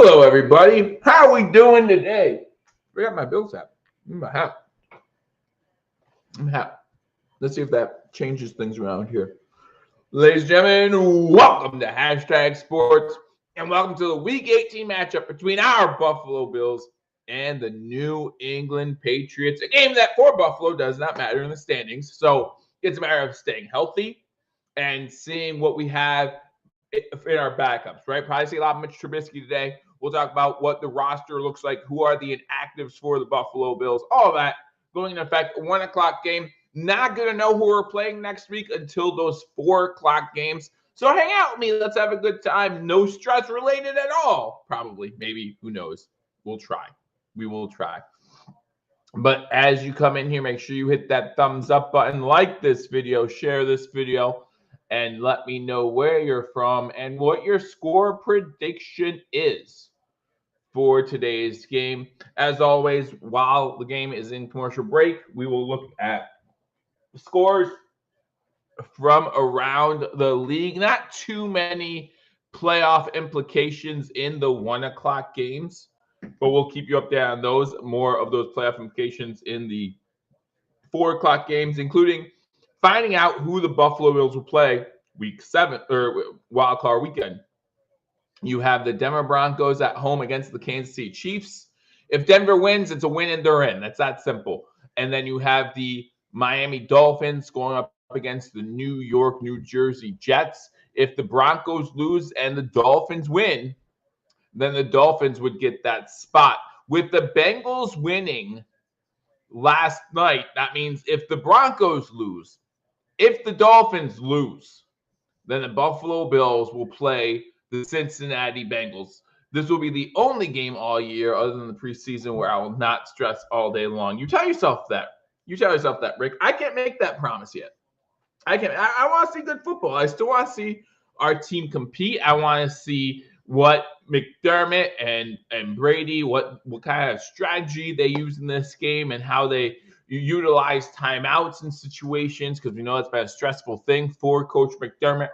Hello, everybody. How are we doing today? I got my Bills hat. I'm happy. Let's see if that changes things around here. Ladies and gentlemen, welcome to Hashtag Sports, and welcome to the Week 18 matchup between our Buffalo Bills and the New England Patriots, a game that for Buffalo does not matter in the standings. So it's a matter of staying healthy and seeing what we have in our backups, right? Probably see a lot of Mitch Trubisky today. We'll talk about what the roster looks like, who are the inactives for the Buffalo Bills, all of that going into effect. 1 o'clock game. Not going to know who we're playing next week until those 4 o'clock games. So hang out with me. Let's have a good time. No stress related at all. Probably, maybe, who knows? We'll try. We will try. But as you come in here, make sure you hit that thumbs up button, like this video, share this video, and let me know where you're from and what your score prediction is for today's game. As always, while the game is in commercial break, we will look at scores from around the league. Not too many playoff implications in the 1 o'clock games, but we'll keep you updated on those. More of those playoff implications in the 4 o'clock games, including finding out who the Buffalo Bills will play week 7 or wild card weekend. You have the Denver Broncos at home against the Kansas City Chiefs. If Denver wins, it's a win and they're in. That's that simple. And then you have the Miami Dolphins going up against the New York, New Jersey Jets. If the Broncos lose and the Dolphins win, then the Dolphins would get that spot. With the Bengals winning last night, that means if the Broncos lose, if the Dolphins lose, then the Buffalo Bills will play the Cincinnati Bengals. This will be the only game all year, other than the preseason, where I will not stress all day long. You tell yourself that. You tell yourself that, Rick. I can't make that promise yet. I can't. I want to see good football. I still want to see our team compete. I want to see what McDermott and Brady, what kind of strategy they use in this game and how they utilize timeouts in situations, because we know it's been a stressful thing for Coach McDermott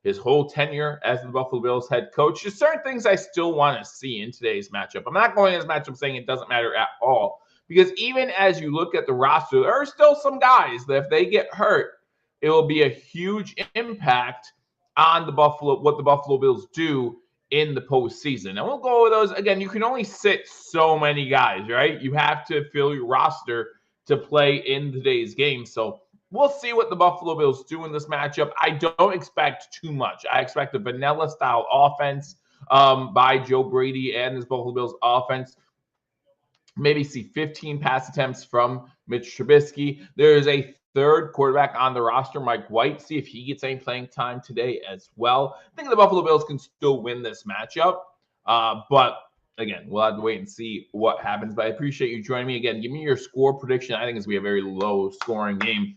his whole tenure as the Buffalo Bills head coach. There's certain things I still want to see in today's matchup. I'm not going in this matchup saying it doesn't matter at all, because even as you look at the roster, there are still some guys that if they get hurt, it will be a huge impact on what the Buffalo Bills do in the postseason. And we'll go over those. Again, you can only sit so many guys, right? You have to fill your roster to play in today's game. So we'll see what the Buffalo Bills do in this matchup. I don't expect too much. I expect a vanilla-style offense by Joe Brady and this Buffalo Bills offense. Maybe see 15 pass attempts from Mitch Trubisky. There is a third quarterback on the roster, Mike White. See if he gets any playing time today as well. I think the Buffalo Bills can still win this matchup. But again, we'll have to wait and see what happens. But I appreciate you joining me. Again, give me your score prediction. I think it's going to be a very low-scoring game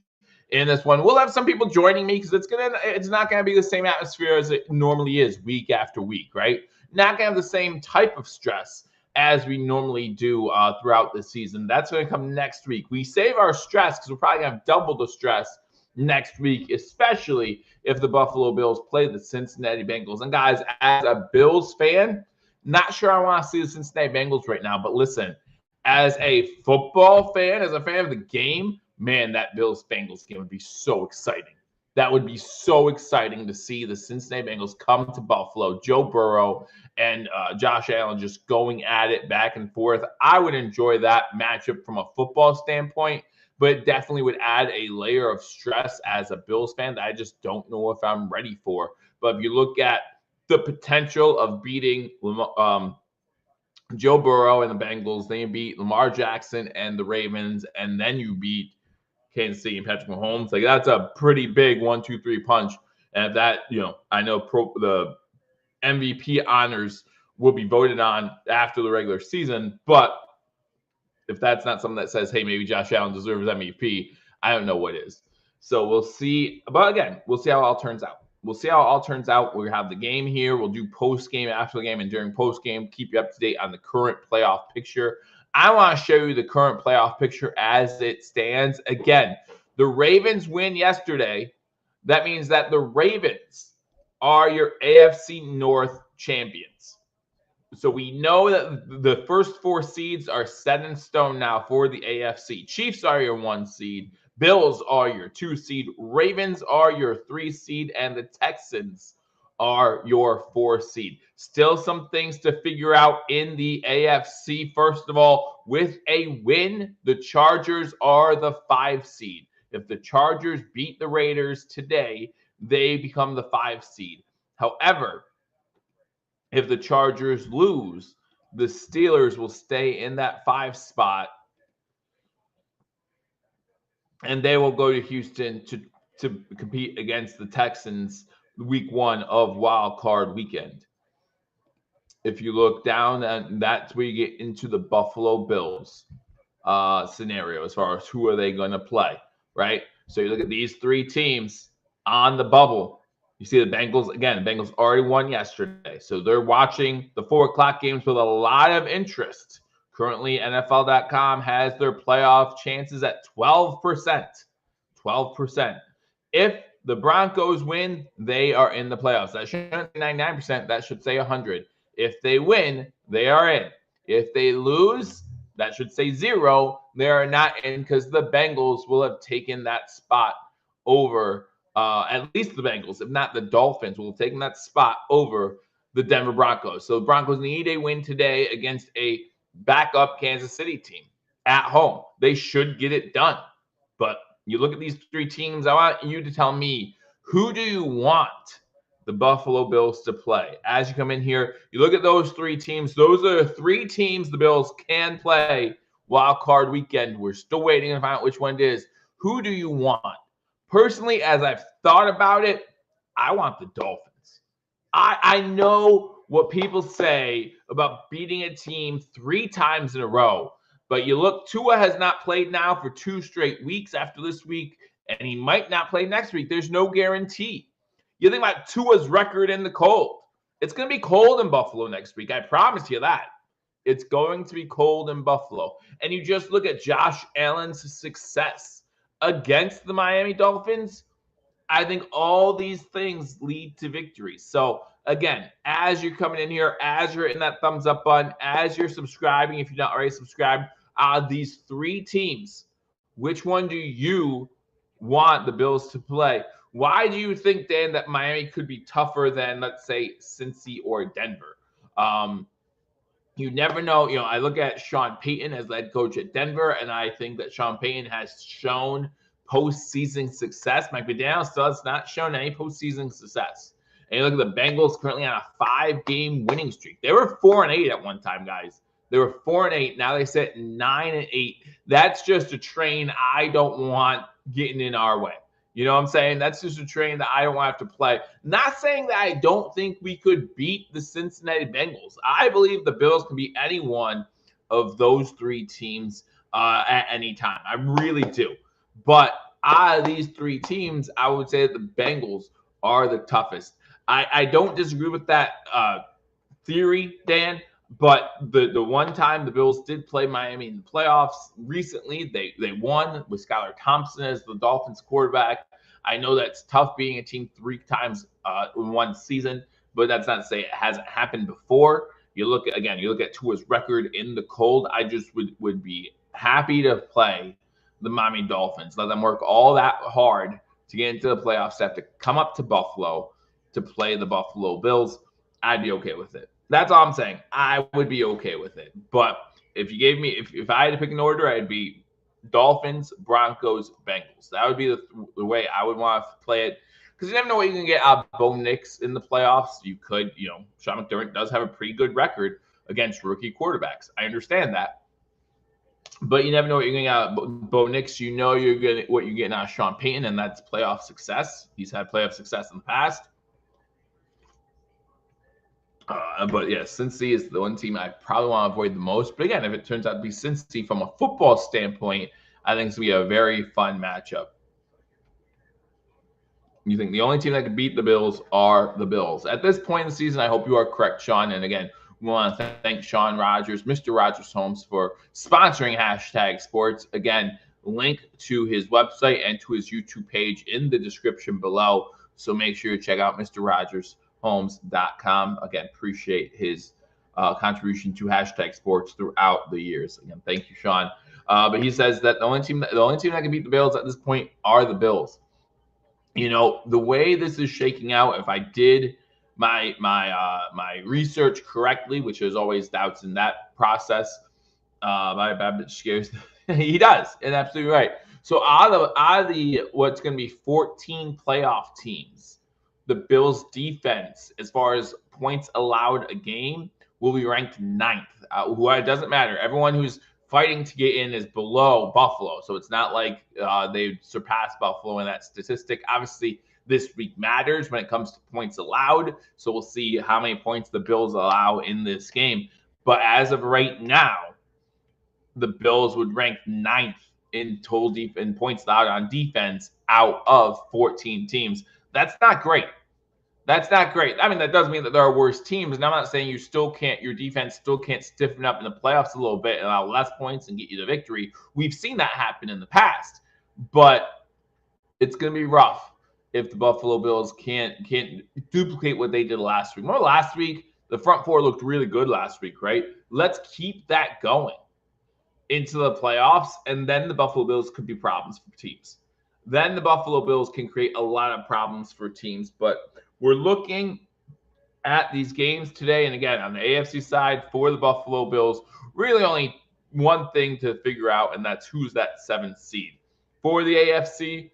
in this one. We'll have some people joining me because it's not going to be the same atmosphere as it normally is week after week, right? Not going to have the same type of stress as we normally do throughout the season. That's going to come next week. We save our stress because we're probably going to have double the stress next week, especially if the Buffalo Bills play the Cincinnati Bengals. And guys, as a Bills fan, not sure I want to see the Cincinnati Bengals right now, but listen, as a football fan, as a fan of the game, man, that Bills-Bengals game would be so exciting. That would be so exciting to see the Cincinnati Bengals come to Buffalo, Joe Burrow and Josh Allen just going at it back and forth. I would enjoy that matchup from a football standpoint, but it definitely would add a layer of stress as a Bills fan that I just don't know if I'm ready for. But if you look at the potential of beating Joe Burrow and the Bengals, then you beat Lamar Jackson and the Ravens, and then you beat Kansas City and Patrick Mahomes. Like, that's a pretty big 1-2-3 punch. And if that, I know the MVP honors will be voted on after the regular season, but if that's not something that says, hey, maybe Josh Allen deserves MVP, I don't know what is. So we'll see. But again, we'll see how it all turns out. We'll have the game here. We'll do post-game, after the game, and during post-game, keep you up to date on the current playoff picture. I want to show you the current playoff picture as it stands. Again, the Ravens win yesterday. That means that the Ravens are your AFC North champions. So we know that the first 4 seeds are set in stone now for the AFC. Chiefs are your 1 seed. Bills are your 2 seed. Ravens are your 3 seed. And the Texans are your 4 seed. Still some things to figure out in the AFC. First of all, with a win, the Chargers are the 5 seed. If the Chargers beat the Raiders today, they become the 5 seed. However, if the Chargers lose, the Steelers will stay in that 5 spot, and they will go to Houston to compete against the Texans week 1 of wild card weekend. If you look down, and that's where you get into the Buffalo Bills scenario as far as who are they going to play, right? So you look at these 3 teams on the bubble. You see the Bengals, again, the Bengals already won yesterday. So they're watching the 4 o'clock games with a lot of interest. Currently, NFL.com has their playoff chances at 12%. 12%. If the Broncos win, they are in the playoffs. That shouldn't say 99%. That should say 100. If they win, they are in. If they lose, that should say 0. They are not in because the Bengals will have taken that spot over at least the Bengals, if not the Dolphins, will have taken that spot over the Denver Broncos. So the Broncos need a win today against a backup Kansas City team at home. They should get it done. But you look at these 3 teams, I want you to tell me, who do you want the Buffalo Bills to play? As you come in here, you look at those 3 teams. Those are 3 teams the Bills can play wild card weekend. We're still waiting to find out which one it is. Who do you want? Personally, as I've thought about it, I want the Dolphins. I know what people say about beating a team 3 times in a row, but you look, Tua has not played now for 2 straight weeks after this week, and he might not play next week. There's no guarantee. You think about Tua's record in the cold. It's going to be cold in Buffalo next week. I promise you that. It's going to be cold in Buffalo. And you just look at Josh Allen's success against the Miami Dolphins. I think all these things lead to victories. So again, as you're coming in here, as you're hitting that thumbs up button, as you're subscribing, if you're not already subscribed, these 3 teams, which one do you want the Bills to play? Why do you think, Dan, that Miami could be tougher than, let's say, Cincy or Denver? You never know. You know, I look at Sean Payton as head coach at Denver, and I think that Sean Payton has shown postseason success. Mike McDaniel still has not shown any postseason success. And you look at the Bengals currently on a 5-game winning streak. They were 4-8 at one time, guys. They were 4-8. Now they sit 9-8. That's just a train I don't want getting in our way. You know what I'm saying? That's just a train that I don't want to have to play. Not saying that I don't think we could beat the Cincinnati Bengals. I believe the Bills can beat any one of those 3 teams at any time. I really do. But out of these 3 teams, I would say that the Bengals are the toughest. I don't disagree with that theory, Dan. But the one time the Bills did play Miami in the playoffs recently, they won with Skylar Thompson as the Dolphins quarterback. I know that's tough being a team 3 times in one season, but that's not to say it hasn't happened before. You look at Tua's record in the cold. I just would be happy to play the Miami Dolphins. Let them work all that hard to get into the playoffs. Have to come up to Buffalo to play the Buffalo Bills. I'd be okay with it. That's all I'm saying. I would be okay with it. But if you gave me, if I had to pick an order, I'd be Dolphins, Broncos, Bengals. That would be the way I would want to play it. Because you never know what you can get out of Bo Nix in the playoffs. You could, Sean McDermott does have a pretty good record against rookie quarterbacks. I understand that. But you never know what you're getting out of Bo Nix. You know what you're getting out of Sean Payton, and that's playoff success. He's had playoff success in the past. But yeah, Cincy is the one team I probably want to avoid the most. But again, if it turns out to be Cincy from a football standpoint, I think it's going to be a very fun matchup. You think the only team that could beat the Bills are the Bills. At this point in the season, I hope you are correct, Sean. And again, we want to thank Sean Rogers, Mr. Rogers Homes, for sponsoring Hashtag Sports. Again, link to his website and to his YouTube page in the description below. So make sure you check out Mr. Rogers Homes.com. Again, appreciate his contribution to hashtag sports throughout the years. Again, thank you, Sean. But he says that the only team that can beat the Bills at this point are the Bills. The way this is shaking out, if I did my research correctly, which there's always doubts in that process, my Babbitt scares. He does, and absolutely right. So out of the what's going to be 14 playoff teams, the Bills' defense, as far as points allowed a game, will be ranked 9th. It doesn't matter. Everyone who's fighting to get in is below Buffalo. So it's not like they surpassed Buffalo in that statistic. Obviously, this week matters when it comes to points allowed. So we'll see how many points the Bills allow in this game. But as of right now, the Bills would rank 9th in total in points allowed on defense out of 14 teams. That's not great. That's not great. I mean, that does mean that there are worse teams, and I'm not saying your defense still can't stiffen up in the playoffs a little bit and allow less points and get you the victory. We've seen that happen in the past, but it's going to be rough if the Buffalo Bills can't duplicate what they did last week. Remember last week, the front four looked really good last week, right? Let's keep that going into the playoffs, and then the Buffalo Bills could be problems for teams. Then the Buffalo Bills can create a lot of problems for teams, but we're looking at these games today, and again, on the AFC side for the Buffalo Bills, really only one thing to figure out, and that's who's that 7th seed. For the AFC,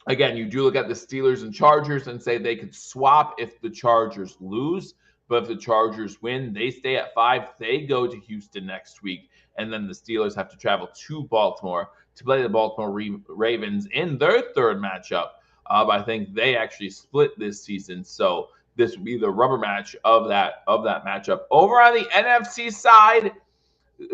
again, you do look at the Steelers and Chargers and say they could swap if the Chargers lose, but if the Chargers win, they stay at 5. They go to Houston next week, and then the Steelers have to travel to Baltimore to play the Baltimore Ravens in their 3rd matchup. I think they actually split this season, so this will be the rubber match of that matchup. Over on the NFC side,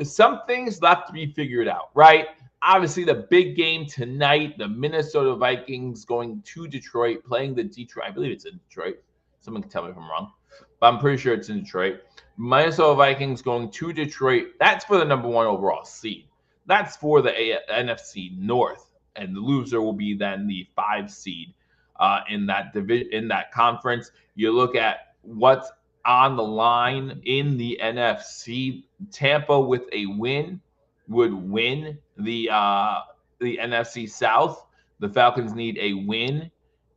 some things left to be figured out, right? Obviously, the big game tonight, the Minnesota Vikings going to Detroit, playing the Detroit. I believe it's in Detroit. Someone can tell me if I'm wrong, but I'm pretty sure it's in Detroit. Minnesota Vikings going to Detroit. That's for the number 1 overall seed. That's for the NFC North. And the loser will be then the 5 seed in that conference. You look at what's on the line in the NFC. Tampa with a win would win the NFC South. The Falcons need a win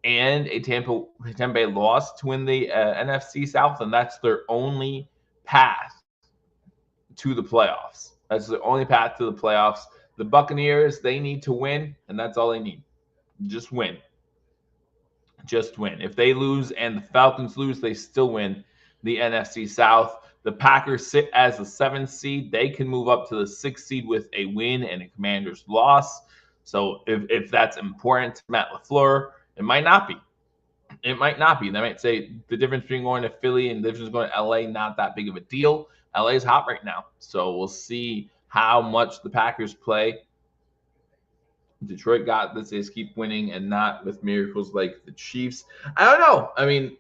and a Tampa Bay loss to win the NFC South, and that's their only path to the playoffs. That's the only path to the playoffs. The Buccaneers, they need to win, and that's all they need. Just win. Just win. If they lose and the Falcons lose, they still win the NFC South. The Packers sit as the 7th seed. They can move up to the 6th seed with a win and a Commanders loss. So if that's important to Matt LaFleur, it might not be. It might not be. They might say the difference between going to Philly and the difference going to LA, not that big of a deal. LA is hot right now. So we'll see how much the Packers play. Detroit got this. They just keep winning and not with miracles like the Chiefs. I don't know. I mean,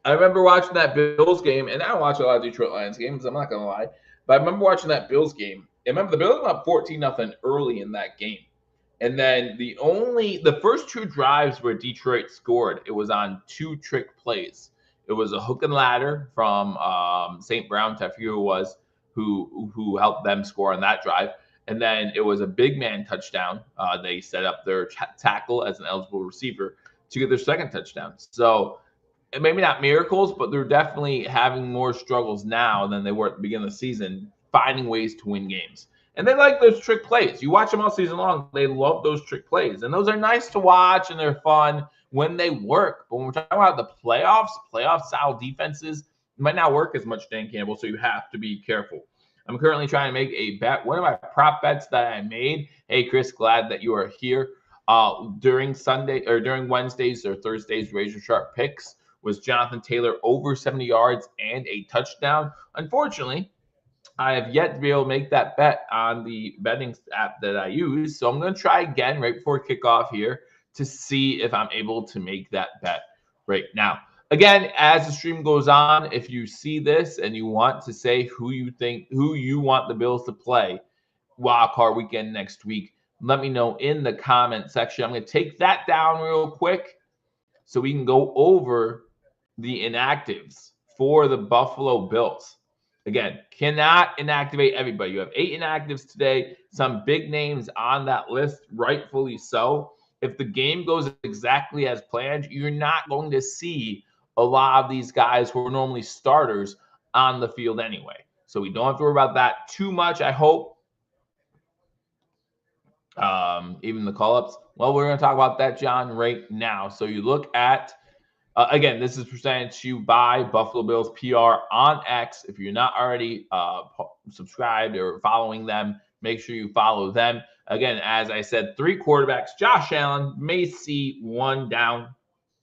I remember watching that Bills game, and I don't watch a lot of Detroit Lions games. I'm not going to lie. But I remember watching that Bills game. I remember the Bills went up 14-0 early in that game. And then the first 2 drives where Detroit scored, it was on 2 trick plays. It was a hook and ladder from St. Brown, I forget who it was, who helped them score on that drive. And then it was a big man touchdown. They set up their tackle as an eligible receiver to get their 2nd touchdown. So maybe not miracles, but they're definitely having more struggles now than they were at the beginning of the season, finding ways to win games. And they like those trick plays. You watch them all season long. They love those trick plays. And those are nice to watch, and they're fun when they work. But when we're talking about the playoff-style defenses, it might not work as much, Dan Campbell, so you have to be careful. I'm currently trying to make a bet. One of my prop bets that I made, hey, Chris, glad that you are here, during Wednesdays or Thursdays Razor Sharp picks was Jonathan Taylor over 70 yards and a touchdown. Unfortunately, I have yet to be able to make that bet on the betting app that I use. So I'm going to try again right before kickoff here to see if I'm able to make that bet right now. Again, as the stream goes on, if you see this and you want to say who you want the Bills to play wild card weekend next week, let me know in the comment section. I'm going to take that down real quick so we can go over the inactives for the Buffalo Bills. Again, cannot inactivate everybody. You have 8 inactives today. Some big names on that list, rightfully so. If the game goes exactly as planned, you're not going to see a lot of these guys who are normally starters on the field anyway. So we don't have to worry about that too much, I hope. Even the call-ups. Well, we're going to talk about that, John, right now. So you look at again, this is presented to you by Buffalo Bills PR on X. If you're not already subscribed or following them, make sure you follow them. Again, as I said, 3 quarterbacks. Josh Allen may see 1 down.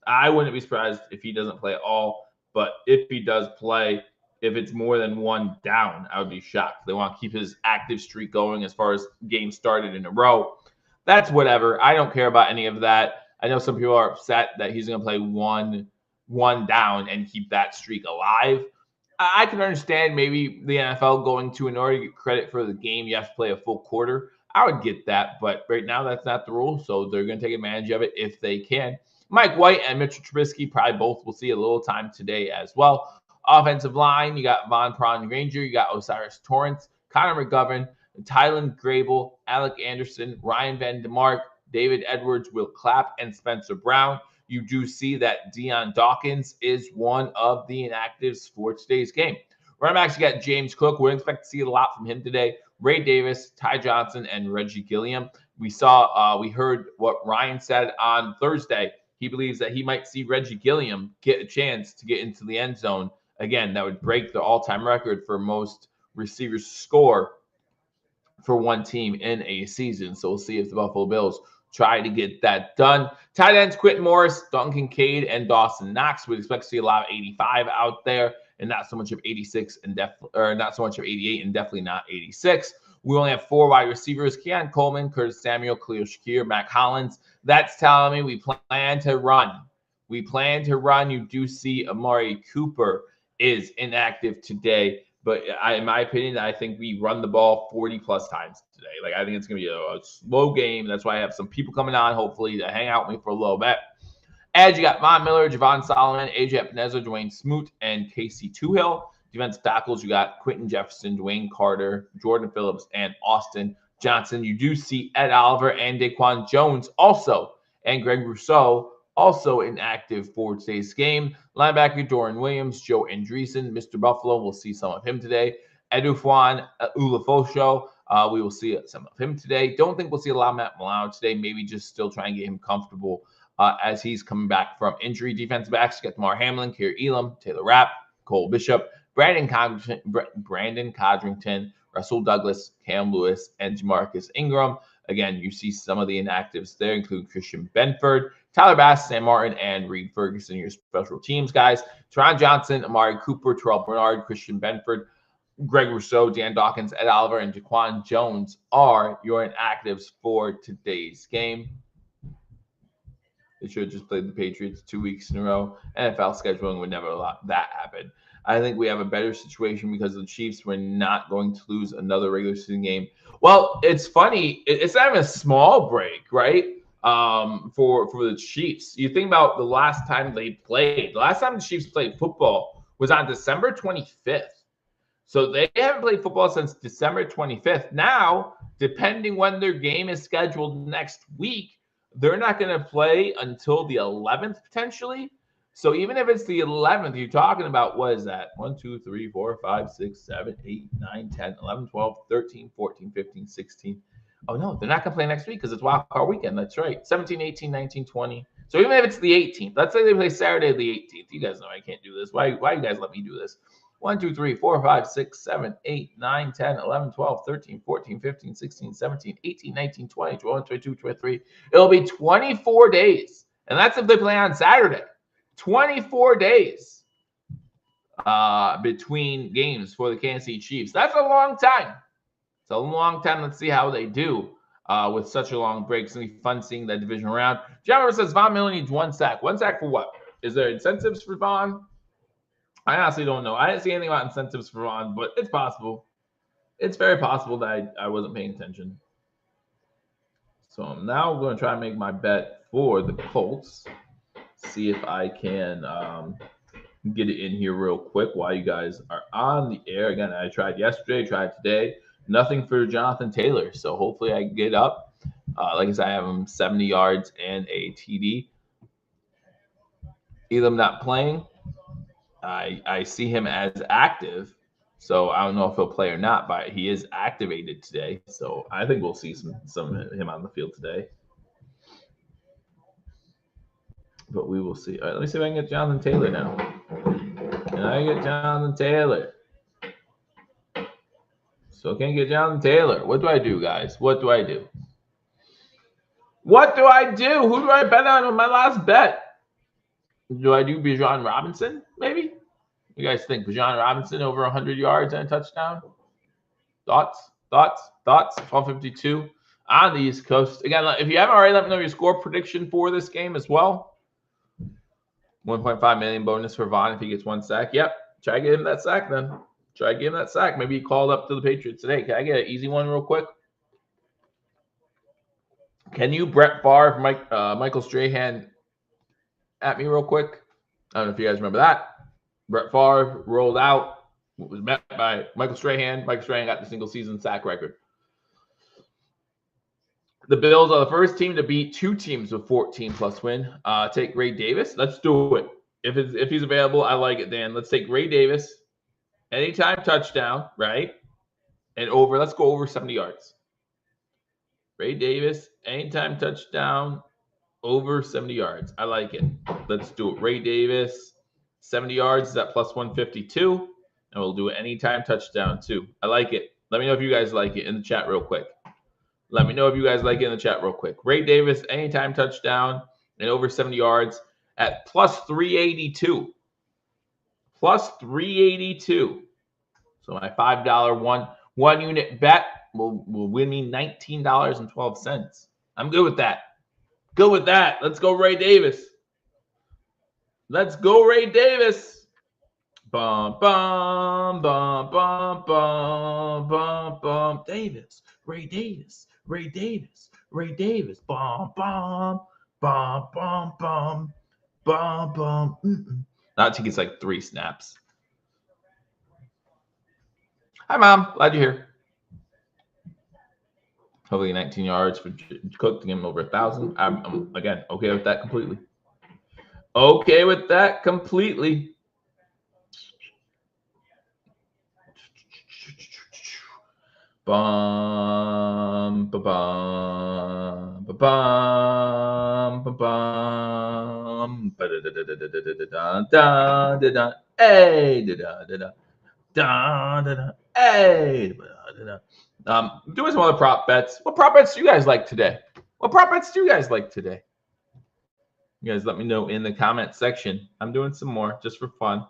I wouldn't be surprised if he doesn't play at all. But if he does play, if it's more than 1 down, I would be shocked. They want to keep his active streak going as far as games started in a row. That's whatever. I don't care about any of that. I know some people are upset that he's going to play one down and keep that streak alive. I can understand maybe the NFL going to, in order to get credit for the game, you have to play a full quarter. I would get that, but right now that's not the rule, so they're going to take advantage of it if they can. Mike White and Mitchell Trubisky probably both will see a little time today as well. Offensive line, you got Von Granger, you got Osiris Torrance, Connor McGovern, Tylen Grable, Alec Anderson, Ryan Van DeMark, David Edwards, Will Clapp, and Spencer Brown. You do see that Dion Dawkins is one of the inactives for today's game. Running backs, you got James Cook. We're expect to see a lot from him today. Ray Davis, Ty Johnson, and Reggie Gilliam. We heard what Ryan said on Thursday. He believes that he might see Reggie Gilliam get a chance to get into the end zone. Again, that would break the all-time record for most receivers score for one team in a season. So we'll see if the Buffalo Bills try to get that done. Tight ends, Quentin Morris, Duncan Cade, and Dawson Knox. We expect to see a lot of 85 out there, and not so much of 86 and not so much of 88, and definitely not 86. We only have 4 wide receivers: Keon Coleman, Curtis Samuel, Khalil Shakir, Mac Hollins. That's telling me we plan to run. We plan to run. You do see Amari Cooper is inactive today. But in my opinion, I think we run the ball 40-plus times today. Like, I think it's going to be a slow game. That's why I have some people coming on, hopefully, to hang out with me for a little bit. Edge, you got Von Miller, Javon Solomon, AJ Epineza, Dwayne Smoot, and Casey Toohill. Defensive tackles, you got Quentin Jefferson, Dwayne Carter, Jordan Phillips, and Austin Johnson. You do see Ed Oliver and Daquan Jones also, and Greg Rousseau also inactive for today's game. Linebacker Dorian Williams, Joe Andreessen, Mr. Buffalo. We'll see some of him today. Edufwan Ulafosho. We will see some of him today. Don't think we'll see a lot of Matt Milano today. Maybe just still try and get him comfortable as he's coming back from injury. Defensive backs, you got Damar Hamlin, Kerry Elam, Taylor Rapp, Cole Bishop, Brandon Codrington, Russell Douglas, Cam Lewis, and Jamarcus Ingram. Again, you see some of the inactives there, including Christian Benford, Tyler Bass, Sam Martin, and Reed Ferguson, your special teams guys. Teron Johnson, Amari Cooper, Terrell Bernard, Christian Benford, Greg Rousseau, Dan Dawkins, Ed Oliver, and Daquan Jones are your inactives for today's game. They should have just played the Patriots 2 weeks in a row. NFL scheduling would never allow that happen. I think we have a better situation because the Chiefs were not going to lose another regular season game. Well, it's funny. It's not even a small break, right? For the Chiefs. You think about the last time they played. The last time the Chiefs played football was on December 25th. So they haven't played football since December 25th. Now, depending when their game is scheduled next week, they're not going to play until the 11th potentially. So even if it's the 11th, you're talking about, what is that? 1, 2, 3, 4, 5, 6, 7, 8, 9, 10, 11, 12, 13, 14, 15, 16. Oh, no, they're not going to play next week because it's wild card weekend. That's right. 17, 18, 19, 20. So even if it's the 18th, let's say they play Saturday the 18th. You guys know I can't do this. Why you guys let me do this? 1, 2, 3, 4, 5, 6, 7, 8, 9, 10, 11, 12, 13, 14, 15, 16, 17, 18, 19, 20, 21, 22, 23. It'll be 24 days. And that's if they play on Saturday. 24 days between games for the Kansas City Chiefs. That's a long time. It's a long time. Let's see how they do with such a long break. It's going to be fun seeing that division round. John says Von Miller needs 1 sack. 1 sack for what? Is there incentives for Von? I honestly don't know. I didn't see anything about incentives for Von, but it's possible. It's very possible that I wasn't paying attention. So I'm now going to try and make my bet for the Colts. See if I can get it in here real quick while you guys are on the air. Again, I tried yesterday, tried today. Nothing for Jonathan Taylor. So hopefully I get up. Like I said, I have him 70 yards and a TD. Elam not playing. I see him as active. So I don't know if he'll play or not, but he is activated today. So I think we'll see some of him on the field today. But we will see. All right, let me see if I can get Jonathan Taylor now. Can I get Jonathan Taylor? So can't get Jonathan Taylor. What do I do, guys? What do I do? What do I do? Who do I bet on my last bet? Do I do Bijan Robinson? Maybe. You guys think Bijan Robinson over 100 yards and a touchdown? Thoughts? 1252 on the East Coast. Again, if you haven't already, let me know your score prediction for this game as well. 1.5 million bonus for Vaughn if he gets 1 sack. Yep. Try to get him that sack then. Try to give him that sack. Maybe he called up to the Patriots today. Can I get an easy one real quick? Can you Brett Favre, Michael Strahan at me real quick? I don't know if you guys remember that. Brett Favre rolled out, was met by Michael Strahan. Michael Strahan got the single season sack record. The Bills are the first team to beat 2 teams with 14+ win. Take Ray Davis. Let's do it. If he's available, I like it, Dan. Let's take Ray Davis. Anytime touchdown, right? And over. Let's go over 70 yards. Ray Davis, anytime touchdown, over 70 yards. I like it. Let's do it. Ray Davis, 70 yards is at plus 152. And we'll do it anytime touchdown, too. I like it. Let me know if you guys like it in the chat real quick. Let me know if you guys like it in the chat real quick. Ray Davis, anytime touchdown and over 70 yards at plus 382. Plus 382. So my $5 one unit bet will win me $19.12. I'm good with that. Good with that. Let's go Ray Davis. Let's go Ray Davis. Bum, bum, bum, bum, bum, bum, bum. Davis. Ray Davis. Ray Davis. Ray Davis. Bum, bum, bum, bum, bum, bum, bum. Not until he gets like 3 snaps. Hi, Mom. Glad you're here. Hopefully 19 yards for Cook to give him over 1,000. I'm, again, okay with that completely. Okay with that completely. Bum, ba-bum, ba-bum, ba-bum, ba-da-da-da-da-da-da-da-da, hey, da-da-da-da, da-da-da, hey, da-da-da. Doing some other prop bets. What prop bets do you guys like today? What prop bets do you guys like today? You guys let me know in the comment section. I'm doing some more just for fun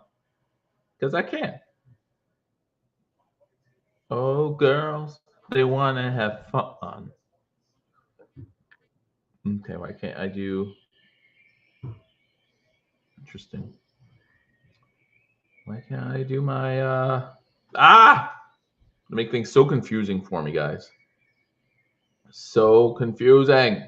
because I can. Oh, girls, they want to have fun. Okay, why can't I do? Interesting. Why can't I do my make things so confusing for me, guys. So confusing.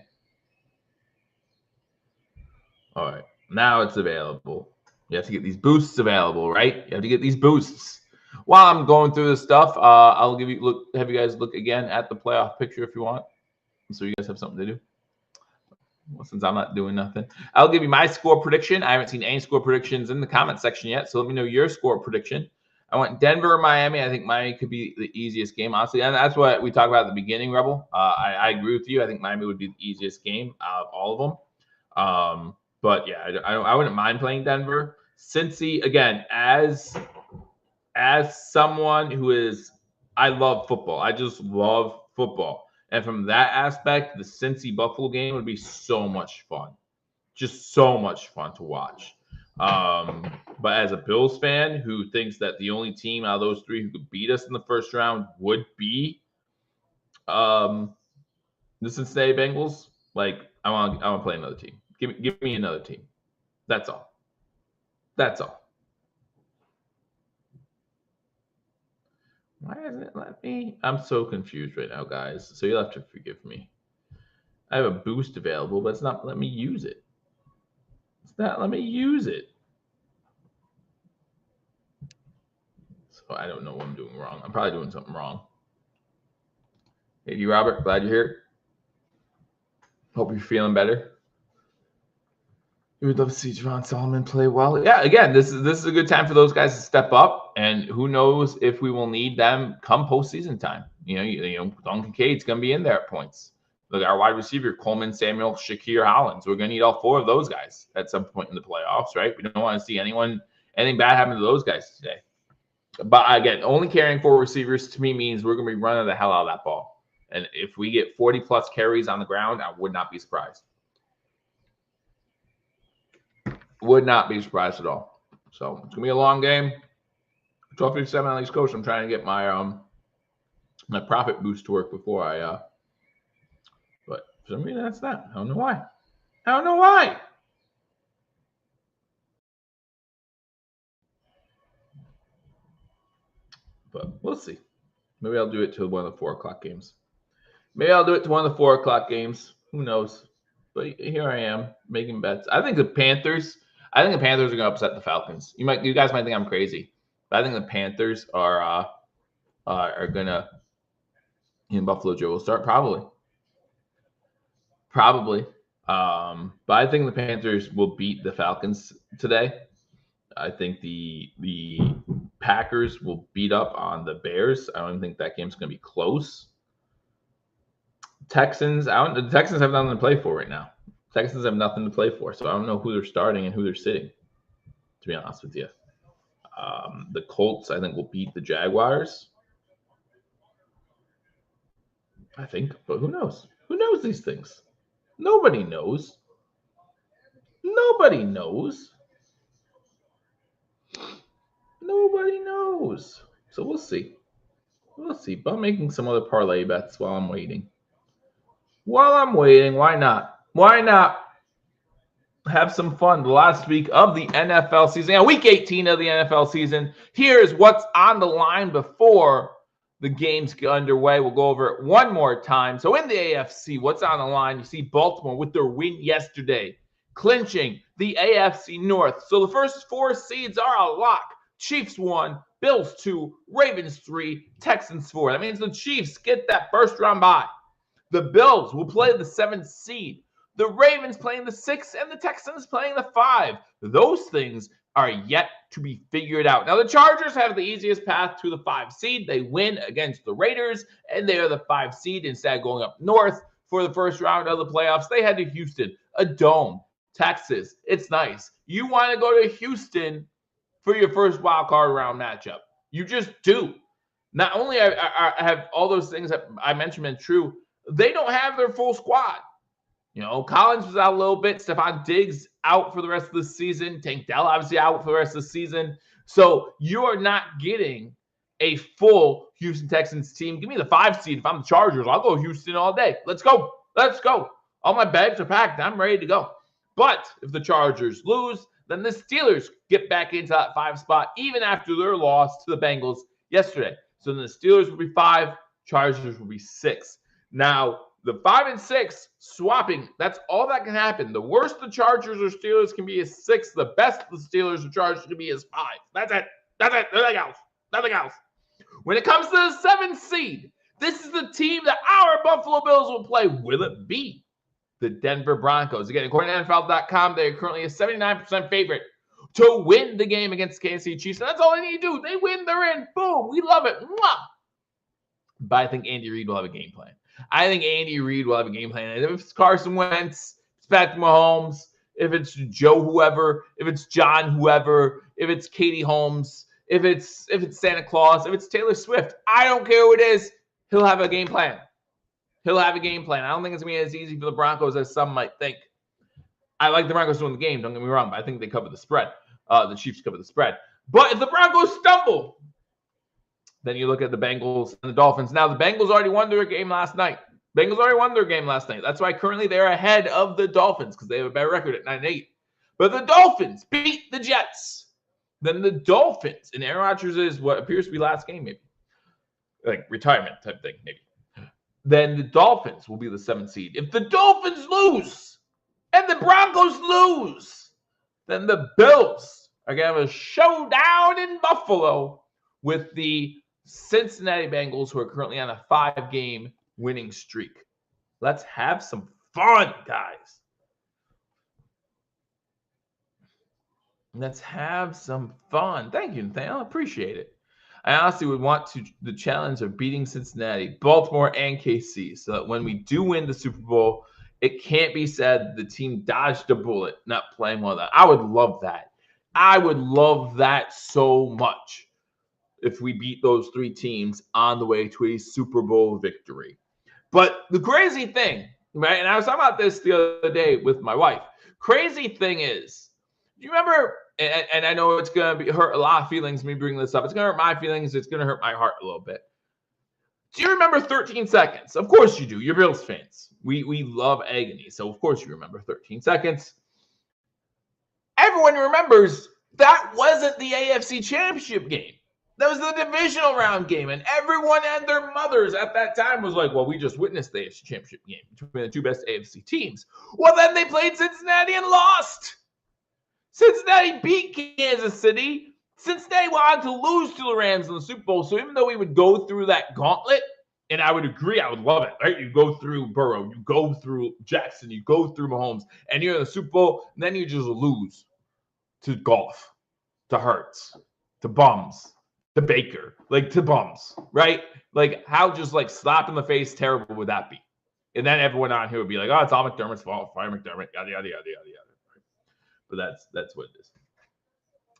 All right, now it's available. You have to get these boosts available, right? You have to get these boosts. While I'm going through this stuff, I'll have you guys look again at the playoff picture if you want, so you guys have something to do. Well, since I'm not doing nothing, I'll give you my score prediction. I haven't seen any score predictions in the comment section yet, so let me know your score prediction. I went Denver, Miami. I think Miami could be the easiest game, honestly, and that's what we talked about at the beginning, Rebel. I agree with you. I think Miami would be the easiest game out of all of them. But yeah, I wouldn't mind playing Denver. Cincy, again, as someone who is, I love football. I just love football. And from that aspect, the Cincy Buffalo game would be so much fun. Just so much fun to watch. But as a Bills fan who thinks that the only team out of those 3 who could beat us in the first round would be the Cincinnati Bengals, like I want to play another team. Give me another team. That's all. That's all. Why doesn't it let me? I'm so confused right now, guys. So you'll have to forgive me. I have a boost available, but it's not letting me use it. It's not letting me use it. So I don't know what I'm doing wrong. I'm probably doing something wrong. Hey, D. Robert, glad you're here. Hope you're feeling better. We would love to see Javon Solomon play well. Yeah, again, this is a good time for those guys to step up, and who knows if we will need them come postseason time. You know, Duncan Cade's going to be in there at points. Look, our wide receiver, Coleman, Samuel, Shakir Hollins. We're going to need all 4 of those guys at some point in the playoffs, right? We don't want to see anything bad happen to those guys today. But again, only carrying 4 receivers to me means we're going to be running the hell out of that ball. And if we get 40-plus carries on the ground, I would not be surprised. Would not be surprised at all. So it's gonna be a long game. 12:57 on the East Coast. I'm trying to get my my profit boost to work before I but for some reason that's not. I don't know why. I don't know why. But we'll see. Maybe I'll do it to one of the 4 o'clock games. Maybe I'll do it to one of the 4 o'clock games. Who knows? But here I am making bets. I think the Panthers are going to upset the Falcons. You guys might think I'm crazy, but I think the Panthers are going to. Buffalo Joe will start probably. But I think the Panthers will beat the Falcons today. I think the Packers will beat up on the Bears. I don't think that game's going to be close. Texans, the Texans have nothing to play for right now. Texans have nothing to play for, so I don't know who they're starting and who they're sitting, to be honest with you. The Colts, I think, will beat the Jaguars. I think, but who knows? Who knows these things? Nobody knows. Nobody knows. Nobody knows. So we'll see. We'll see. But I'm making some other parlay bets while I'm waiting. Why not? Why not have some fun the last week of the NFL season? Yeah, week 18 of the NFL season. Here's what's on the line before the games get underway. We'll go over it one more time. So in the AFC, what's on the line? You see Baltimore with their win yesterday, clinching the AFC North. So the first 4 seeds are a lock. Chiefs 1, Bills 2, Ravens 3, Texans 4. That means the Chiefs get that first round bye. The Bills will play the 7th seed. The Ravens playing the 6th, and the Texans playing the 5. Those things are yet to be figured out. Now, the Chargers have the easiest path to the 5 seed. They win against the Raiders, and they are the 5 seed instead of going up north for the first round of the playoffs. They head to Houston, a dome, Texas. It's nice. You want to go to Houston for your first wild card round matchup. You just do. Not only have all those things that I mentioned been true, they don't have their full squad. Collins was out a little bit. Stephon Diggs out for the rest of the season. Tank Dell obviously out for the rest of the season. So you're not getting a full Houston Texans team. Give me the 5 seed. If I'm the Chargers, I'll go Houston all day. Let's go. All my bags are packed. I'm ready to go. But if the Chargers lose, then the Steelers get back into that 5 spot, even after their loss to the Bengals yesterday. So then the Steelers will be 5, Chargers will be 6. Now, the 5 and 6 swapping, that's all that can happen. The worst the Chargers or Steelers can be is 6. The best the Steelers or Chargers can be is 5. That's it. Nothing else. When it comes to the 7th seed, this is the team that our Buffalo Bills will play. Will it be the Denver Broncos? Again, according to NFL.com, they are currently a 79% favorite to win the game against the Kansas City Chiefs. And that's all they need to do. They win, they're in. Boom. We love it. Mwah. But I think Andy Reid will have a game plan. If it's Carson Wentz, it's Patrick Mahomes, if it's Joe whoever, if it's John whoever, if it's Katie Holmes, if it's Santa Claus, if it's Taylor Swift, I don't care who it is, he'll have a game plan. I don't think it's going to be as easy for the Broncos as some might think. I like the Broncos to win the game, don't get me wrong, but I think they cover the spread. The Chiefs cover the spread. But if the Broncos stumble, then you look at the Bengals and the Dolphins. Now, the Bengals already won their game last night. That's why currently they're ahead of the Dolphins because they have a better record at 9-8. But the Dolphins beat the Jets. Then the Dolphins, and Aaron Rodgers is what appears to be last game, maybe. Like retirement type thing, maybe. Then the Dolphins will be the 7th seed. If the Dolphins lose and the Broncos lose, then the Bills are going to have a showdown in Buffalo with the Cincinnati Bengals, who are currently on a 5-game winning streak. Let's have some fun, guys. Let's have some fun. Thank you, Nathaniel. I appreciate it. I honestly would want the challenge of beating Cincinnati, Baltimore, and KC, so that when we do win the Super Bowl, it can't be said the team dodged a bullet not playing well. I would love that. I would love that so much if we beat those 3 teams on the way to a Super Bowl victory. But the crazy thing, right, and I was talking about this the other day with my wife. Crazy thing is, do you remember, and I know it's going to hurt a lot of feelings, me bringing this up. It's going to hurt my feelings. It's going to hurt my heart a little bit. Do you remember 13 seconds? Of course you do. You're Bills fans. We love agony. So, of course, you remember 13 seconds. Everyone remembers that wasn't the AFC Championship game. That was the divisional round game. And everyone and their mothers at that time was like, well, we just witnessed the AFC Championship game between the 2 best AFC teams. Well, then they played Cincinnati and lost. Cincinnati beat Kansas City. Cincinnati wanted to lose to the Rams in the Super Bowl. So even though we would go through that gauntlet, and I would agree, I would love it, right? You go through Burrow, you go through Jackson, you go through Mahomes, and you're in the Super Bowl, and then you just lose to Goff, to Hurts, to bums, to Baker, like to bums, right? Like how just like slap in the face terrible would that be? And then everyone on here would be like, oh, it's all McDermott's fault, fire McDermott, yada, yada, yada, yada, yada. But that's what it is.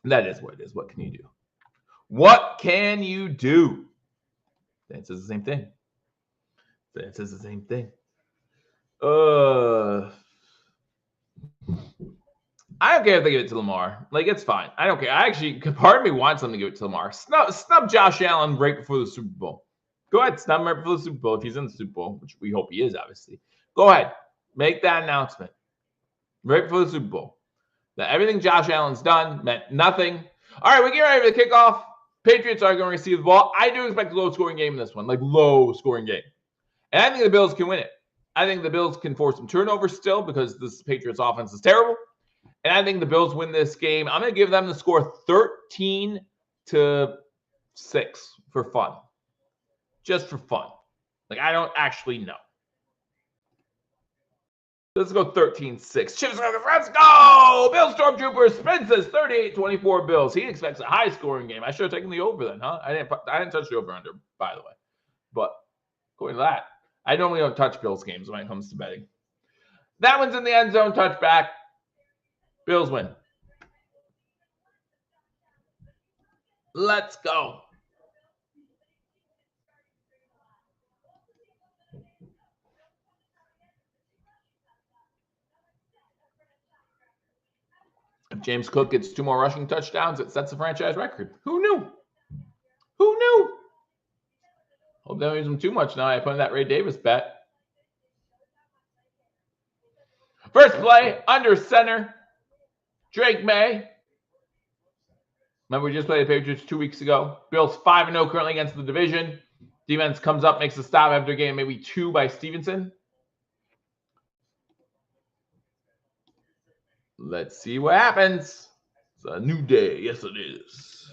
That is what it is. What can you do? What can you do? It says the same thing. It says the same thing. I don't care if they give it to Lamar. Like, it's fine. I don't care. I actually, part of me wants them to give it to Lamar. Snub Josh Allen right before the Super Bowl. Go ahead, snub him right before the Super Bowl if he's in the Super Bowl, which we hope he is, obviously. Go ahead. Make that announcement right before the Super Bowl. That everything Josh Allen's done meant nothing. All right, we're getting ready for the kickoff. Patriots are going to receive the ball. I do expect a low-scoring game in this one, like low-scoring game. And I think the Bills can win it. I think the Bills can force some turnovers still because this Patriots offense is terrible. And I think the Bills win this game. I'm going to give them the score 13-6 for fun. Just for fun. Like, I don't actually know. Let's go 13-6. Chips, let's go! Bill Stormtrooper Spence's 38-24 Bills. He expects a high-scoring game. I should have taken the over then, huh? I didn't touch the over-under, by the way. But going to that, I normally don't touch Bills games when it comes to betting. That one's in the end zone, touchback. Bills win. Let's go. If James Cook gets 2 more rushing touchdowns, it sets the franchise record. Who knew? Who knew? Hope they don't use him too much now. I put in that Ray Davis bet. First play, under center. Drake May. Remember, we just played the Patriots 2 weeks ago. Bills 5-0 currently against the division. Defense comes up, makes a stop after game, maybe 2 by Stevenson. Let's see what happens. It's a new day. Yes, it is.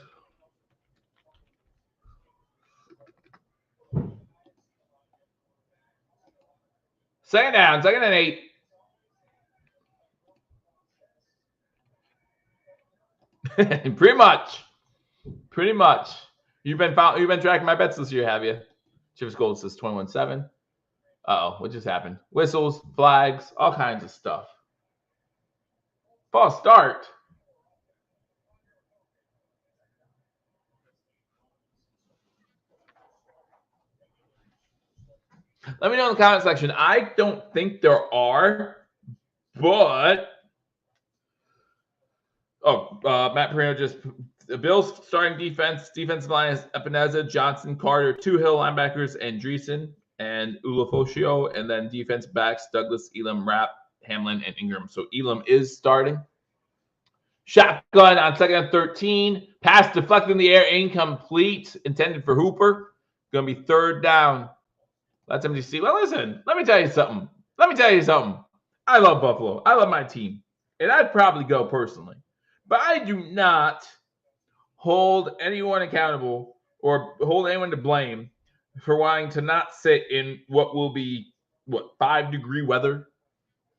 Second down, 2nd and 8. Pretty much. You've been tracking my bets this year, have you? Chips Gold says 21-7. Uh-oh, what just happened? Whistles, flags, all kinds of stuff. False start. Let me know in the comment section. I don't think there are, but Matt Perino just the Bills starting defensive line is Epineza, Johnson, Carter, 2 Hill linebackers, Andreessen and Ulofoshio, and then defense backs Douglas, Elam, Rapp, Hamlin, and Ingram. So Elam is starting. Shotgun on 2nd and 13. Pass deflected in the air, incomplete. Intended for Hooper. Going to be 3rd down. Let's empty see. Well, listen, let me tell you something. I love Buffalo. I love my team. And I'd probably go personally. But I do not hold anyone accountable or hold anyone to blame for wanting to not sit in what will be 5-degree weather.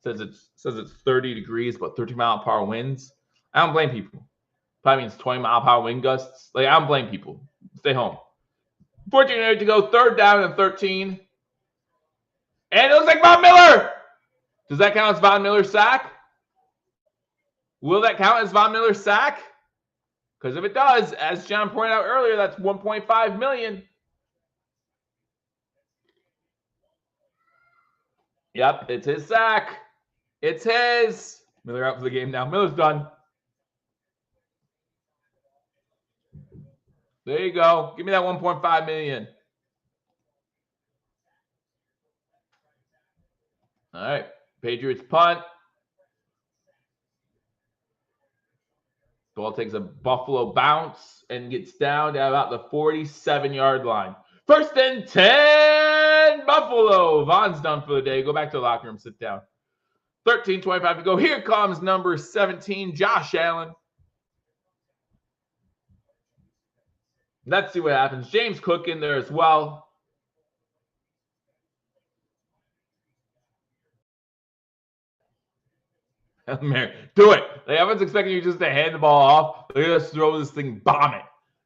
Says it's 30 degrees, but 30-mile-per-hour winds. I don't blame people. Probably means 20-mile-per-hour wind gusts. Like, I don't blame people. Stay home. 14 minutes to go, 3rd down and 13. And it looks like Von Miller. Does that count as Von Miller's sack? Will that count as Von Miller's sack? Because if it does, as John pointed out earlier, that's $1.5 million. Yep, it's his sack. It's his. Miller out for the game now. Miller's done. There you go. Give me that $1.5 million. All right. Patriots punt. Ball takes a Buffalo bounce and gets down to about the 47-yard line. 1st and 10, Buffalo. Von's done for the day. Go back to the locker room. Sit down. 13:25 to go. Here comes number 17, Josh Allen. Let's see what happens. James Cook in there as well. Do it. Like, everyone's expecting you just to hand the ball off. Look at us throw this thing, bomb it.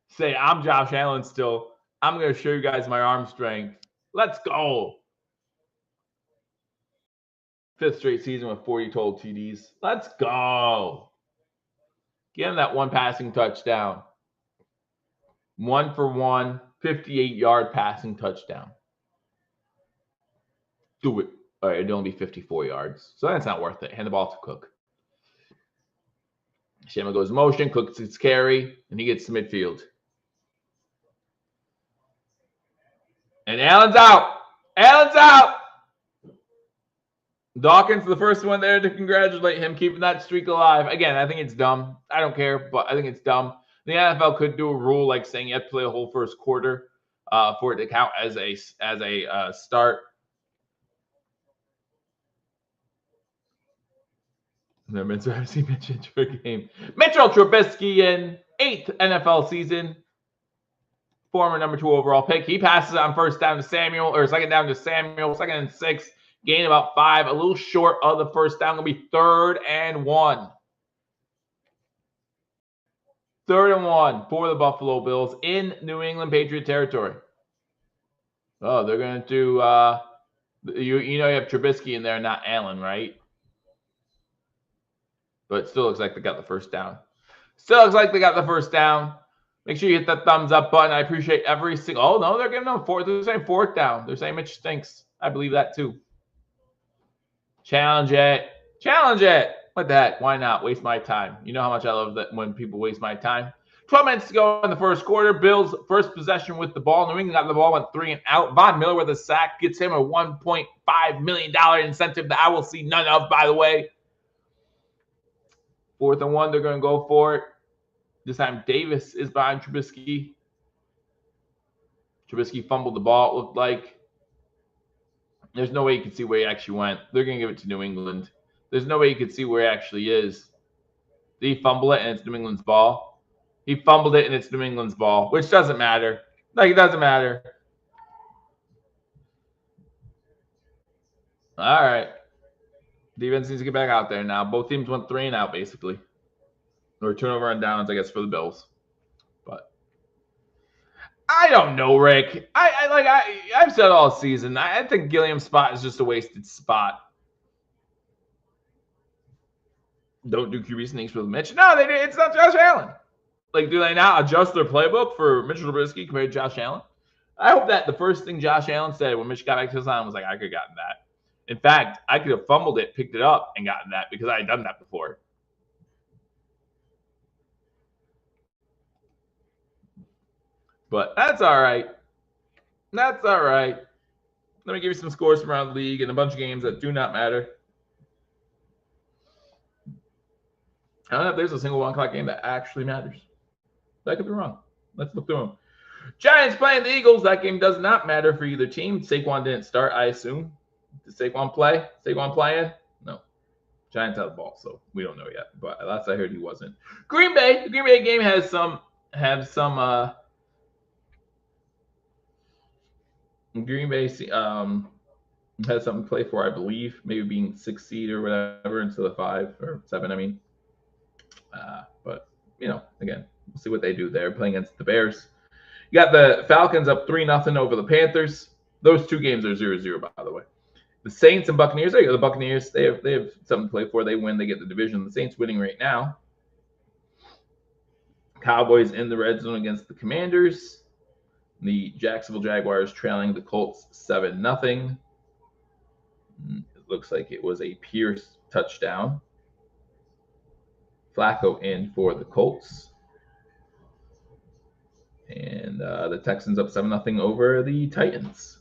Say, I'm Josh Allen still. I'm going to show you guys my arm strength. Let's go. 5th straight season with 40 total TDs. Let's go. Give him that one passing touchdown. 1 for 1, 58-yard passing touchdown. Do it. All right, it'd only be 54 yards. So that's not worth it. Hand the ball to Cook. Shema goes motion. Cook gets carry, and he gets to midfield. And Allen's out. Allen's out. Dawkins, the first one there to congratulate him, keeping that streak alive. Again, I think it's dumb. I don't care, but I think it's dumb. The NFL could do a rule like saying you have to play a whole first quarter for it to count as a start. Mitchell Trubisky in 8th NFL season. Former number 2 overall pick. He passes on 1st down to Samuel, or 2nd down to Samuel, 2nd and 6. Gain about 5, a little short of the 1st down. Going to be 3rd and 1. 3rd and 1 for the Buffalo Bills in New England Patriot territory. Oh, they're going to do, you have Trubisky in there, not Allen, right? But it still looks like they got the 1st down. Still looks like they got the 1st down. Make sure you hit that thumbs up button. I appreciate every single. Oh, no, they're giving them 4th. They're saying 4th down. They're saying Mitch stinks. I believe that too. Challenge it. Challenge it. What the heck? Why not? Waste my time. You know how much I love that when people waste my time. 12 minutes to go in the 1st quarter. Bills first possession with the ball. New England got the ball, went 3 and out. Von Miller with a sack gets him a $1.5 million incentive that I will see none of, by the way. 4th and 1, they're going to go for it. This time, Davis is behind Trubisky. Trubisky fumbled the ball, it looked like. There's no way you can see where he actually went. They're going to give it to New England. There's no way you can see where he actually is. Did he fumble it and it's New England's ball? He fumbled it and it's New England's ball, which doesn't matter. Like, it doesn't matter. All right. Defense needs to get back out there now. Both teams went 3 and out, basically. Or turnover on downs, I guess, for the Bills. But I don't know, Rick. I've said all season. I think Gilliam's spot is just a wasted spot. Don't do QB sneaks with Mitch. No, it's not Josh Allen. Like, do they now adjust their playbook for Mitchell Trubisky compared to Josh Allen? I hope that the first thing Josh Allen said when Mitch got back to his line was like, I could have gotten that. In fact, I could have fumbled it, picked it up, and gotten that because I had done that before. But that's all right. That's all right. Let me give you some scores from around the league and a bunch of games that do not matter. I don't know if there's a single 1 o'clock game that actually matters. That could be wrong. Let's look through them. Giants playing the Eagles. That game does not matter for either team. Saquon didn't start, I assume. Did Saquon play? Saquon playing? No. Giants have the ball, so we don't know yet. But last I heard, he wasn't. Green Bay. The Green Bay game has some Green Bay has something to play for, I believe. Maybe being 6th seed or whatever instead of 5 or 7. I mean, but again, we'll see what they do there. Playing against the Bears. You got the Falcons up 3-0 over the Panthers. Those 2 games are 0-0, by the way. The Saints and Buccaneers. There you go. The Buccaneers. They have something to play for. They win. They get the division. The Saints winning right now. Cowboys in the red zone against the Commanders. The Jacksonville Jaguars trailing the Colts 7-0. It looks like it was a Pierce touchdown. Flacco in for the Colts. And the Texans up 7-0 over the Titans.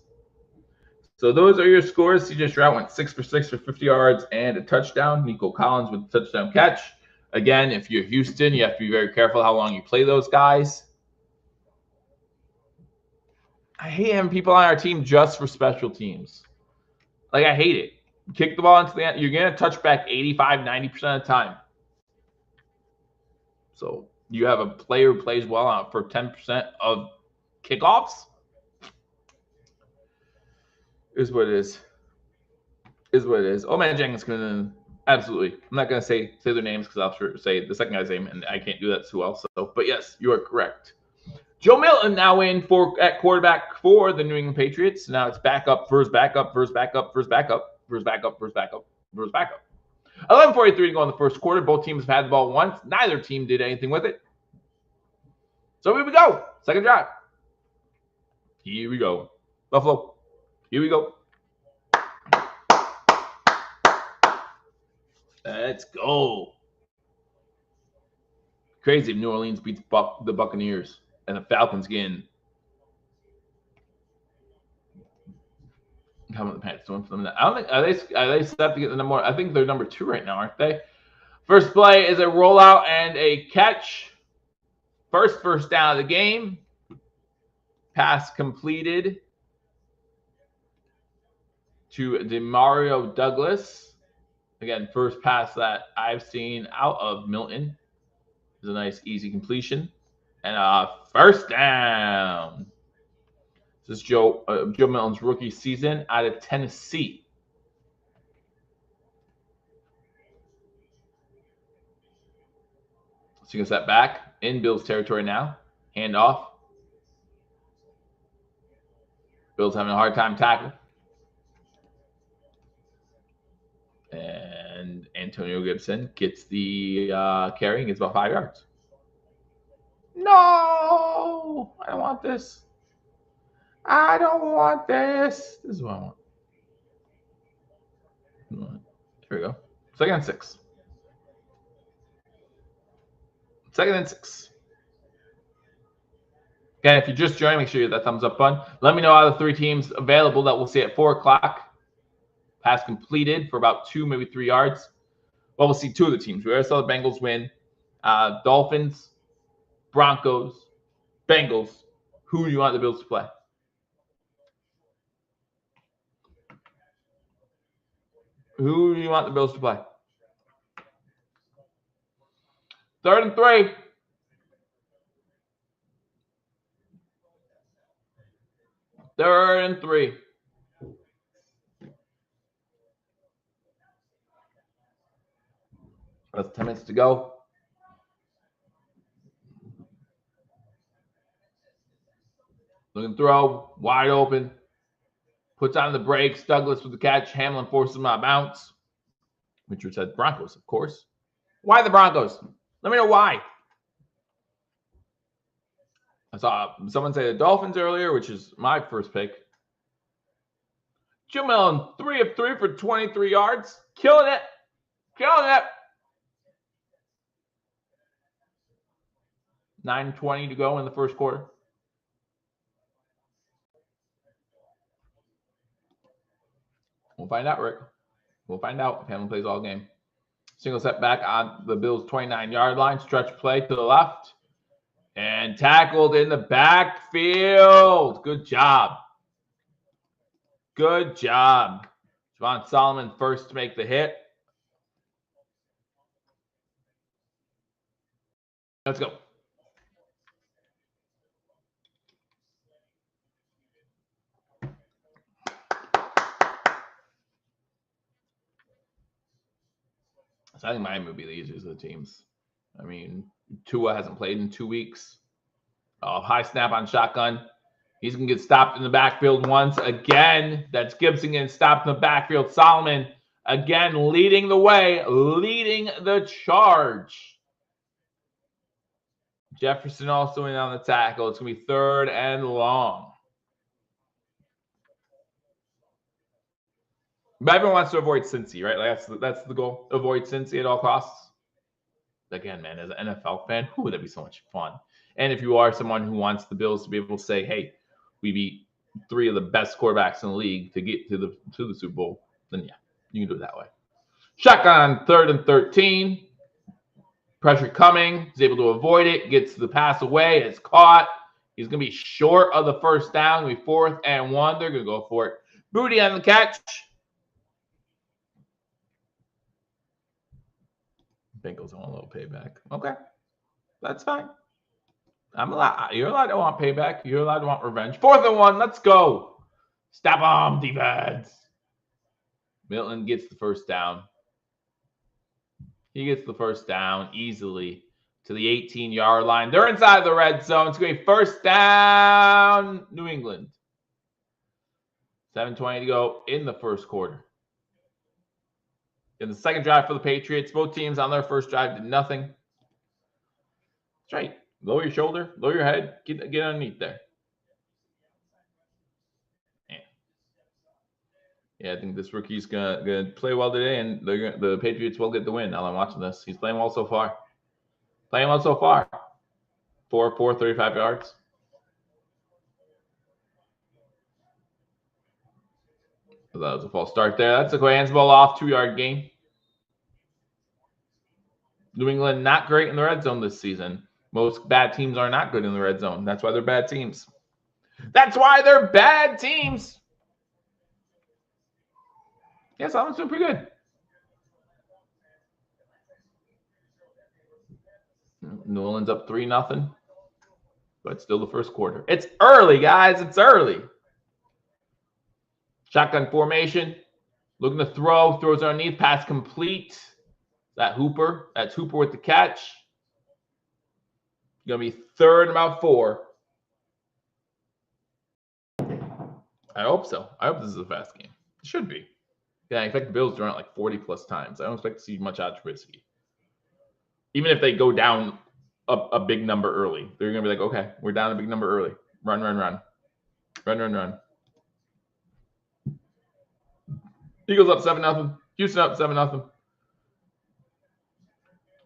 So those are your scores. CJ Stroud went 6 for 6 for 50 yards and a touchdown. Nico Collins with a touchdown catch. Again, if you're Houston, you have to be very careful how long you play those guys. I hate having people on our team just for special teams. Like, I hate it. Kick the ball into the end. You're going to touch back 85, 90% of the time. So you have a player who plays well on for 10% of kickoffs. Is what it is. Is what it is. Oh, man, Jenkins going to absolutely. I'm not going to say their names because I'll say the second guy's name, and I can't do that too well. So, but yes, you are correct. Joe Milton now in at quarterback for the New England Patriots. Now it's backup, first backup, first backup, first backup, first backup, first backup, first backup. 11:43 to go in the first quarter. Both teams have had the ball once. Neither team did anything with it. So here we go. Second drive. Here we go. Buffalo. Here we go. Let's go. Crazy if New Orleans beats the Buccaneers and the Falcons again. How about the Pats doing for them? I don't think are they set to get the number 1? I think they're number 2 right now, aren't they? First play is a rollout and a catch. First down of the game. Pass completed to Demario Douglas. Again, first pass that I've seen out of Milton. It's a nice, easy completion. And a first down. This is Joe Milton's rookie season out of Tennessee. So he gets that back in Bills territory now. Hand off. Bills having a hard time tackling. And Antonio Gibson gets the carry and gets about 5 yards. No! I don't want this. I don't want this. This is what I want. Here we go. 2nd and 6. 2nd and 6. Again, if you just joined, make sure you hit that thumbs up button. Let me know out of the 3 teams available that we'll see at 4 o'clock. Pass completed for about 2, maybe 3 yards. Well, we'll see 2 of the teams. We already saw the Bengals win. Dolphins, Broncos, Bengals. Who do you want the Bills to play? Who do you want the Bills to play? 3rd and 3. Third and 3. That's 10 minutes to go. Looking throw, wide open. Puts on the brakes. Douglas with the catch. Hamlin forces him out of bounds. Richard said Broncos, of course. Why the Broncos? Let me know why. I saw someone say the Dolphins earlier, which is my first pick. Joe Milton, 3 of 3 for 23 yards. Killing it. Killing it. 9:20 to go in the first quarter. We'll find out, Rick. We'll find out if Hamlin plays all game. Single set back on the Bills' 29-yard line. Stretch play to the left. And tackled in the backfield. Good job. Good job. Javon Solomon first to make the hit. Let's go. I think Miami would be the easiest of the teams. I mean, Tua hasn't played in 2 weeks. High snap on shotgun. He's going to get stopped in the backfield once again. That's Gibson getting stopped in the backfield. Solomon again leading the way, leading the charge. Jefferson also in on the tackle. It's going to be 3rd and long. But everyone wants to avoid Cincy, right? Like that's the goal. Avoid Cincy at all costs. Again, man, as an NFL fan, that'd be so much fun. And if you are someone who wants the Bills to be able to say, hey, we beat 3 of the best quarterbacks in the league to get to the Super Bowl, then yeah, you can do it that way. Shotgun, 3rd and 13. Pressure coming. He's able to avoid it. Gets the pass away. It's caught. He's going to be short of the first down. It'll be 4th and 1. They're going to go for it. Booty on the catch. Bengals want a little payback. Okay. That's fine. You're allowed to want payback. You're allowed to want revenge. 4th and 1. Let's go. Stop on defense. Milton gets the first down. He gets the first down easily to the 18-yard line. They're inside the red zone. It's going to be 1st down, New England. 7:20 to go in the first quarter. In the second drive for the Patriots, both teams on their first drive did nothing. That's right. Lower your shoulder, lower your head, get underneath there. Yeah, I think this rookie's gonna play well today, and the Patriots will get the win. Now I'm watching this. He's playing well so far. 4 35 yards. So that was a false start there. That's a hands ball off, 2-yard gain. New England not great in the red zone this season. Most bad teams are not good in the red zone. That's why they're bad teams. That's why they're bad teams. Yeah, Solomon's doing pretty good. New Orleans up 3-0. But still the first quarter. It's early, guys. It's early. Shotgun formation. Looking to throw. Throws underneath. Pass complete. That's Hooper with the catch. Going to be 3rd and about 4. I hope so. I hope this is a fast game. It should be. Yeah, in fact, the Bills run it like 40-plus times. I don't expect to see much adversity. Even if they go down a big number early, they're going to be like, okay, we're down a big number early. Run. Eagles up 7-0. Houston up 7-0.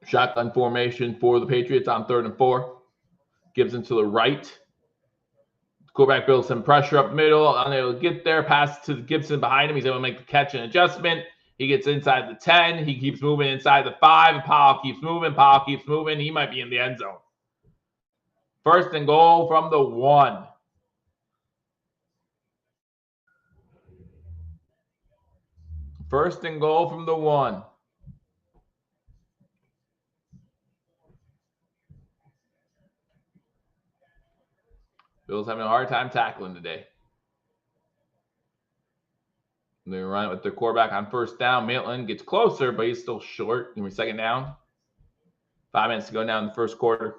Shotgun formation for the Patriots on 3rd and 4. Gibson to the right. Quarterback builds some pressure up middle. Unable to get there. Pass to Gibson behind him. He's able to make the catch and adjustment. He gets inside the 10. He keeps moving inside the 5. And Powell keeps moving. He might be in the end zone. 1st and goal from the 1. First and goal from the 1. Bills having a hard time tackling today. They run it with their quarterback on 1st down. Milton gets closer, but he's still short. And we're 2nd down. 5 minutes to go now in the first quarter.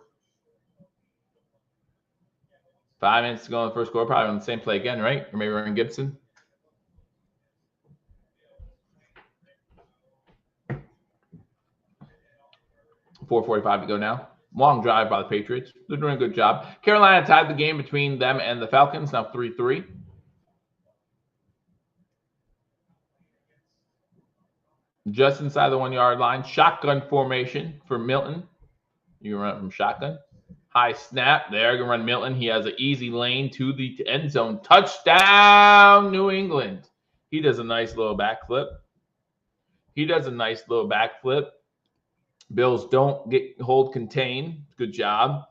5 minutes to go in the first quarter. Probably on the same play again, right? Or maybe we're in Gibson. $4:45 to go now. Long drive by the Patriots. They're doing a good job. Carolina tied the game between them and the Falcons. Now 3-3. Just inside the 1-yard line. Shotgun formation for Milton. You can run it from shotgun. High snap. There, you can run Milton. He has an easy lane to the end zone. Touchdown, New England. He does a nice little backflip. Bills don't hold contain. Good job.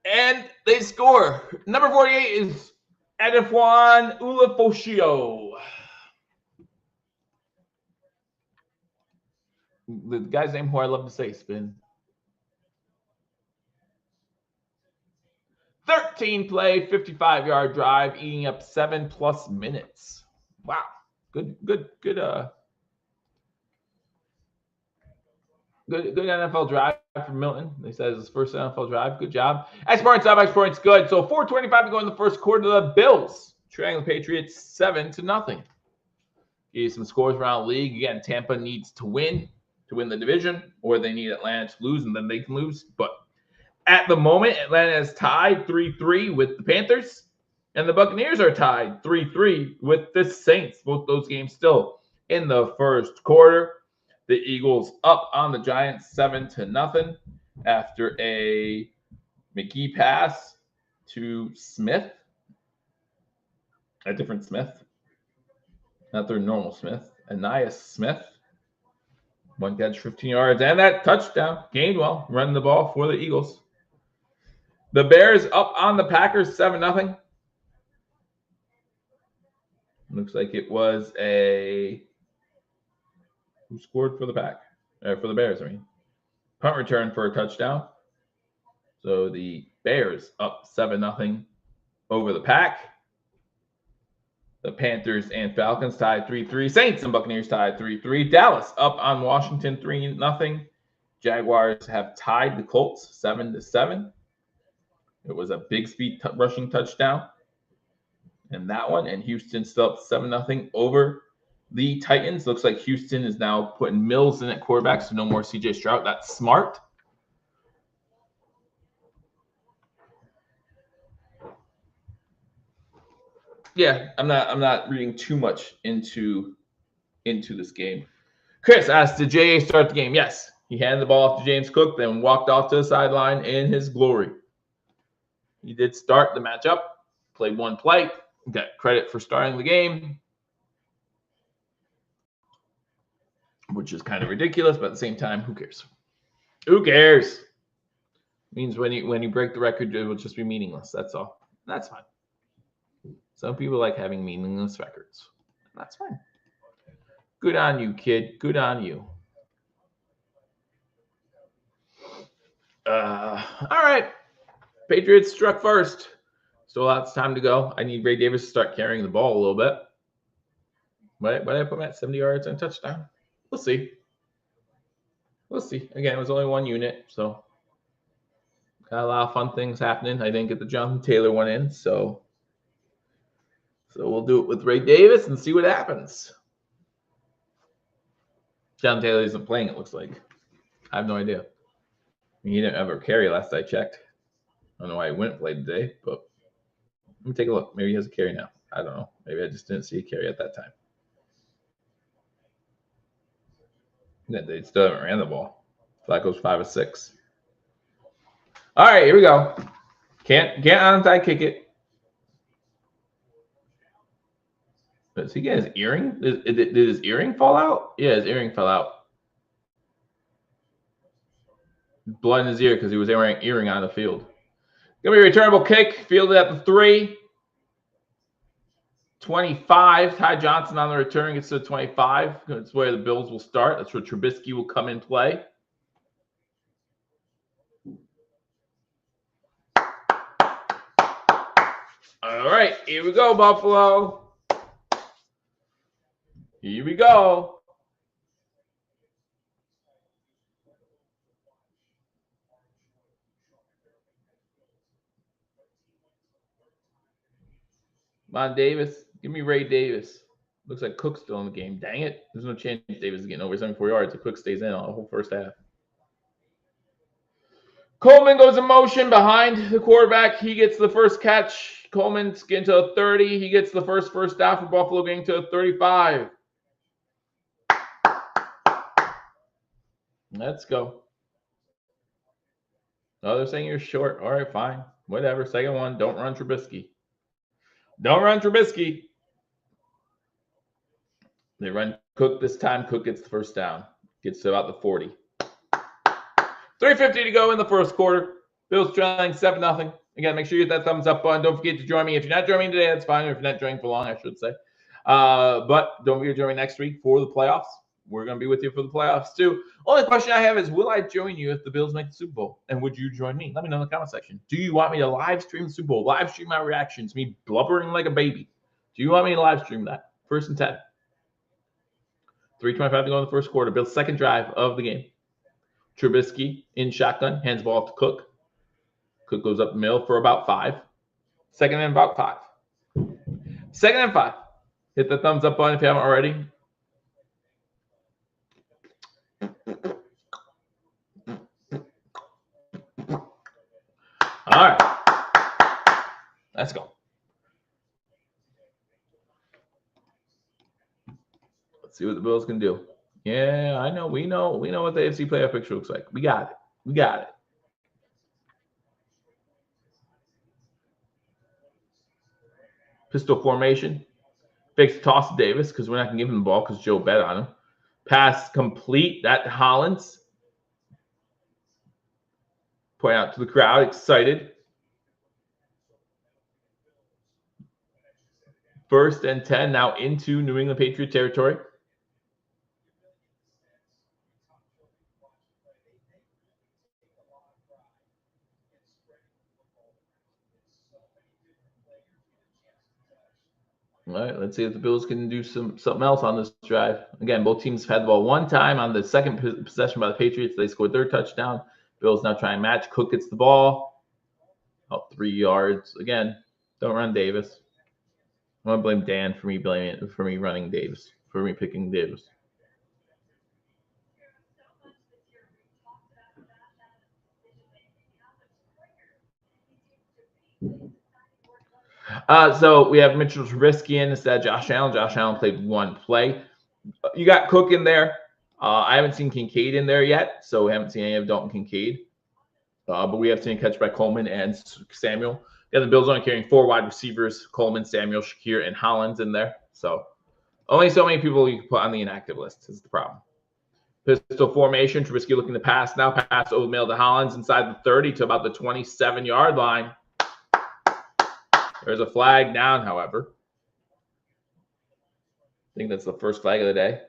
And they score. Number 48 is Edifwan Ulafoshio. The guy's name who I love to say, Spin. 13-play, 55-yard drive, eating up 7+ minutes. Wow. Good Good NFL drive from Milton. He says his first NFL drive. Good job. X points up. X points good. So 4:25 to go in the first quarter. The Bills trailing the Patriots 7-0. Give you some scores around the league. Again, Tampa needs to win the division, or they need Atlanta to lose, and then they can lose. But at the moment, Atlanta is tied 3-3 with the Panthers, and the Buccaneers are tied 3-3 with the Saints. Both those games still in the first quarter. The Eagles up on the Giants 7-0 after a McGee pass to Smith. A different Smith. Not their normal Smith. Anais Smith. One catch, 15 yards, and that touchdown. Gainwell running the ball for the Eagles. The Bears up on the Packers 7-0. Looks like it was a... Who scored for the for the Bears, I mean. Punt return for a touchdown. So the Bears up 7-0 over the Pack. The Panthers and Falcons tied 3-3. Saints and Buccaneers tied 3-3. Dallas up on Washington 3-0. Jaguars have tied the Colts 7-7. It was a big speed rushing touchdown in that one. And Houston still up 7-0 over the Titans. Looks like Houston is now putting Mills in at quarterback, so no more CJ Stroud. That's smart. Yeah, I'm not reading too much into this game. Chris asked, did J.A. start the game? Yes. He handed the ball off to James Cook, then walked off to the sideline in his glory. He did start the matchup, played one play, got credit for starting the game, which is kind of ridiculous, but at the same time, who cares? Who cares? It means when you break the record, it will just be meaningless. That's all. That's fine. Some people like having meaningless records. That's fine. Good on you, kid. Good on you. All right. Patriots struck first. Still lots of time to go. I need Ray Davis to start carrying the ball a little bit. Why did I put him at 70 yards and touchdown? We'll see. We'll see. Again, it was only one unit, so got a lot of fun things happening. I didn't get the Jonathan Taylor one in, so we'll do it with Ray Davis and see what happens. Jonathan Taylor isn't playing, it looks like. I have no idea. I mean, he didn't ever carry last I checked. I don't know why he wouldn't play today, but let me take a look. Maybe he has a carry now. I don't know. Maybe I just didn't see a carry at that time. Yeah, they still haven't ran the ball. Flacco's 5 of 6. All right, here we go. Can't onside kick it. Does he get his earring? Did his earring fall out? Yeah, his earring fell out. Blood in his ear because he was wearing an earring on the field. Gonna be a returnable kick, fielded at the 3. 25. Ty Johnson on the return gets to 25. That's where the Bills will start. That's where Trubisky will come in play. All right, here we go, Buffalo. Here we go. Come on, Davis. Give me Ray Davis. Looks like Cook's still in the game. Dang it. There's no chance Davis is getting over 74 yards if Cook stays in on the whole first half. Coleman goes in motion behind the quarterback. He gets the first catch. Coleman's getting to a 30. He gets the first down for Buffalo, getting to a 35. Let's go. Oh, they're saying you're short. All right, fine. Whatever. Second one. Don't run Trubisky. Don't run Trubisky. They run Cook this time. Cook gets the first down. Gets to about the 40. 3:50 to go in the first quarter. Bills trailing 7-0. Again, make sure you hit that thumbs up button. Don't forget to join me. If you're not joining me today, that's fine. Or if you're not joining for long, I should say. But don't forget to join me next week for the playoffs. We're going to be with you for the playoffs, too. Only question I have is, will I join you if the Bills make the Super Bowl? And would you join me? Let me know in the comment section. Do you want me to live stream the Super Bowl? Live stream my reactions, me blubbering like a baby. Do you want me to live stream that? 1st and 10. 3:25 to go in the first quarter. Bills' second drive of the game. Trubisky in shotgun, hands the ball off to Cook. Cook goes up the middle for about 5. Second and about 5. Second and 5. Hit the thumbs up button if you haven't already. All right. Let's go. Let's see what the Bills can do. Yeah, I know. We know what the AFC playoff picture looks like. We got it. Pistol formation. Fakes toss to Davis because we're not going to give him the ball because Joe bet on him. Pass complete. That to Hollins. Point out to the crowd. Excited. 1st and 10 now into New England Patriot territory. All right, let's see if the Bills can do something else on this drive. Again, both teams have had the ball one time on the second possession by the Patriots. They scored their touchdown. Bills now try and match. Cook gets the ball. About 3 yards. Again, don't run Davis. I want to blame Dan for me running Davis, for me picking Davis. So we have Mitchell Trubisky in instead of Josh Allen. Josh Allen played 1 play. You got Cook in there. I haven't seen Kincaid in there yet, so we haven't seen any of Dalton Kincaid. But we have seen a catch by Coleman and Samuel. Yeah, the Bills only carrying 4 wide receivers: Coleman, Samuel, Shakir, and Hollins in there. So only so many people you can put on the inactive list is the problem. Pistol formation. Trubisky looking to pass now. Pass over the middle to Hollins inside the 30 to about the 27-yard line. There's a flag down, however. I think that's the first flag of the day.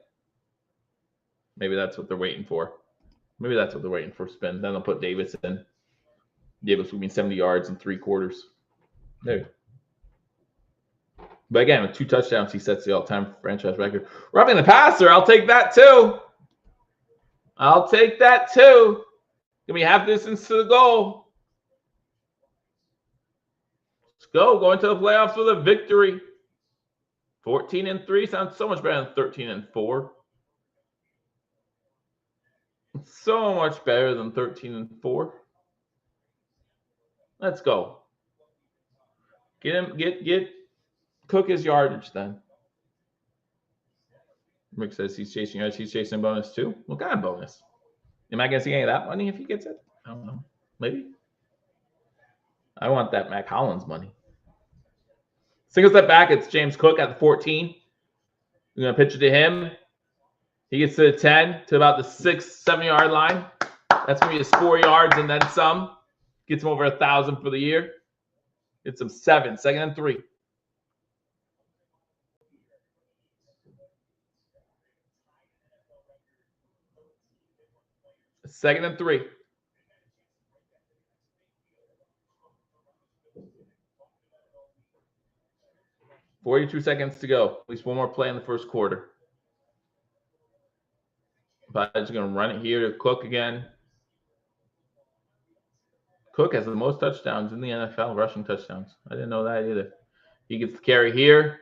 Maybe that's what they're waiting for. Maybe that's what they're waiting for. Spin. Then they'll put Davis in. Davis will be 70 yards in 3 quarters. There. But again, with 2 touchdowns, he sets the all-time franchise record. Roughing the passer, I'll take that too. I'll take that too. Give me half distance to the goal. Let's go. Going to the playoffs with a victory. 14-3 sounds so much better than 13-4. So much better than 13-4. Let's go. Get Cook his yardage then. Rick says he's chasing yards. He's chasing bonus too. What kind of bonus? Am I going to see any of that money if he gets it? I don't know. Maybe. I want that Mac Hollins money. Single step back. It's James Cook at the 14. We're going to pitch it to him. He gets to the 10 to about the 6-7 yard line. That's going to be his 4 yards and then some. Gets him over 1,000 for the year. Gets him 7. 2nd and 3. Second and 3. $42 seconds to go. At least one more play in the first quarter. But I'm just going to run it here to Cook again. Cook has the most touchdowns in the NFL, rushing touchdowns. I didn't know that either. He gets the carry here.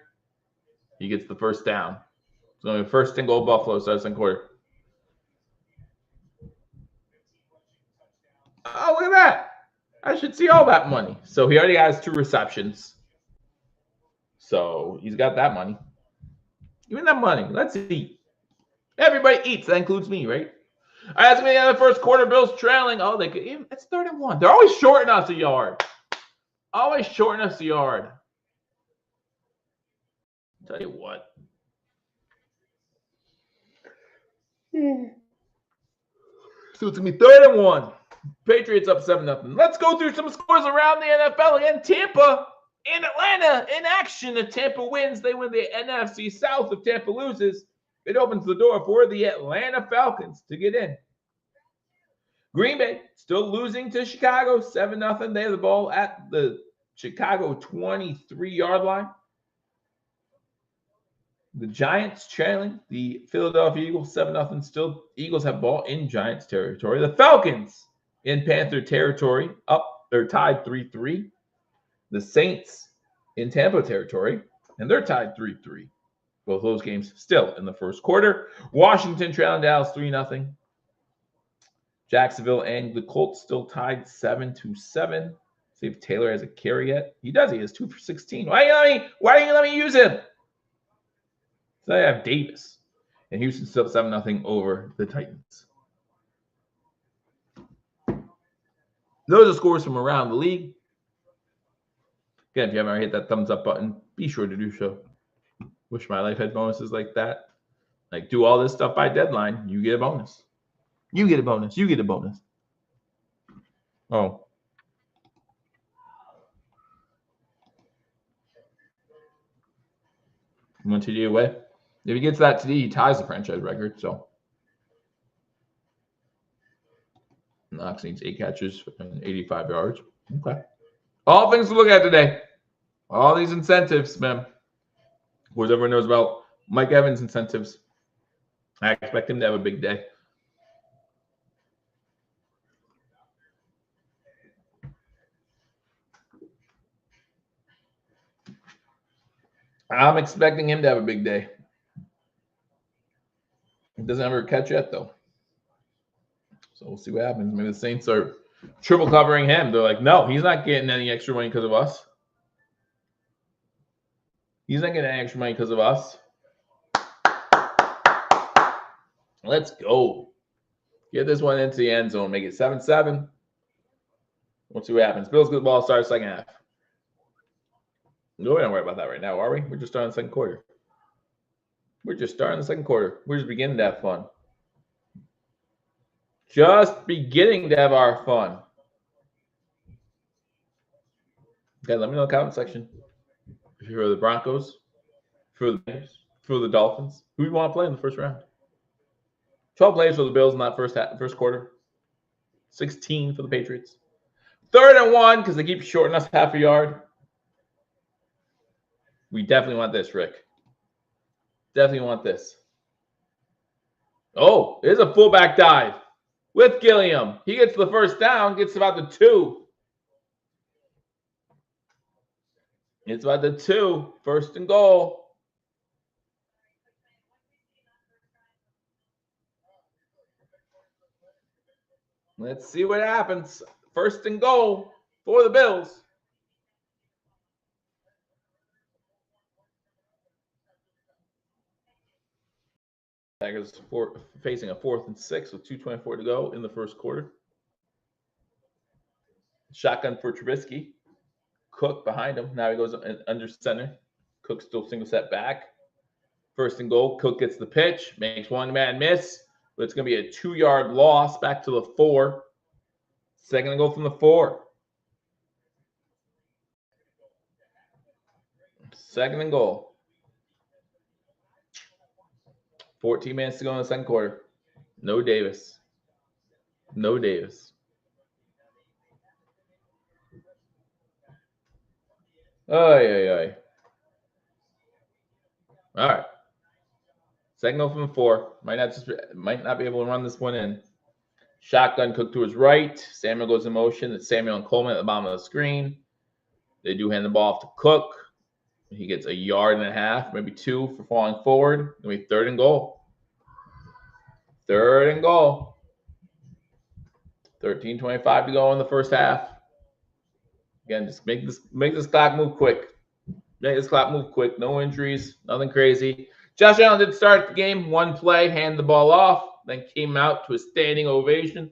He gets the first down. It's going to be 1st and goal Buffalo, starts in quarter. Oh, look at that. I should see all that money. So he already has 2 receptions. So he's got that money. Give me that money. Let's eat. Everybody eats. That includes me, right? All right, that's going to be the end of the first quarter. Bills trailing. Oh, it's 3rd and 1. They're always shorting us a yard. Always shorting us a yard. I'll tell you what. So it's going to be 3rd and 1. Patriots up 7-0. Let's go through some scores around the NFL. Again, Tampa and Atlanta in action. If Tampa wins, they win the NFC South. If Tampa loses, it opens the door for the Atlanta Falcons to get in. Green Bay still losing to Chicago, 7-0. They have the ball at the Chicago 23-yard line. The Giants trailing the Philadelphia Eagles 7-0 still. Eagles have ball in Giants territory. The Falcons in Panther territory they're tied 3-3. The Saints in Tampa territory, and they're tied 3-3. Both those games still in the first quarter. Washington trailing Dallas 3-0. Jacksonville and the Colts still tied 7-7. See if Taylor has a carry yet. He does. He has 2 for 16. Why didn't you let me use him? So I have Davis. And Houston still 7-0 over the Titans. Those are scores from around the league. Again, if you haven't already hit that thumbs up button, be sure to do so. Wish my life had bonuses like that. Like, do all this stuff by deadline, you get a bonus. You get a bonus. You get a bonus. Oh. One TD away. If he gets that TD, he ties the franchise record. So Knox needs 8 catches and 85 yards. Okay. All things to look at today. All these incentives, man. Of course, everyone knows about Mike Evans' incentives. I expect him to have a big day. I'm expecting him to have a big day. He doesn't ever catch yet, though. So we'll see what happens. Maybe the Saints are triple covering him. They're like, no, he's not getting any extra money because of us. He's not getting any extra money because of us. Let's go. Get this one into the end zone. Make it 7-7. We'll see what happens. Bills get the ball, start second half. No, we don't worry about that right now, are we? We're just starting the second quarter. We're just starting the second quarter. We're just beginning to have fun. Just beginning to have our fun. Okay, let me know in the comment section. If you're the Broncos, for the Bears, for the Dolphins, who you want to play in the first round? 12 plays for the Bills in that first quarter. 16 for the Patriots. 3rd and 1 because they keep shorting us half a yard. We definitely want this, Rick. Definitely want this. Oh, there's a fullback dive with Gilliam. He gets the first down, gets about the 2. It's about the 2. 1st and goal. Let's see what happens. 1st and goal for the Bills. Packers facing a 4th and 6 with 2:24 to go in the first quarter. Shotgun for Trubisky. Cook behind him. Now he goes under center. Cook still single set back. 1st and goal. Cook gets the pitch. Makes one man miss. But it's going to be a 2-yard loss back to the 4. 2nd and goal from the 4. 2nd and goal. 14 minutes to go in the second quarter. No Davis. No Davis. Ay. All right. 2nd goal from the 4. Might not be able to run this one in. Shotgun, Cook to his right. Samuel goes in motion. It's Samuel and Coleman at the bottom of the screen. They do hand the ball off to Cook. He gets a yard and a half, maybe 2 for falling forward. It'll be 3rd and goal. 3rd and goal. 13:25 to go in the first half. Again, just make this clock move quick. Make this clock move quick. No injuries, nothing crazy. Josh Allen did start the game. 1 play, hand the ball off, then came out to a standing ovation.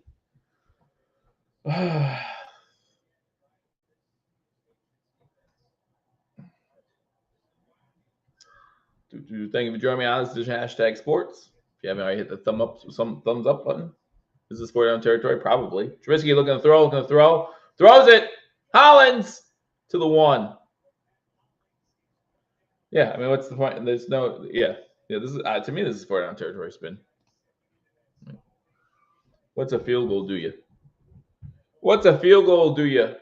Thank you for joining me on this edition of Hashtag Sports. If you haven't already hit the thumbs up button. Is this 4-down territory? Probably. Trubisky looking to throw. Throws it. Hollins to the 1. Yeah, I mean, what's the point? There's no, yeah. This is to me, this is 4-down territory spin. What's a field goal do you? What's a field goal do you?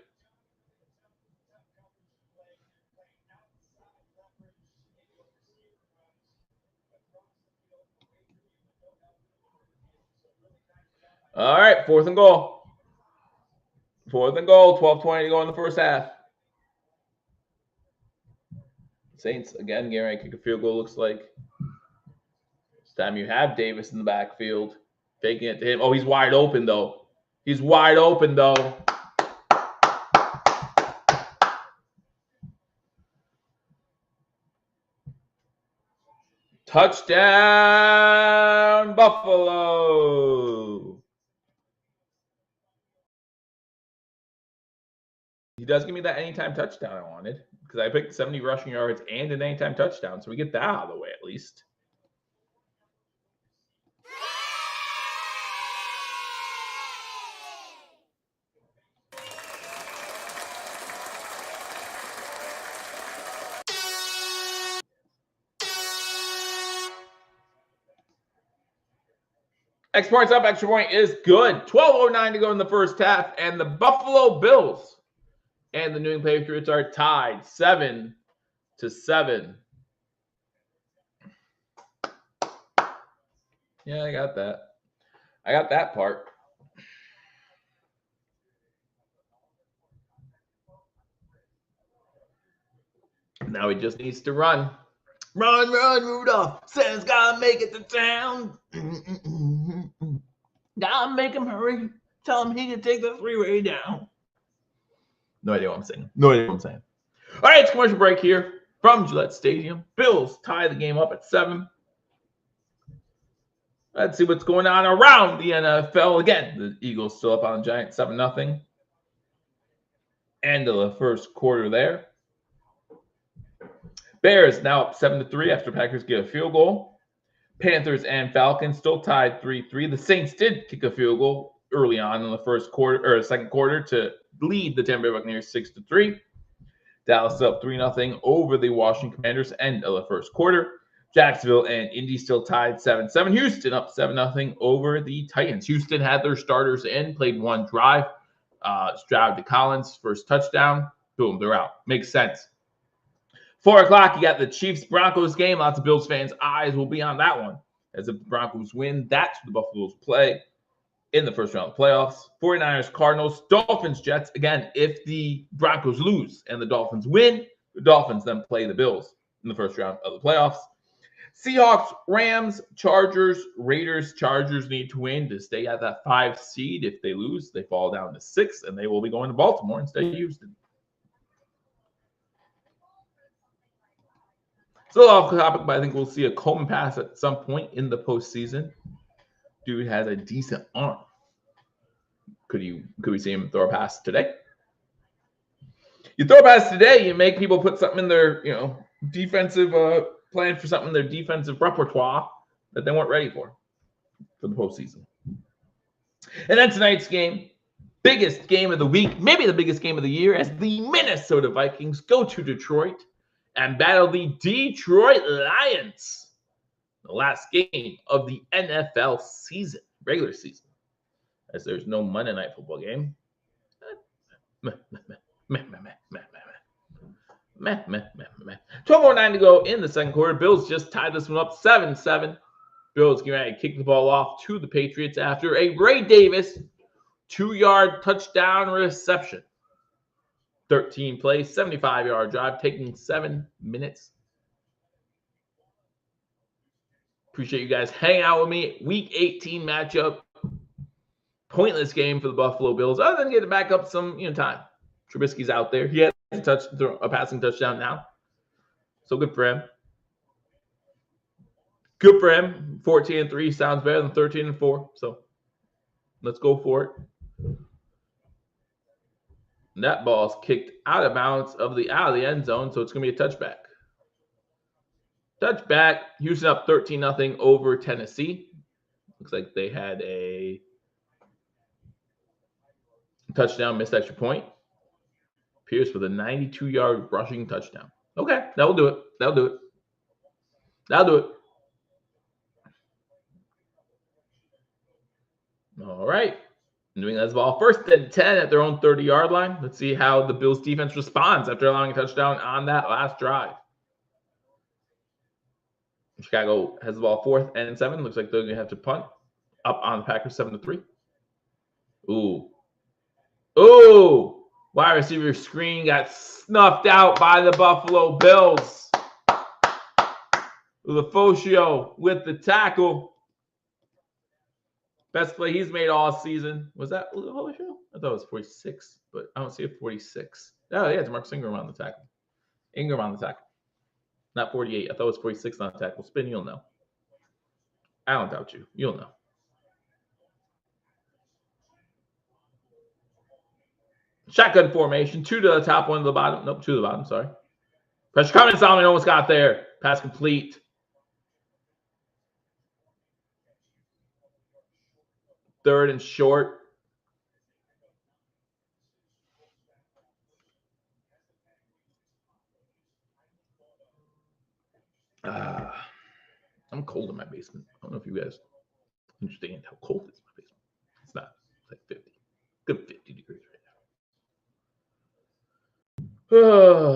All right, 4th and goal. 4th and goal, 12:20 to go in the first half. Saints, again, getting ready to kick a field goal, looks like. This time you have Davis in the backfield. Faking it to him. Oh, he's wide open, though. He's wide open, though. Touchdown, Buffalo. He does give me that anytime touchdown I wanted because I picked 70 rushing yards and an anytime touchdown. So we get that out of the way at least. X points up, extra point is good. 12:09 to go in the first half, and the Buffalo Bills and the New England Patriots are tied 7-7. Yeah, I got that. I got that part. Now he just needs to run. Run, Rudolph. Santa's gotta make it to town. Gotta make him hurry. Tell him he can take the freeway down. No idea what I'm saying. All right, it's commercial break here from Gillette Stadium. Bills tie the game up at 7. Let's see what's going on around the NFL. Again, the Eagles still up on the Giants 7-0. End of the first quarter there. Bears now up 7-3 after Packers get a field goal. Panthers and Falcons still tied 3-3. The Saints did kick a field goal early on in the first quarter or second quarter to lead the Tampa Bay Buccaneers 6-3. Dallas up 3-0 over the Washington Commanders end of the first quarter. Jacksonville and Indy still tied 7-7. Houston up 7-0 over the Titans. Houston had their starters in, played one drive. Stroud to Collins, first touchdown. Boom, they're out. Makes sense. 4 o'clock, you got the Chiefs-Broncos game. Lots of Bills fans' eyes will be on that one. As if the Broncos win, that's who the Buffaloes play in the first round of the playoffs. 49ers, Cardinals, Dolphins, Jets. Again, if the Broncos lose and the Dolphins win, the Dolphins then play the Bills in the first round of the playoffs. Seahawks, Rams, Chargers, Raiders. Chargers need to win to stay at that 5 seed. If they lose, they fall down to 6, and they will be going to Baltimore instead of Houston. Still off topic, but I think we'll see a Coleman pass at some point in the postseason. Dude has a decent arm. Could we see him throw a pass today? You throw a pass today, you make people put something in their, defensive plan for something in their defensive repertoire that they weren't ready for the postseason. And then tonight's game, biggest game of the week, maybe the biggest game of the year, as the Minnesota Vikings go to Detroit and battle the Detroit Lions. The last game of the NFL season, regular season, as there's no Monday Night Football game. 12:09 to go in the second quarter. Bills just tied this one up 7-7. Bills getting ready to kick the ball off to the Patriots after a Ray Davis 2-yard touchdown reception. 13 plays, 75-yard drive, taking 7 minutes. Appreciate you guys hanging out with me. Week 18 matchup. Pointless game for the Buffalo Bills, other than getting back up some time. Trubisky's out there. He has a passing touchdown now. So good for him. Good for him. 14-3 sounds better than 13-4. So let's go for it. And that ball's kicked out of bounds out of the end zone, so it's going to be a touchback. Touchback. Houston up 13-0 over Tennessee. Looks like they had a touchdown, missed extra point. Pierce with a 92-yard rushing touchdown. Okay, that'll do it. All right. New England's ball first and 10 at their own 30-yard line. Let's see how the Bills defense responds after allowing a touchdown on that last drive. Chicago has the ball 4th and 7. Looks like they're going to have to punt up on the Packers 7-3. Ooh. Ooh. Wide receiver screen got snuffed out by the Buffalo Bills. LaFocio with the tackle. Best play he's made all season. Was that LaFocio? I thought it was 46, but I don't see a 46. Oh, yeah, it's Marcus Ingram on the tackle. Ingram on the tackle. Not 48. I thought it was 46 on the tackle. Spin, you'll know. I don't doubt you. You'll know. Shotgun formation. 2 to the top, 1 to the bottom. Nope, 2 to the bottom. Sorry. Pressure coming. Solomon almost got there. Pass complete. Third and short. I'm cold in my basement. I don't know if you guys understand how cold it is in my basement. It's not. It's like 50. Good 50 degrees right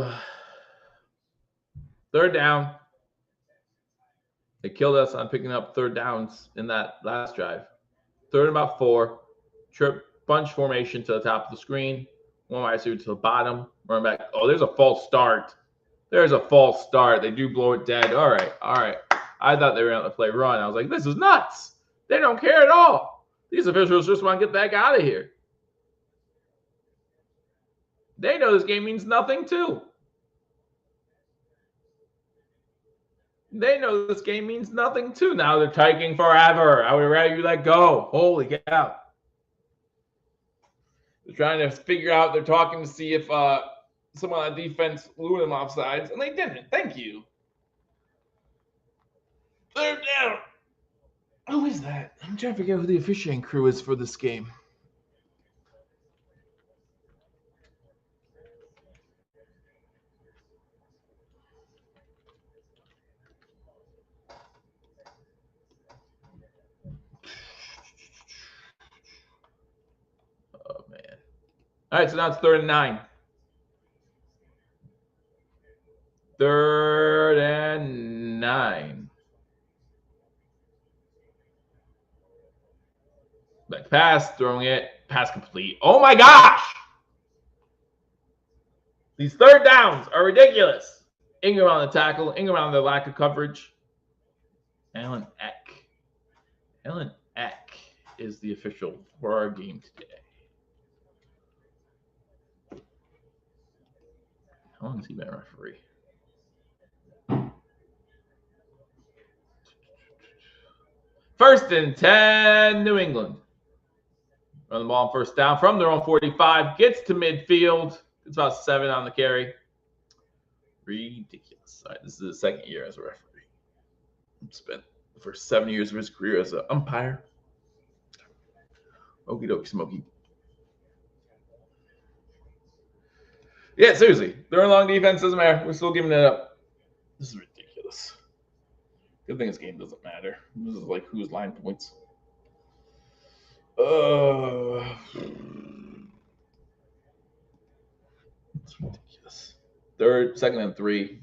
now. Third down. They killed us on picking up third downs in that last drive. Third and about 4. Trip bunch formation to the top of the screen. One wide receiver to the bottom. Run back. Oh, there's a false start. There's a false start. They do blow it dead. All right. I thought they were going to play run. I was like, this is nuts. They don't care at all. These officials just want to get the heck out of here. They know this game means nothing, too. They know this game means nothing, too. Now they're taking forever. I would rather you let go. Holy cow. They're trying to figure out, they're talking to see if someone on defense blew them off sides, and they didn't. Thank you. They're down. Who is that? I'm trying to figure out who the officiating crew is for this game. Oh, man. All right, so now it's 3rd and 9. 3rd and 9. Back pass, throwing it, pass complete. Oh my gosh! These third downs are ridiculous. Ingram on the tackle, Ingram on the lack of coverage. Alan Eck is the official for our game today. How long has he been a referee? First and 10, New England. Run the ball on first down from their own 45. Gets to midfield. It's about 7 on the carry. Ridiculous. All right, this is his 2nd year as a referee. Spent the first 7 years of his career as an umpire. Okie dokie smoky. Yeah, seriously. They're in long defense. Doesn't matter. We're still giving it up. This is ridiculous. Good thing this game doesn't matter. This is like whose line points. It's ridiculous. 2nd and 3.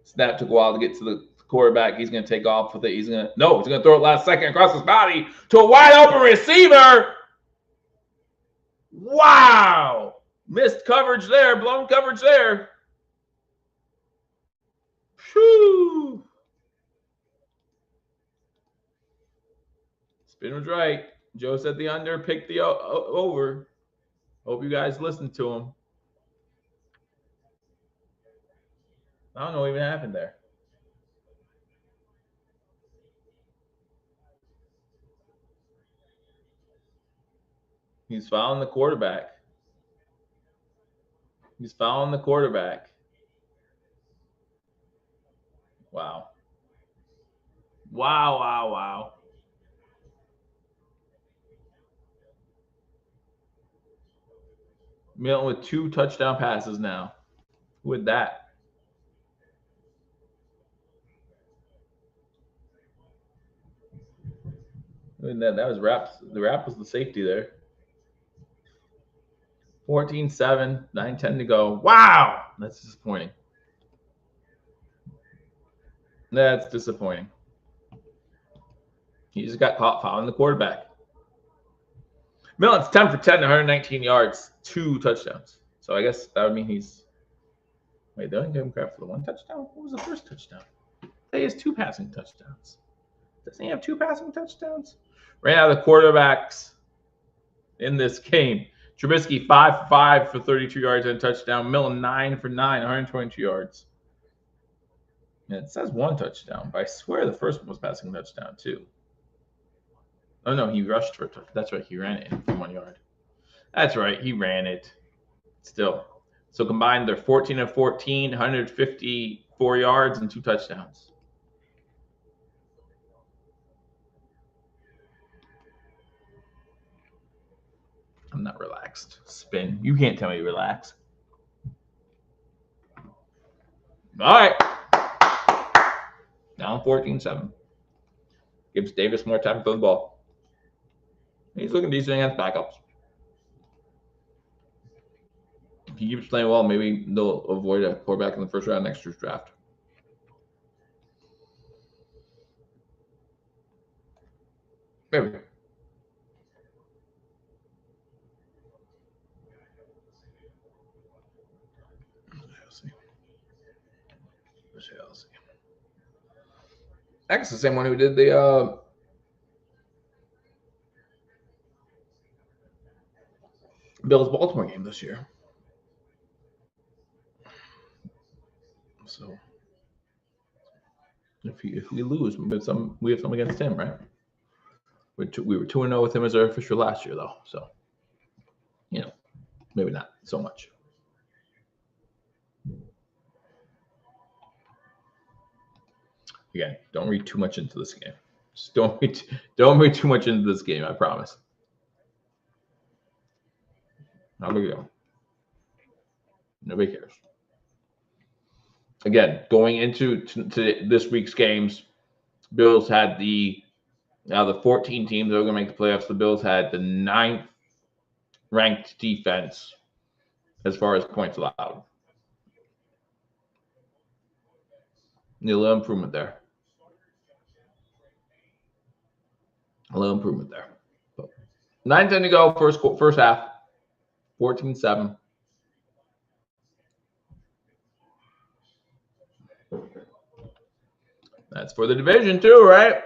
Snap took a while to get to the quarterback. He's going to take off with it. He's going to throw it last second across his body to a wide open receiver. Wow. Missed coverage there. Blown coverage there. Whew. Spin was right. Joe said the under, picked the over. Hope you guys listened to him. I don't know what even happened there. He's fouling the quarterback. He's fouling the quarterback. Wow. Wow. Milton with 2 touchdown passes now. Who would that? That was Raps. The Rap was the safety there. 14-7, 9-10 to go. Wow, that's disappointing. That's disappointing. He just got caught fouling the quarterback. Millen's 10 for 10, 119 yards, 2 touchdowns. So I guess that would mean he's. Wait, they didn't give him credit for the 1 touchdown? What was the first touchdown? He has 2 passing touchdowns. Doesn't he have 2 passing touchdowns? Ran out of the quarterbacks in this game. Trubisky 5 for 5 for 32 yards and a touchdown. Millen 9 for 9, 122 yards. Yeah, it says 1 touchdown, but I swear the first one was passing touchdown too. Oh no, he rushed for a touchdown. That's right, he ran it for 1 yard. That's right, he ran it. Still. So combined, they're 14 of 14, 154 yards and 2 touchdowns. I'm not relaxed. Spin. You can't tell me to relax. All right. Down 14-7. Gives Davis more time to throw the ball. He's looking decent against backups. If he keeps playing well, maybe they'll avoid a quarterback in the first round next year's draft. Maybe. That's the same one who did the Bills-Baltimore game this year. So if we lose, we have some against him, right? We were 2-0 with him as our official last year, though. So maybe not so much. Again, don't read too much into this game. Just don't read too much into this game. I promise. How big deal? Nobody cares. Again, going into to this week's games, Bills had the 14 teams that were going to make the playoffs. The Bills had the 9th ranked defense as far as points allowed. A little improvement there. A little improvement there. 9-10 to go, first half. 14-7. That's for the division too, right?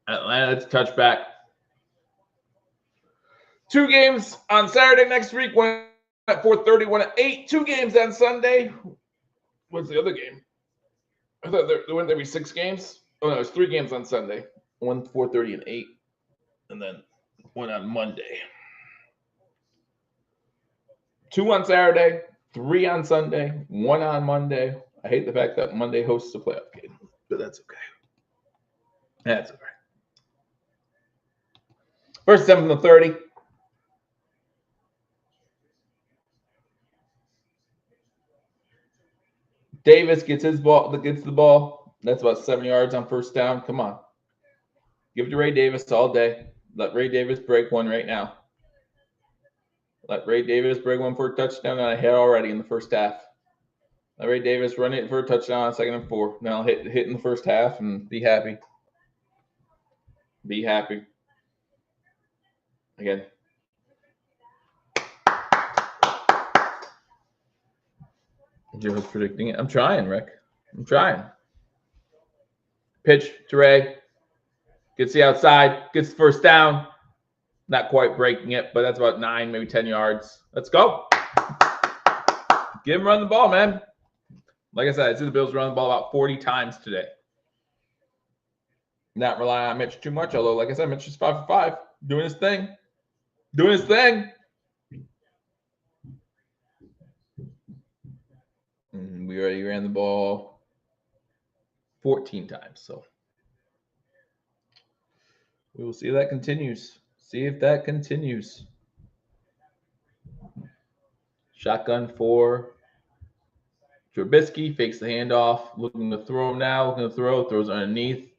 Atlanta's touchback. 2 games on Saturday next week. One at 4:30, one at 8. 2 games on Sunday. What's the other game? I thought there wouldn't be 6 games. Oh no, it's 3 games on Sunday. 1 4:30 and 8, and then 1 on Monday. 2 on Saturday, 3 on Sunday, 1 on Monday. I hate the fact that Monday hosts a playoff game, but that's okay. That's okay. First 7 from the 30. Davis gets the ball. That's about 7 yards on first down. Come on. Give it to Ray Davis all day. Let Ray Davis break one right now. Let Ray Davis break one for a touchdown, and I hit already in the first half. Let Ray Davis run it for a touchdown on 2nd and 4. Now hit in the first half and be happy. Be happy. Again. Jim was predicting it. I'm trying, Rick. I'm trying. Pitch to Ray. Gets the outside. Gets the first down. Not quite breaking it, but that's about 9, maybe 10 yards. Let's go. Give him run the ball, man. Like I said, I see the Bills run the ball about 40 times today. Not relying on Mitch too much, although, like I said, Mitch is 5 for 5. Doing his thing. Doing his thing. And we already ran the ball 14 times, so we will see if that continues. See if that continues. Shotgun for Trubisky. Fakes the handoff. Looking to throw now. Looking to throw. Throws underneath.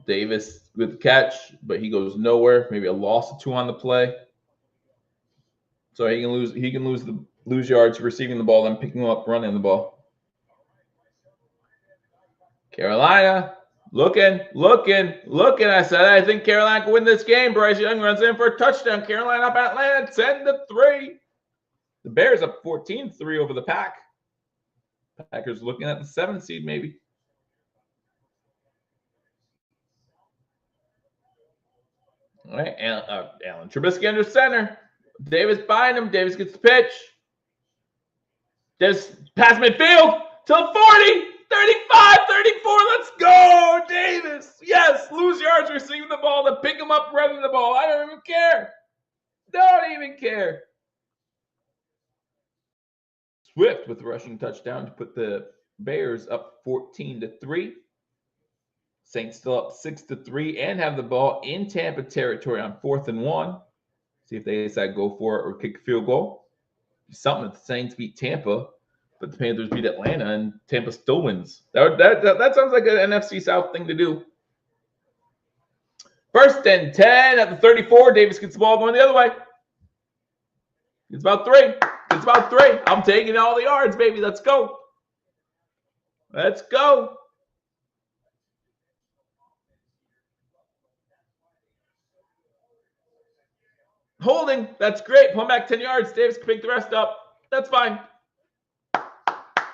Davis with the catch, but he goes nowhere. Maybe a loss of 2 on the play. So he can lose yards receiving the ball, then picking them up, running the ball. Carolina Looking. I said, I think Carolina can win this game. Bryce Young runs in for a touchdown. Carolina up Atlanta 10-3. The Bears up 14-3 over the Pack. Packers looking at the 7th seed, maybe. All right, Allen Trubisky under center. Davis behind him. Davis gets the pitch. Davis pass midfield to the 40. 35, 34. Let's go, Davis. Yes, lose yards receiving the ball, then pick him up running the ball. I don't even care. Don't even care. Swift with the rushing touchdown to put the Bears up 14-3. Saints still up 6-3 and have the ball in Tampa territory on 4th and 1. See if they decide to go for it or kick a field goal. Something if the Saints beat Tampa, but the Panthers beat Atlanta and Tampa still wins. That sounds like an NFC South thing to do. 1st and 10 at the 34. Davis gets the ball going the other way. It's about 3. It's about 3. I'm taking all the yards, baby. Let's go. Let's go. Holding. That's great. Pull back 10 yards. Davis can pick the rest up. That's fine.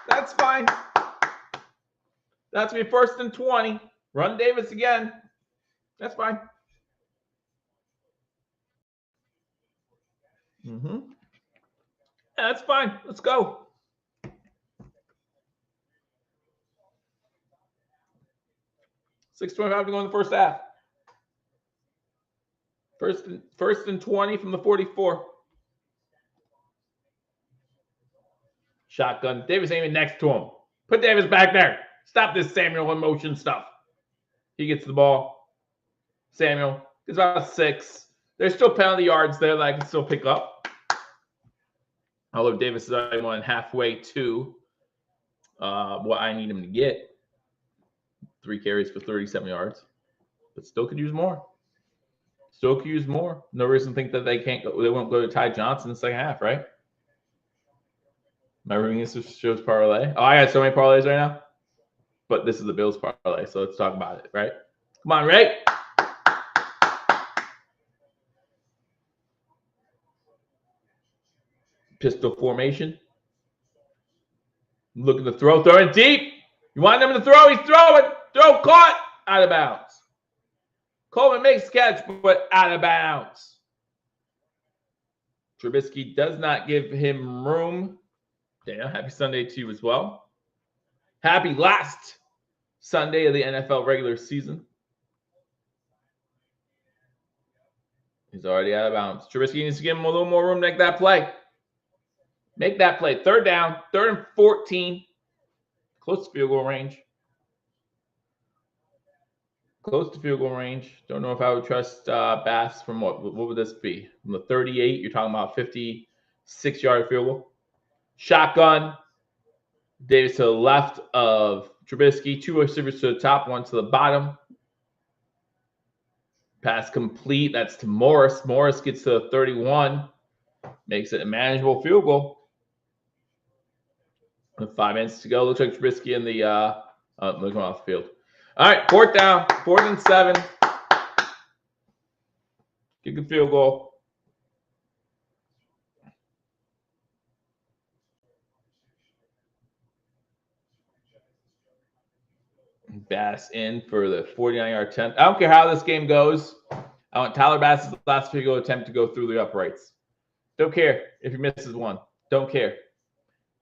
That's fine. That's me 1st and 20. Run Davis again. That's fine. Yeah, that's fine. Let's go. $6:25 to go in the first half. First and 20 from the 44. Shotgun. Davis aiming next to him. Put Davis back there. Stop this Samuel in motion stuff. He gets the ball. Samuel gets about 6. There's still penalty yards there that I can still pick up. Although Davis is already going halfway to what I need him to get. 3 carries for 37 yards. But still could use more. Still could use more. No reason to think that they can't go. They won't go to Ty Johnson in the second half, right? Am I reading this show's parlay? Oh, I got so many parlays right now. But this is the Bills parlay, so let's talk about it, right? Come on, Ray. Pistol formation. Look at the throw. Throw it deep. You want him to throw? He's throwing. Throw caught. Out of bounds. Coleman makes catch, but out of bounds. Trubisky does not give him room. Dana, happy Sunday to you as well. Happy last Sunday of the NFL regular season. He's already out of bounds. Trubisky needs to give him a little more room to make that play. Make that play. 3rd down. 3rd and 14. Close to field goal range. Close to field goal range. Don't know if I would trust Bass from what? What would this be? From the 38, you're talking about 56-yard field goal. Shotgun. Davis to the left of Trubisky. 2 receivers to the top, 1 to the bottom. Pass complete. That's to Morris. Morris gets to the 31. Makes it a manageable field goal. With 5 minutes to go. Looks like Trubisky in the looking off the field. All right, 4th down, 4th and 7. Kick a field goal. Bass in for the 49-yard attempt. I don't care how this game goes. I want Tyler Bass's last field goal attempt to go through the uprights. Don't care if he misses one. Don't care.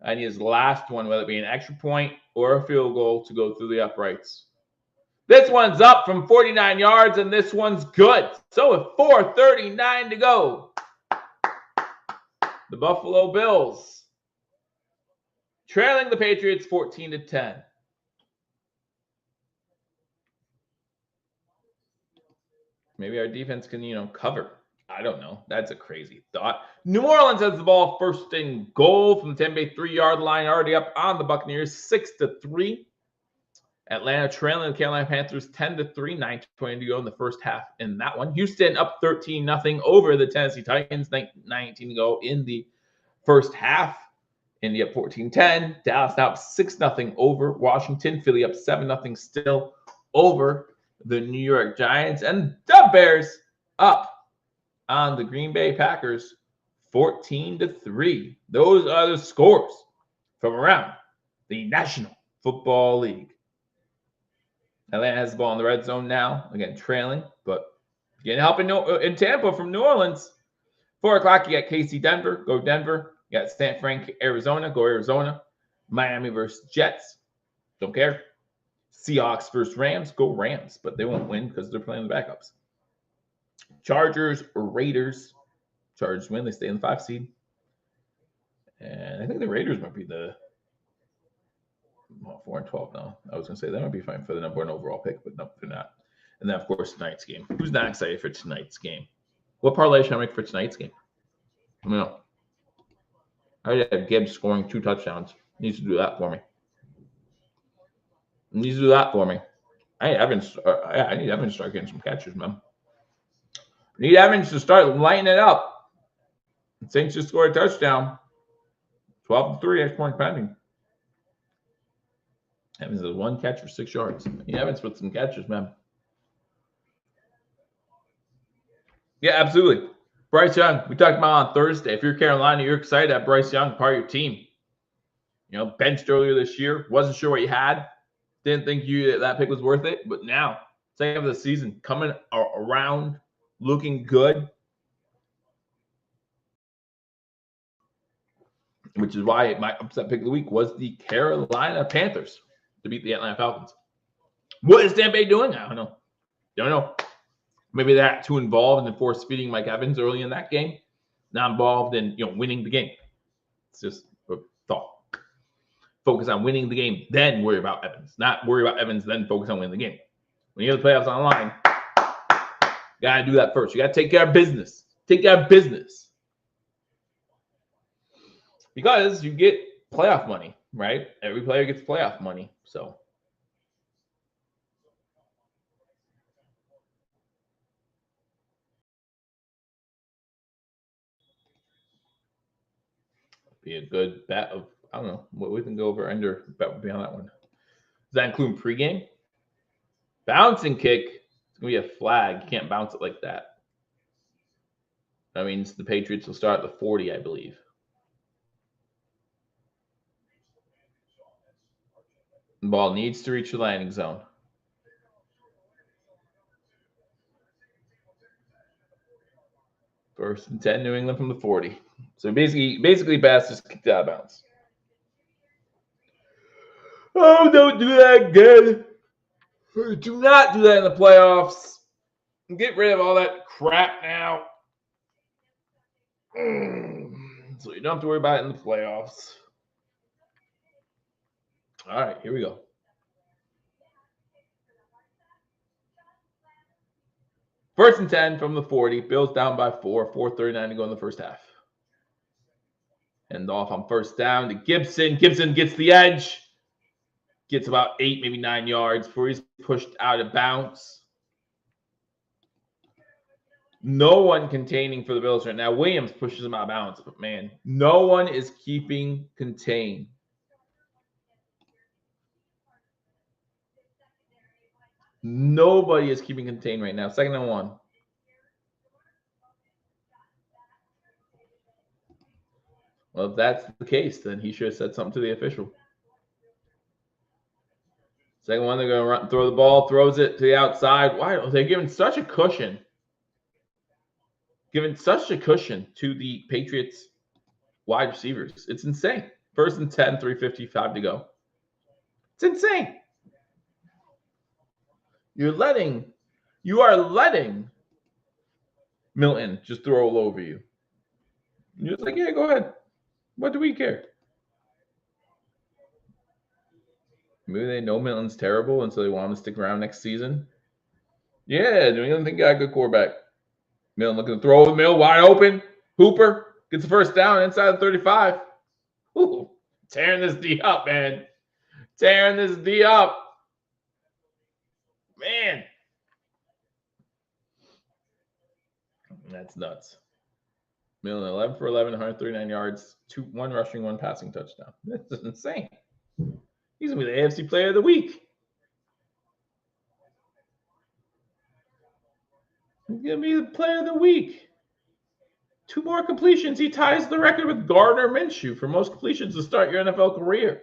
I need his last one, whether it be an extra point or a field goal, to go through the uprights. This one's up from 49 yards, and this one's good. So with 4:39 to go, the Buffalo Bills trailing the Patriots 14-10. Maybe our defense can, cover. I don't know. That's a crazy thought. New Orleans has the ball 1st and goal from the Tampa Bay 3-yard line, already up on the Buccaneers 6-3. Atlanta trailing the Carolina Panthers 10-3, 9:20 to go in the first half in that one. Houston up 13-0 over the Tennessee Titans, 19 to go in the first half. Indy up 14-10. Dallas now up 6-0 over Washington. Philly up 7-0 still over the New York Giants, and the Bears up on the Green Bay Packers 14-3. Those are the scores from around the National Football League. Atlanta has the ball in the red zone now, again trailing, but getting help in Tampa from New Orleans. 4 o'clock, you got KC Denver, go Denver. You got San Fran, Arizona, go Arizona. Miami versus Jets, don't care. Seahawks versus Rams, go Rams, but they won't win because they're playing the backups. Chargers or Raiders. Chargers win, they stay in the 5 seed. And I think the Raiders might be the 4-12 now. I was going to say that might be fine for the number 1 overall pick, but no, they're not. And then, of course, tonight's game. Who's not excited for tonight's game? What parlay should I make for tonight's game? Let me know. I already have Gibbs scoring 2 touchdowns. He needs to do that for me. I need Evans to start getting some catches, man. I need Evans to start lighting it up. Saints just scored a touchdown. 12-3, extra point pending. Evans has 1 catch for 6 yards. Evans with some catches, man. Yeah, absolutely. Bryce Young, we talked about on Thursday. If you're Carolina, you're excited that Bryce Young, part of your team. You know, benched earlier this year. Wasn't sure what you had. Didn't think that pick was worth it. But now, second of the season, coming around, looking good. Which is why my upset pick of the week was the Carolina Panthers to beat the Atlanta Falcons. What is Tampa Bay doing? I don't know. Maybe they're too involved in force feeding Mike Evans early in that game. Not involved in winning the game. It's just a thought. Focus on winning the game, then worry about Evans. Not worry about Evans, then focus on winning the game. When you have the playoffs on the line, you gotta do that first. You gotta take care of business. Because you get playoff money, right? Every player gets playoff money. So be a good bet of, I don't know, what we can go over under bet would be on that one. Does that include pregame? Bouncing kick, it's going to be a flag. You can't bounce it like that. That means the Patriots will start at the 40, I believe. The ball needs to reach the landing zone. First and 10, New England from the 40. So basically, Bass just kicked out of bounds. Oh, don't do that again. Do not do that in the playoffs. Get rid of all that crap now. So you don't have to worry about it in the playoffs. All right, here we go. First and 10 from the 40. Bills down by 4. 4:39 to go in the first half. And off on first down to Gibson. Gibson gets the edge. Gets about 8, maybe 9 yards before he's pushed out of bounds. No one containing for the Bills right now. Williams pushes him out of bounds, but man, no one is keeping contained. Nobody is keeping contained right now. 2nd and 1. Well, if that's the case, then he should have said something to the official. 2nd one, they're going to throw the ball, throws it to the outside. Why are they giving such a cushion? Giving such a cushion to the Patriots wide receivers. It's insane. 1st and 10, 3:55 to go. It's insane. You are letting Milton just throw all over you. You're just like, yeah, go ahead. What do we care? Maybe they know Milton's terrible, and so they want him to stick around next season. Yeah, New England think got a good quarterback. Milton looking to throw the middle, wide open. Hooper gets the first down inside the 35. Ooh, tearing this D up, man. Tearing this D up. Man. That's nuts. Milton 11 for 11, 139 yards, 1 rushing, 1 passing touchdown. This is insane. He's going to be the AFC Player of the Week. going to be the player of the week. 2 more completions. He ties the record with Gardner Minshew for most completions to start your NFL career.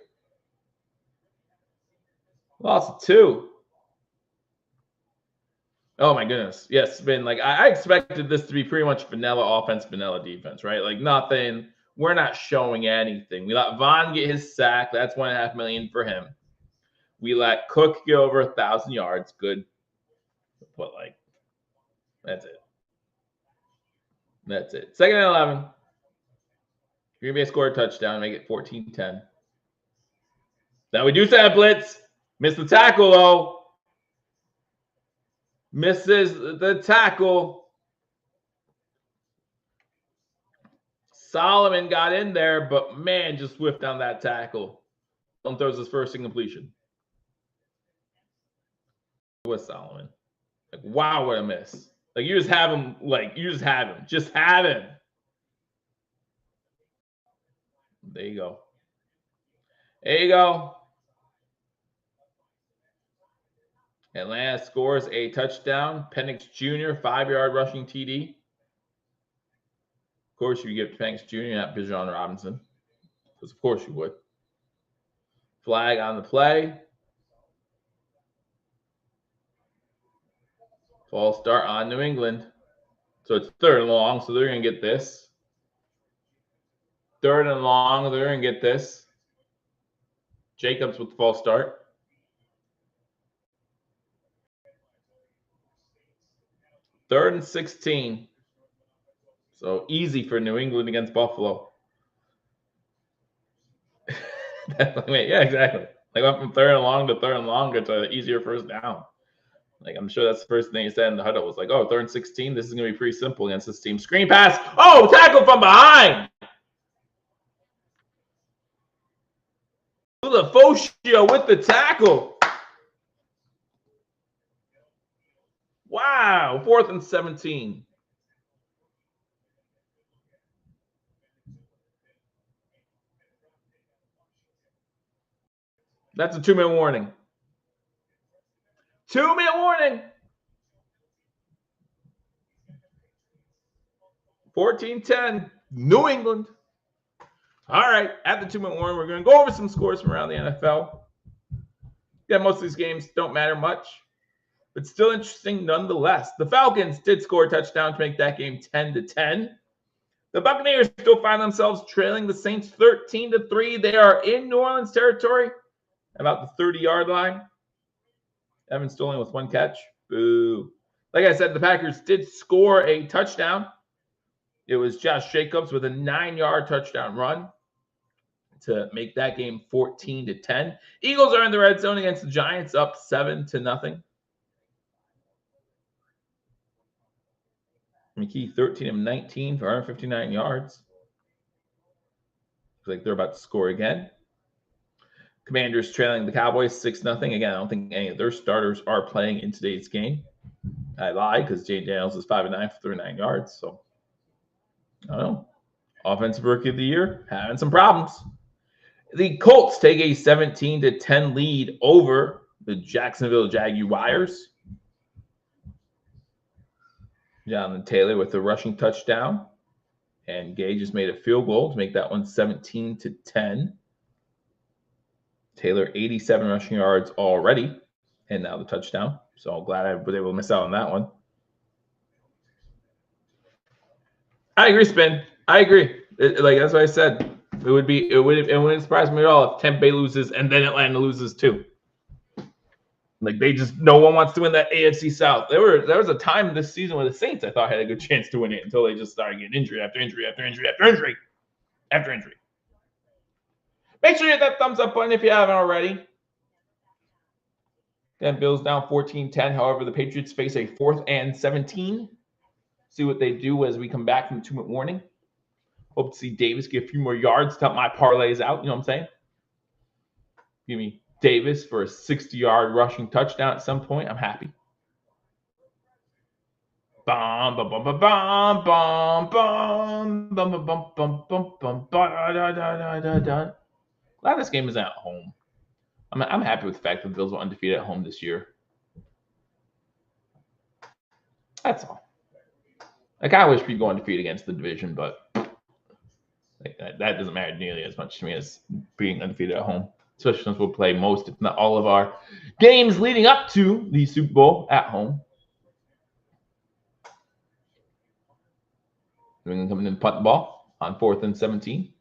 Lost 2. Oh my goodness. Yes, it's been like I expected this to be pretty much vanilla offense, vanilla defense, right? Like nothing. We're not showing anything. We let Vaughn get his sack. That's $1.5 million for him. We let Cook get over 1,000 yards. Good. But like, that's it. That's it. 2nd and 11. Green Bay scored a touchdown, make it 14-10. Now we do have blitz. Missed the tackle though. Misses the tackle. Solomon got in there, but man, just whiffed on that tackle. Throws his first incompletion. With Solomon. Like, wow, what a miss. Like, you just have him. Like, you just have him. Just have him. There you go. There you go. Atlanta scores a touchdown. Penix Jr., 5-yard rushing TD. Of course, you give Penix Jr., not Bijan Robinson. Because, of course, you would. Flag on the play. False start on New England. So it's 3rd and long, so they're going to get this. 3rd and long, they're going to get this. Jacobs with the false start. Third and 16. So easy for New England against Buffalo. Yeah, exactly. Like went from 3rd and long to 3rd and longer to easier first down. Like I'm sure that's the first thing he said in the huddle was like, oh, 3rd and 16. This is going to be pretty simple against this team. Screen pass. Oh, tackle from behind. Relocation with the tackle. Wow. 4th and 17. That's a 2-minute warning. 2-minute warning. 14-10. New England. All right. At the 2-minute warning, we're going to go over some scores from around the NFL. Yeah, most of these games don't matter much, but still interesting nonetheless. The Falcons did score a touchdown to make that game 10-10. The Buccaneers still find themselves trailing the Saints 13-3. They are in New Orleans territory, about the 30-yard line. Evan Stolling with 1 catch. Boo. Like I said, the Packers did score a touchdown. It was Josh Jacobs with a 9-yard touchdown run to make that game 14-10. Eagles are in the red zone against the Giants, up 7-0. McKee, 13 of 19 for 159 yards. Looks like they're about to score again. Commanders trailing the Cowboys 6-0. Again, I don't think any of their starters are playing in today's game. I lie because Jay Daniels is 5 of 9 for 39 yards. So, I don't know. Offensive Rookie of the Year, having some problems. The Colts take a 17-10 lead over the Jacksonville Jaguars. Jonathan Taylor with the rushing touchdown. And Gay just made a field goal to make that one 17-10. Taylor, 87 rushing yards already. And now the touchdown. So glad I was able to miss out on that one. I agree, Spin. I agree. Like that's what I said. It wouldn't surprise me at all if Tampa Bay loses and then Atlanta loses too. Like no one wants to win that AFC South. There was a time this season where the Saints I thought had a good chance to win it until they just started getting injury after injury after injury after injury after injury. Make sure you hit that thumbs up button if you haven't already. Then Bills down 14-10. However, the Patriots face a 4th and 17. See what they do as we come back from the 2-minute warning. Hope to see Davis get a few more yards to help my parlays out. You know what I'm saying? Give me Davis for a 60-yard rushing touchdown at some point. I'm happy. Glad this game is at home. I'm happy with the fact that the Bills were undefeated at home this year. That's all. I kind of wish we'd go undefeated against the division, but that doesn't matter nearly as much to me as being undefeated at home, especially since we'll play most, if not all, of our games leading up to the Super Bowl at home. New England coming in to punt the ball on 4th and 17.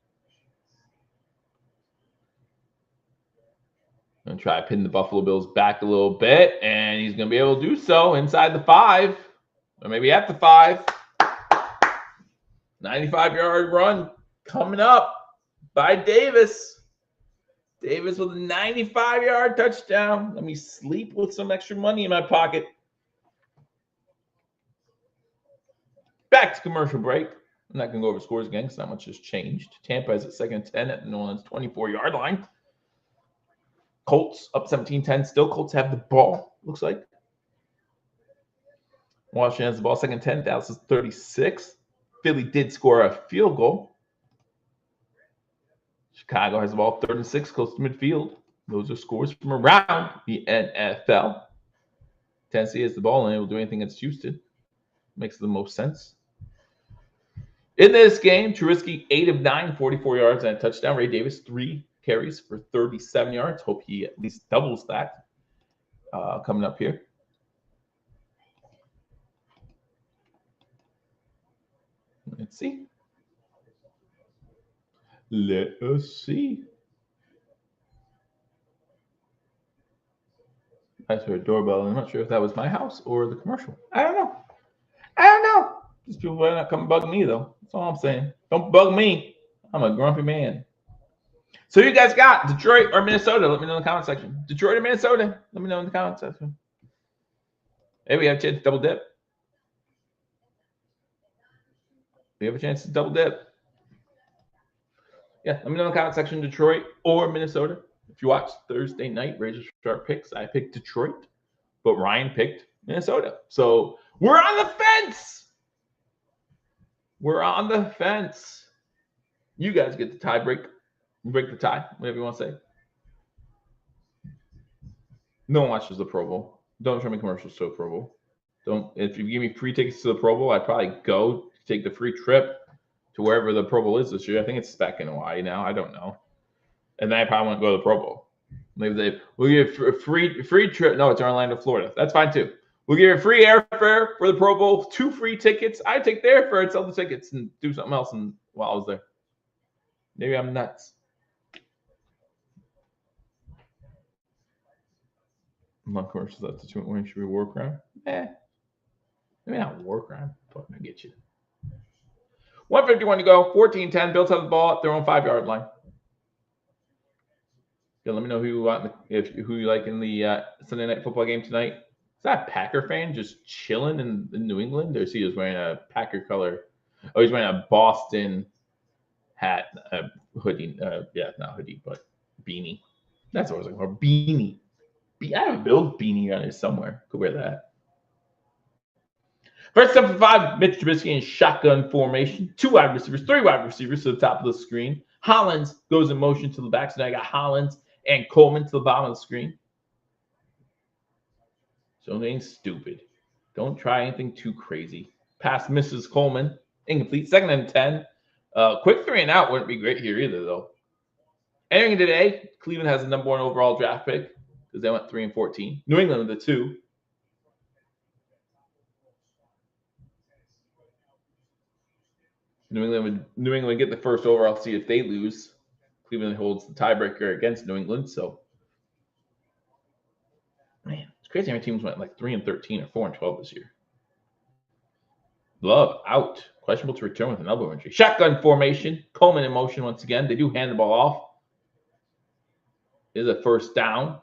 Going to try to pin the Buffalo Bills back a little bit, and he's going to be able to do so inside the 5, or maybe at the 5. 95-yard run coming up by Davis. Davis with a 95-yard touchdown. Let me sleep with some extra money in my pocket. Back to commercial break. I'm not going to go over scores again because not much has changed. Tampa is at 2nd and 10 at the New Orleans 24-yard line. Colts up 17-10. Still Colts have the ball, looks like. Washington has the ball, 2nd and 10. Dallas is 36. Philly did score a field goal. Chicago has the ball, 3rd and 6, close to midfield. Those are scores from around the NFL. Tennessee has the ball and it will do anything against Houston. Makes the most sense. In this game, Trubisky 8 of 9, 44 yards and a touchdown. Ray Davis 3 carries for 37 yards. Hope he at least doubles that coming up here. Let's see. Let us see. I heard a doorbell, and I'm not sure if that was my house or the commercial. I don't know. These people better not come bug me, though. That's all I'm saying. Don't bug me. I'm a grumpy man. So you guys got Detroit or Minnesota? Let me know in the comment section. Detroit or Minnesota? Let me know in the comment section. Hey, we have a chance to double dip. We have a chance to double dip. Yeah, let me know in the comment section, Detroit or Minnesota. If you watched Thursday night, Razor Sharp picks, I picked Detroit, but Ryan picked Minnesota. So we're on the fence. We're on the fence. You guys get the tie break the tie, whatever you want to say. No one watches the Pro Bowl. Don't show me commercials to the Pro Bowl. If you give me free tickets to the Pro Bowl, I'd probably go take the free trip to wherever the Pro Bowl is this year. I think it's back in Hawaii now. I don't know. And then I probably won't go to the Pro Bowl. Maybe we'll give a free trip. No, it's Orlando, Florida. That's fine too. We'll give you free airfare for the Pro Bowl, 2 free tickets. I take the airfare and sell the tickets and do something else while I was there. Maybe I'm nuts. Not commercials. That's the winning should be a war crime. Maybe not a war crime, but I get you. 151 to go. 14-10. Bills have the ball at their own 5-yard line. Yeah, let me know who you like in the Sunday night football game tonight. Is that a Packer fan just chilling in New England? Or is he just wearing a Packer color? Oh, he's wearing a Boston hat, hoodie. Not hoodie, but beanie. That's what I was looking for. Beanie. I have a Bills beanie on it somewhere. Could wear that. First up for 5, Mitch Trubisky in shotgun formation. 2 wide receivers, 3 wide receivers to the top of the screen. Hollins goes in motion to the back. So now I got Hollins and Coleman to the bottom of the screen. So anything stupid. Don't try anything too crazy. Pass misses Coleman. Incomplete. 2nd and 10. Quick 3 and out wouldn't be great here either, though. Entering today, Cleveland has the number 1 overall draft pick because they went 3 and 14. New England with the 2. New England would get the 1st overall seed if they lose. Cleveland holds the tiebreaker against New England. So, man, it's crazy how many teams went like 3 and 13 or 4 and 12 this year. Love out. Questionable to return with an elbow injury. Shotgun formation. Coleman in motion once again. They do hand the ball off. Is a 1st down.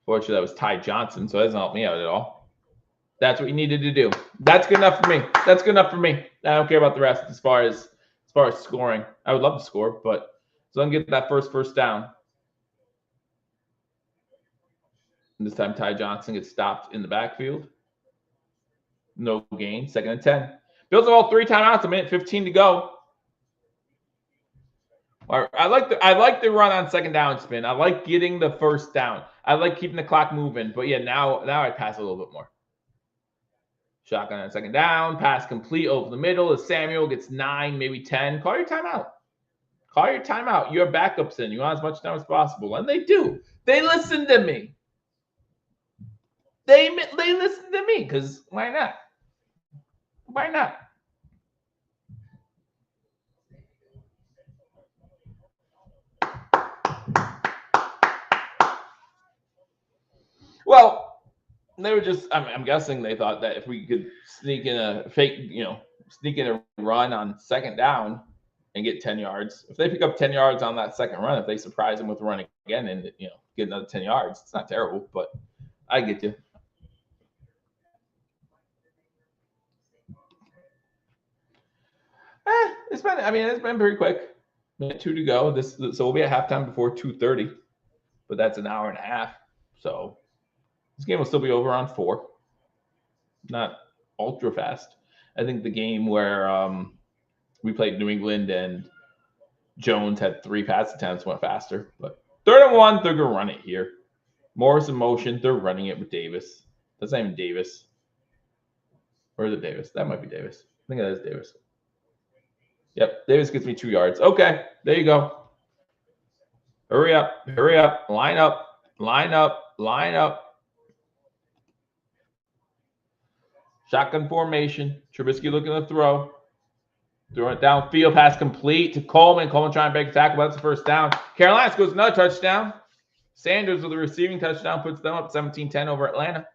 Fortunately, that was Ty Johnson, so that doesn't help me out at all. That's what you needed to do. That's good enough for me. That's good enough for me. I don't care about the rest as far as scoring. I would love to score, but so I can get that first down. And this time, Ty Johnson gets stopped in the backfield. No gain. 2nd and 10. Bills have all 3 timeouts. 1:15 to go. I like the run on 2nd down spin. I like getting the 1st down. I like keeping the clock moving. But yeah, now I pass a little bit more. Shotgun on second down. Pass complete over the middle. As Samuel gets 9, maybe 10. Call your timeout. Call your timeout. You have backups in. You want as much time as possible. And they do. They listen to me. They listen to me because why not? Why not? Well, they were just, I'm guessing they thought that if we could sneak in a fake, sneak in a run on second down and get 10 yards. If they pick up 10 yards on that second run, if they surprise them with a run again and, get another 10 yards, it's not terrible, but I get you. It's been pretty quick. Minute 2 to go. So we'll be at halftime before 2:30, but that's an hour and a half. So this game will still be over on 4. Not ultra fast. I think the game where we played New England and Jones had 3 pass attempts went faster. But 3rd and 1, they're gonna run it here. Morris in motion. They're running it with Davis. That's not even Davis. Or is it Davis? That might be Davis. I think that is Davis. Yep, Davis gets me 2 yards. Okay, there you go. Hurry up. Line up. Shotgun formation. Trubisky looking to throw. Throwing it downfield. Pass complete to Coleman. Coleman trying to break the tackle. That's the first down. Carolina scores another touchdown. Sanders with a receiving touchdown puts them up 17-10 over Atlanta.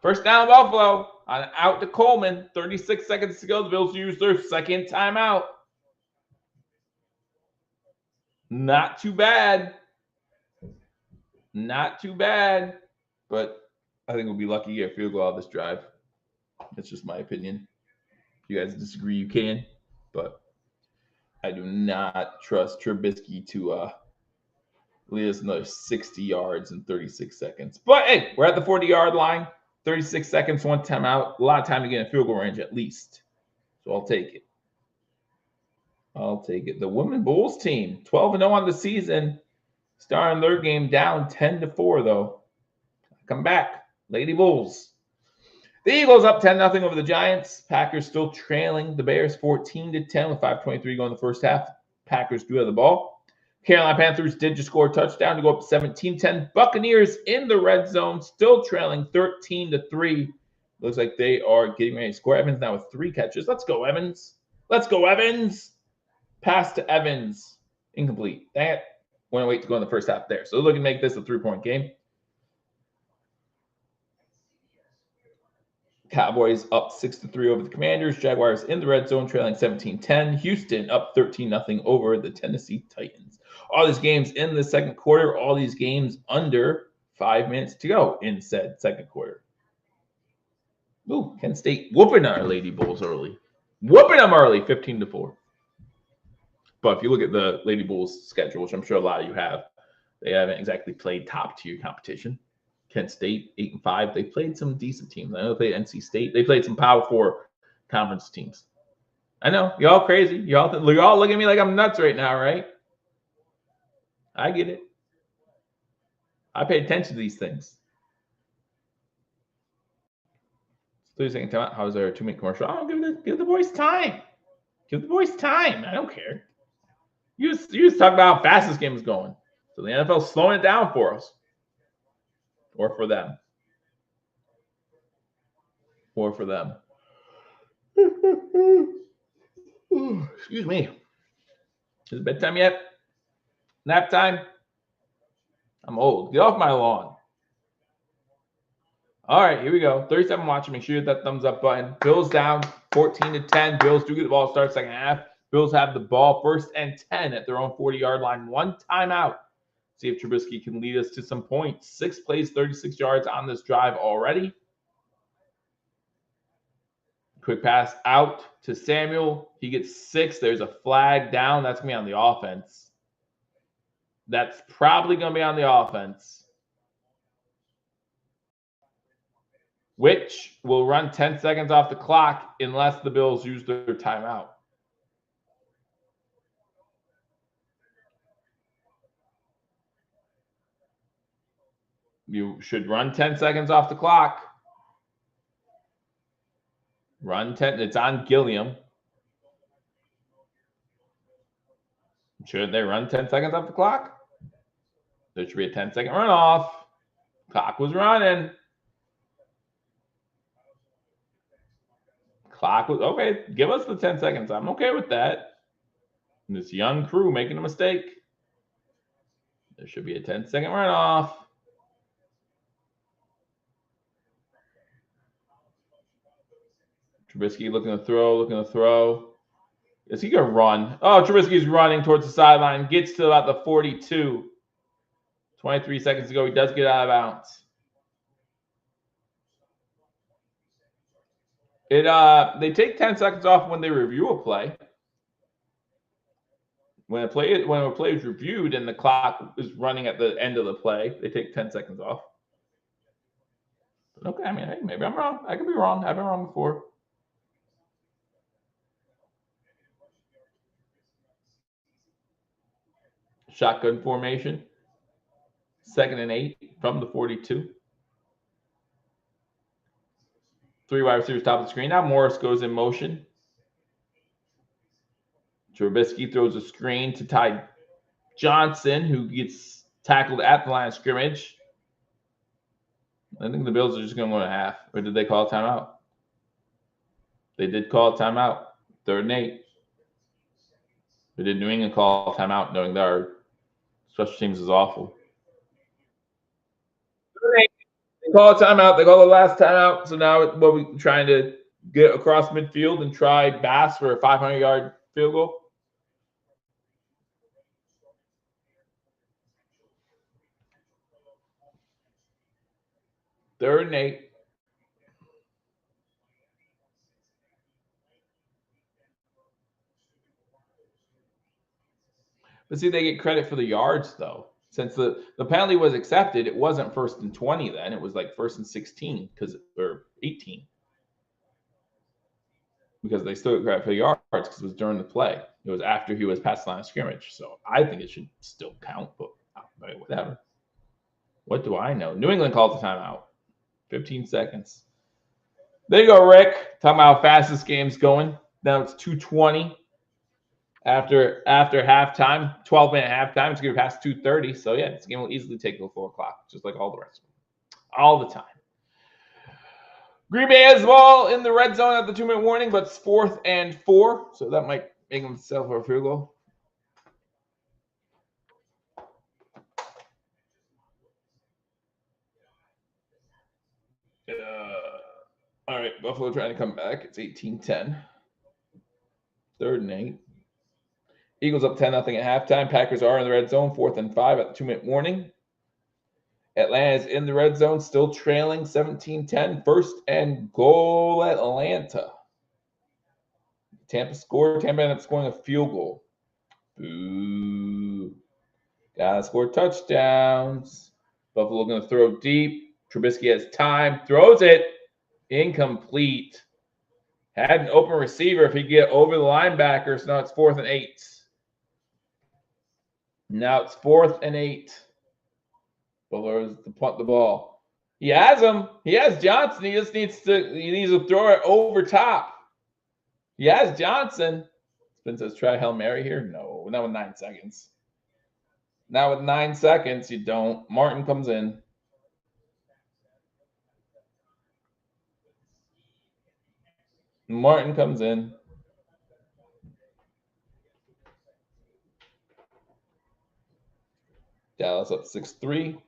First down, Buffalo. Out to Coleman. 36 seconds to go. The Bills use their second timeout. Not too bad. But I think we'll be lucky to get a field goal out of this drive. That's just my opinion. If you guys disagree, you can. But I do not trust Trubisky to lead us another 60 yards in 36 seconds. But hey, we're at the 40-yard line. 36 seconds, 1 timeout. A lot of time to get in field goal range at least. So I'll take it. The Women Bulls team, 12-0 on the season. Starting their game down 10-4, though. Come back. Lady Bulls. The Eagles up 10-0 over the Giants. Packers still trailing the Bears 14-10 with 5:23 going in the first half. Packers do have the ball. Carolina Panthers did just score a touchdown to go up 17-10. Buccaneers in the red zone, still trailing 13-3. Looks like they are getting ready to score. Evans now with 3 catches. Let's go, Evans. Pass to Evans. Incomplete. That went away to go in the first half there. So they're looking to make this a 3-point game. Cowboys up 6-3 over the Commanders. Jaguars in the red zone, trailing 17-10. Houston up 13-0 over the Tennessee Titans. All these games in the second quarter. All these games under 5 minutes to go in said second quarter. Ooh, Kent State whooping our Lady Bulls early. 15-4. But if you look at the Lady Bulls schedule, which I'm sure a lot of you have, they haven't exactly played top-tier competition. Kent State, 8-5. They played some decent teams. I know they played NC State. They played some Power 4 conference teams. I know. Y'all crazy. Y'all look at me like I'm nuts right now, right? I get it. I pay attention to these things. 30-second time. How is there a 2-minute commercial? Oh, give the boys time. Give the boys time. I don't care. You just talk about how fast this game is going. So the NFL's slowing it down for us. Or for them. Excuse me. Is it bedtime yet? Nap time? I'm old. Get off my lawn. All right, here we go. 37 watching. Make sure you hit that thumbs up button. Bills down 14-10. Bills do get the ball to start second half. Bills have the ball 1st and 10 at their own 40-yard line. 1 timeout. See if Trubisky can lead us to some points. 6 plays, 36 yards on this drive already. Quick pass out to Samuel. He gets 6. There's a flag down. That's going to be on the offense. That's probably going to be on the offense, which will run 10 seconds off the clock unless the Bills use their timeout. You should run 10 seconds off the clock. Run 10. It's on Gilliam. Should they run 10 seconds off the clock? There should be a 10-second runoff. Clock was running. Clock was okay. Give us the 10 seconds. I'm okay with that. And this young crew making a mistake. There should be a 10-second runoff. Trubisky looking to throw. Is he going to run? Oh, Trubisky's running towards the sideline. Gets to about the 42. 23 seconds to go. He does get out of bounds. They take 10 seconds off when they review a play. When a play is reviewed and the clock is running at the end of the play, they take 10 seconds off. But okay, I mean, hey, maybe I'm wrong. I could be wrong. I've been wrong before. Shotgun formation. 2nd and 8 from the 42. 3 wide receivers top of the screen. Now Morris goes in motion. Trubisky throws a screen to Ty Johnson, who gets tackled at the line of scrimmage. I think the Bills are just going to go to half. Or did they call a timeout? They did call a timeout. 3rd and 8. But did New England call a timeout knowing that our special teams is awful? They call a timeout. They call the last timeout. So now we're trying to get across midfield and try Bass for a 500-yard field goal. Third and 8. But see, they get credit for the yards, though. Since the penalty was accepted, it wasn't 1st and 20 then. It was like 1st and 16 or 18. Because they still get credit for the yards because it was during the play. It was after he was past the line of scrimmage. So I think it should still count, but whatever. What do I know? New England calls the timeout. 15 seconds. There you go, Rick. Talking about how fast this game's going. Now it's 2:20 after halftime. 12-minute halftime. It's going to be past 2:30. So, yeah, this game will easily take till 4 o'clock, just like all the rest of them. All the time. Green Bay has the ball in the red zone at the 2-minute warning, but it's 4th and 4. So that might make them settle for a field goal. All right, Buffalo trying to come back. It's 18-10. 3rd and 8. Eagles up 10-0 at halftime. Packers are in the red zone. 4th and 5 at the 2-minute warning. Atlanta is in the red zone, still trailing 17-10. 1st and goal, Atlanta. Tampa ended up scoring a field goal. Boo. Gotta score touchdowns. Buffalo going to throw deep. Trubisky has time. Throws it. Incomplete. Had an open receiver if he get over the linebacker. So now it's 4th and 8. Now it's 4th and 8. Buffalo is to punt the ball. He has him. He has Johnson. He just needs to throw it over top. He has Johnson. Spin says try Hail Mary here. No, not with 9 seconds. Now with 9 seconds, you don't. Martin comes in. Martin comes in. Dallas up 6-3.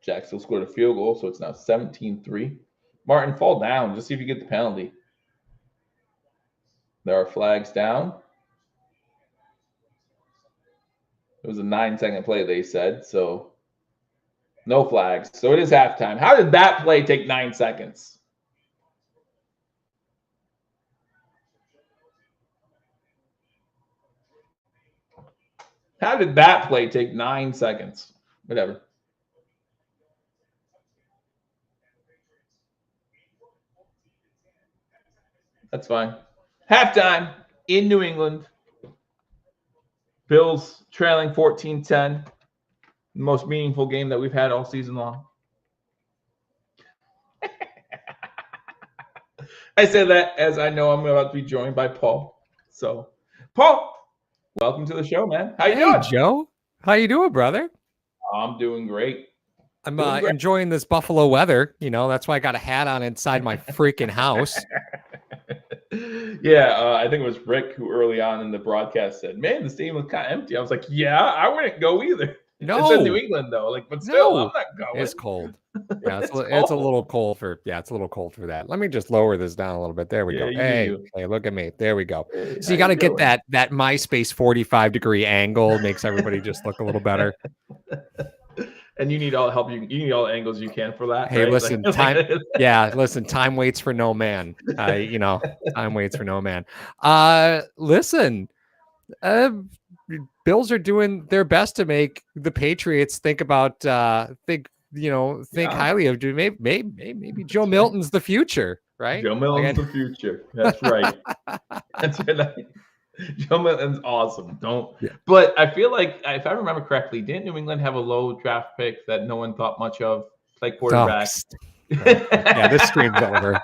Jacksonville scored a field goal, so it's now 17-3. Martin, fall down. Just see if you get the penalty. There are flags down. It was a 9-second play, they said, so no flags. So it is halftime. How did that play take 9 seconds? How did that play take 9 seconds? Whatever. That's fine. Halftime in New England. Bills trailing 14-10. The most meaningful game that we've had all season long. I say that as I know I'm about to be joined by Paul. So, Paul, welcome to the show, man. How you Hey, doing? Joe. How you doing, brother? I'm doing great. I'm Doing great. enjoying this Buffalo weather. That's why I got a hat on inside my freaking house. Yeah, I think it was Rick who early on in the broadcast said, "Man, the stadium was kind of empty." I was like, "Yeah, I wouldn't go either." It's in New No, England though, like, but still, I'm no, not going. it's cold. Yeah, It's it's a cold. little cold for it's a little cold for that. Let me just lower this down a little bit. There we Yeah, go. you do Hey, you. hey, look at me. There we go. Hey, So how you got you to get doing? that MySpace 45-degree angle. Makes everybody just look a little better. And you need all the help you need all the angles you can for that, Hey, right? listen, time waits for no man. Time waits for no man. Listen, uh, Bills are doing their best to make the Patriots think Yeah, highly of doing maybe Joe that's right. Milton's the future, right? Joe Milton's Like, the future. That's right. That's right. Joe Milton's awesome. Don't. yeah. But I feel like, if I remember correctly, didn't New England have a low draft pick that no one thought much of? Play Oh, quarterback. yeah, this stream's over.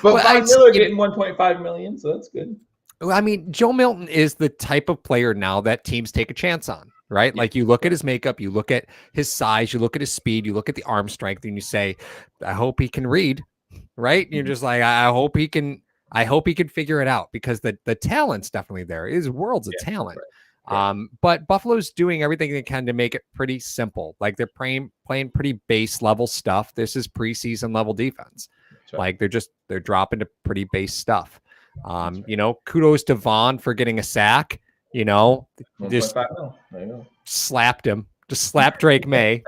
But Well, Von Miller getting 1.5 million, so that's good. I mean, Joe Milton is the type of player now that teams take a chance on, right? Yeah. Like you look at his makeup, you look at his size, you look at his speed, you look at the arm strength, and you say, I hope he can read, right? And you're just like, I hope he can figure it out because the talent's definitely there. It is worlds of talent. Right. But Buffalo's doing everything they can to make it pretty simple. Like they're playing pretty base level stuff. This is preseason level defense. Right. Like they're dropping to pretty base stuff. Kudos to Vaughn for getting a sack. Just slapped him. Just slapped Drake May.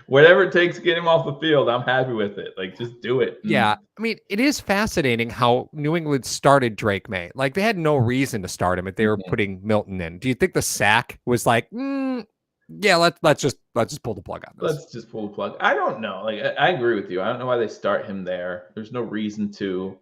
Whatever it takes to get him off the field, I'm happy with it. Like, just do it. Yeah. I mean, it is fascinating how New England started Drake May. Like, they had no reason to start him if they were putting Milton in. Do you think the sack was like, yeah, let's just pull the plug on this? Let's just pull the plug. I don't know. Like, I agree with you. I don't know why they start him there. There's no reason to.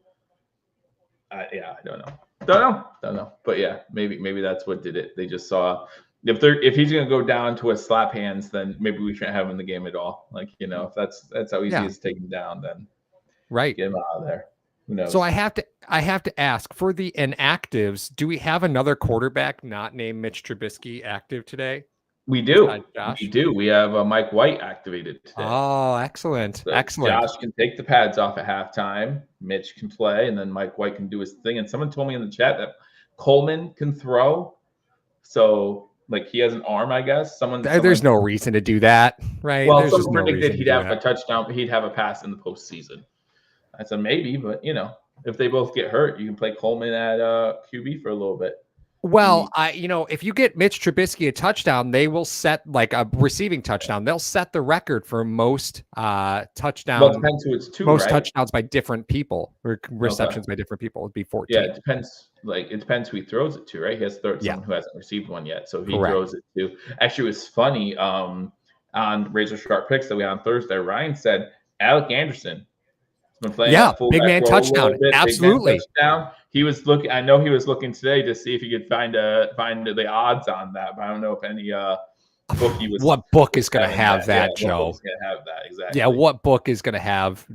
I don't know. Don't know. But yeah, maybe that's what did it. They just saw if he's gonna go down to a slap hands, then maybe we shouldn't have him in the game at all. Like, if that's how easy it is to take him down, then right, get him out of there. Who knows? So I have to ask for the inactives. Do we have another quarterback not named Mitch Trubisky active today? We do. We do. We have Mike White activated today. Oh, excellent. So excellent. Josh can take the pads off at halftime. Mitch can play, and then Mike White can do his thing. And someone told me in the chat that Coleman can throw. So, like, he has an arm, I guess. There's no reason to do that, right? Well, there's someone predicted he'd have a touchdown. He'd have a pass in the postseason. I said maybe, but if they both get hurt, you can play Coleman at QB for a little bit. Well, if you get Mitch Trubisky a touchdown, they will set like a receiving touchdown. They'll set the record for most touchdowns. Well, it depends who it's to. Most touchdowns by different people, or receptions by different people. It'd be 14. Yeah, it depends. Like, it depends who he throws it to, right? He has someone who hasn't received one yet, so he throws it to. Actually, it was funny. On Razor Sharp Picks that we had on Thursday, Ryan said Alec Anderson. Been playing big man touchdown. Absolutely. Big man touchdown. He was looking. I know he was looking today to see if he could find the odds on that. But I don't know if any book he was. What book is going to have that, Joe? What book's going to have that exactly? Yeah, what book is going to have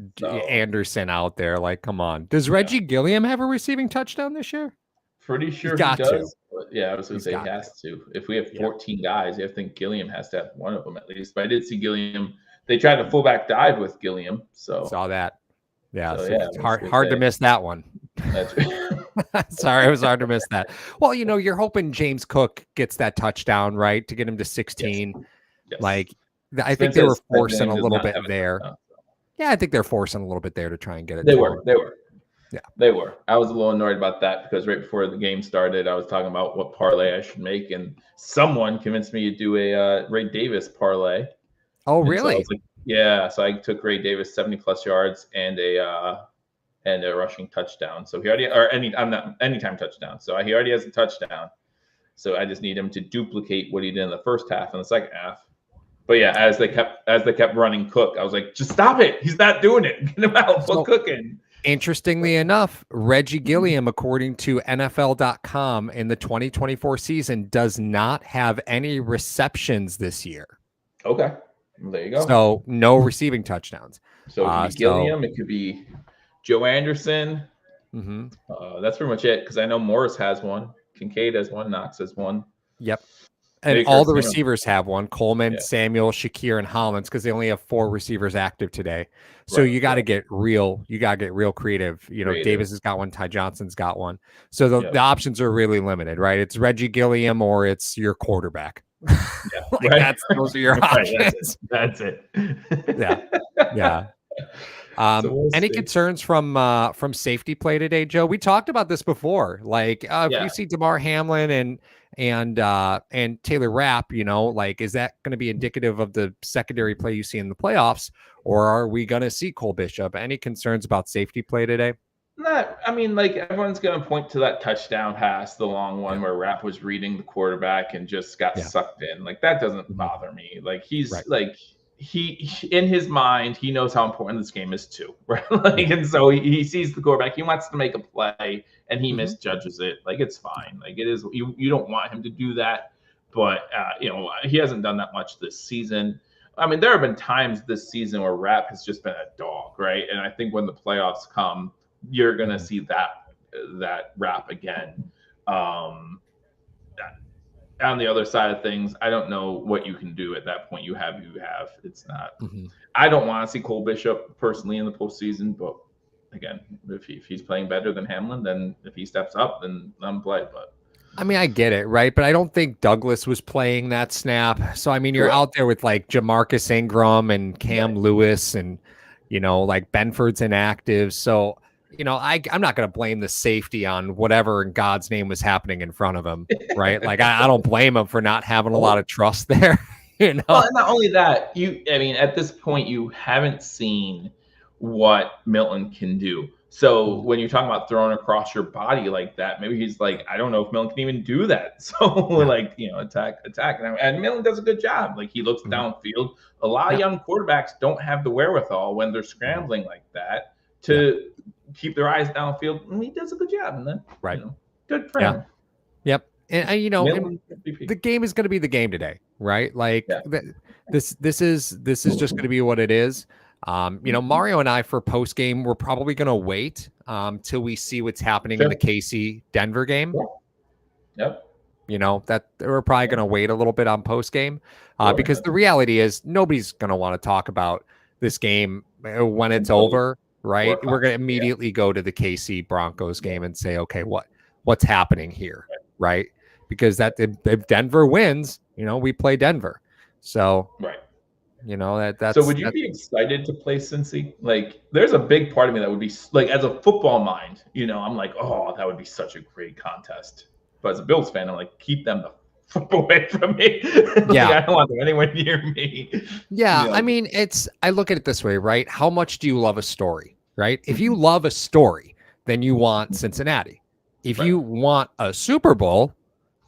Anderson out there? Like, come on. Does Reggie Gilliam have a receiving touchdown this year? Pretty sure he does. But yeah, I was going to say he has to. If we have 14 guys, I think Gilliam has to have one of them at least. But I did see Gilliam. They tried a fullback dive with Gilliam. So saw that. Yeah, so it's hard to miss that one. That's Sorry, it was hard to miss that. Well, you're hoping James Cook gets that touchdown, right, to get him to 16. Yes. Like, I think they were forcing a little bit there. Yeah, I think they're forcing a little bit there to try and get it. They were. Yeah, they were. I was a little annoyed about that because right before the game started, I was talking about what parlay I should make, and someone convinced me to do a Ray Davis parlay. Oh, really? So yeah, so I took Ray Davis 70+ yards and a rushing touchdown. So he already anytime touchdown. So he already has a touchdown. So I just need him to duplicate what he did in the first half and the second half. But yeah, as they kept running Cook, I was like, just stop it. He's not doing it. Get him out. Put Cook in. Interestingly enough, Reggie Gilliam, according to NFL.com, in the 2024 season, does not have any receptions this year. Okay. There you go. So no receiving touchdowns. So it could be Gilliam. It could be Joe Anderson. Mm-hmm. That's pretty much it, because I know Morris has one. Kincaid has one. Knox has one. Yep. And Maybe all Kurt the Samuel. receivers have one. Coleman, Samuel, Shakir, and Hollins, because they only have 4 receivers active today. So you got to get real. You got to get real creative. You know, Davis has got one. Ty Johnson's got one. So the options are really limited, right? It's Reggie Gilliam or it's your quarterback. Those are your options. That's it. Yeah. So any concerns from safety play today, Joe? We talked about this before. Like if you see DeMar Hamlin and Taylor Rapp, you know, like, is that going to be indicative of the secondary play you see in the playoffs, or are we going to see Cole Bishop? Any concerns about safety play today? Not, I mean, like, everyone's going to point to that touchdown pass, the long one where Rapp was reading the quarterback and just got sucked in. Like, that doesn't bother me. Like, he's like, he in his mind, he knows how important this game is too, right? Like, and so he sees the quarterback, he wants to make a play, and he misjudges it. Like, it's fine. Like, it is, you don't want him to do that, but you know, he hasn't done that much this season. I mean, there have been times this season where Rapp has just been a dog, right? And I think when the playoffs come, you're gonna see that Rapp again. On the other side of things, I don't know what you can do at that point. You have. It's not. I don't want to see Cole Bishop personally in the postseason, but again, if he's playing better than Hamlin, then if he steps up, then let him play. But I mean, I get it, right? But I don't think Douglas was playing that snap. So I mean, you're out there with like Jamarcus Ingram and Cam Lewis, and you know, like Benford's inactive. So you know, I'm not going to blame the safety on whatever in God's name was happening in front of him, right? Like, I don't blame him for not having a lot of trust there, you know? Well, not only that, I mean, at this point, you haven't seen what Milton can do. So when you're talking about throwing across your body like that, maybe he's like, I don't know if Milton can even do that. So like, you know, attack. And Milton does a good job. Like, he looks downfield. A lot of young quarterbacks don't have the wherewithal when they're scrambling like that to keep their eyes downfield, and he does a good job. And then, you know, good for him. Yep. And you know, the game is going to be the game today, right? Like this is just going to be what it is. You know, Mario and I for post game, we're probably going to wait till we see what's happening in the KC Denver game. Yep. You know, that we're probably going to wait a little bit on post game because the reality is nobody's going to want to talk about this game when it's over. Right. We're going to immediately go to the KC Broncos game and say, okay, what's happening here? Right. Because if Denver wins, you know, we play Denver. So, you know, that's. So would you be excited to play Cincy? Like, there's a big part of me that would be like, as a football mind, you know, I'm like, oh, that would be such a great contest. But as a Bills fan, I'm like, keep them the fuck away from me. Like, I don't want them anywhere near me. Yeah. You know? I mean, I look at it this way, right? How much do you love a story? Right. If you love a story, then you want Cincinnati. If you want a Super Bowl,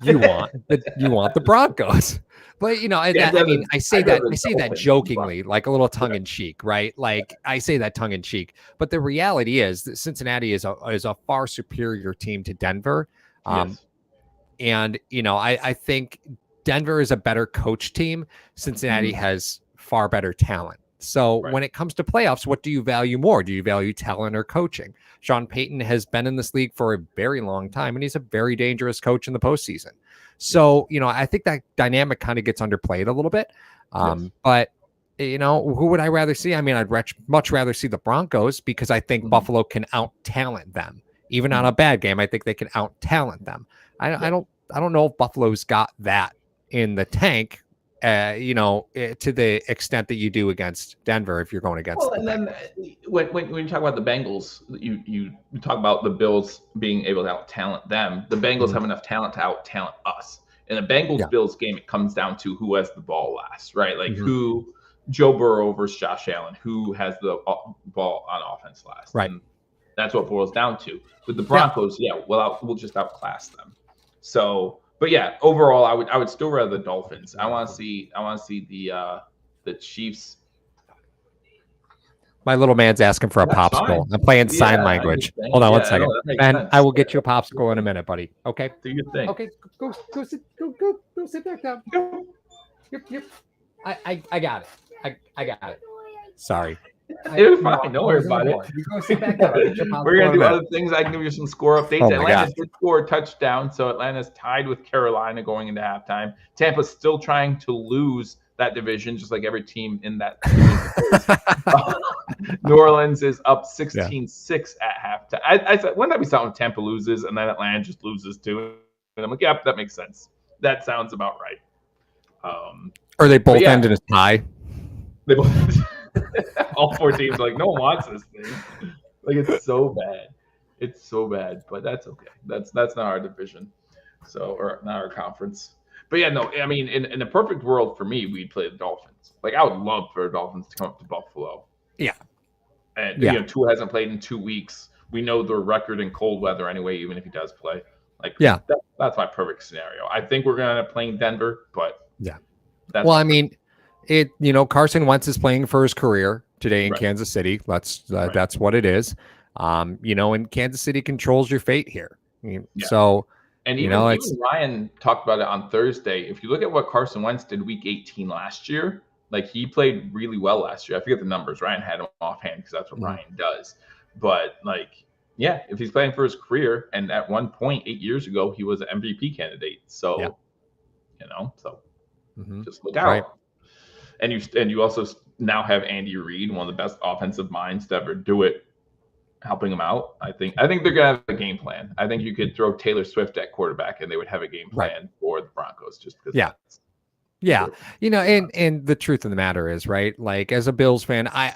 you want the Broncos. But you know, I mean, I say that jokingly, like a little tongue in cheek, right? Like I say that tongue in cheek. But the reality is that Cincinnati is a far superior team to Denver. And you know, I think Denver is a better coach team. Cincinnati has far better talent. So when it comes to playoffs, what do you value more? Do you value talent or coaching? Sean Payton has been in this league for a very long time, and he's a very dangerous coach in the postseason. So, you know, I think that dynamic kind of gets underplayed a little bit. But, you know, who would I rather see? I mean, I'd much rather see the Broncos because I think Buffalo can out-talent them. Even on a bad game, I think they can out-talent them. I don't know if Buffalo's got that in the tank. You know, to the extent that you do against Denver, if you're going against. Well, and then when you talk about the Bengals, you talk about the Bills being able to out talent them. The Bengals have enough talent to out talent us. In a Bengals Bills game, it comes down to who has the ball last, right? Like who Joe Burrow versus Josh Allen, who has the ball on offense last, right? And that's what boils down to. With the Broncos, we'll just outclass them. So. But yeah, overall, I would still rather the Dolphins. I want to see the Chiefs. My little man's asking for a popsicle. I'm playing sign language. Hold on 1 second, and I will get you a popsicle in a minute, buddy. Okay. Do your thing. Okay, go sit back down. Yep. I got it. I got it. Sorry. It's fine. Don't worry about it. You go sit back down. We're going to do other things. I can give you some score updates. Oh Atlanta did score a touchdown, so Atlanta's tied with Carolina going into halftime. Tampa's still trying to lose that division, just like every team in that division. New Orleans is up 16-6 at halftime. I said, wouldn't that be something if Tampa loses and then Atlanta just loses too? And I'm like, yep, that makes sense. That sounds about right. Or they both end in a tie. They both all four teams are like, no one wants this thing. Like, it's so bad. It's so bad, but that's okay. That's not our division, or not our conference. But yeah, no, I mean, in a perfect world for me, we'd play the Dolphins. Like, I would love for the Dolphins to come up to Buffalo. Yeah. And you know, Tua hasn't played in 2 weeks. We know their record in cold weather anyway, even if he does play. Like, that's my perfect scenario. I think we're gonna end up playing Denver, but I mean, Carson Wentz is playing for his career today in Kansas City. That's what it is. And Kansas City controls your fate here. So, and even Ryan talked about it on Thursday. If you look at what Carson Wentz did week 18 last year, like, he played really well last year. I forget the numbers. Ryan had him offhand because that's what Ryan does. But like, yeah, if he's playing for his career, and at one point 8 years ago, he was an MVP candidate. So, just look out. Right. And you also now have Andy Reid, one of the best offensive minds to ever do it, helping him out. I think they're gonna have a game plan. I think you could throw Taylor Swift at quarterback, and they would have a game plan for the Broncos, just because. Yeah. And the truth of the matter is, right? Like, as a Bills fan, a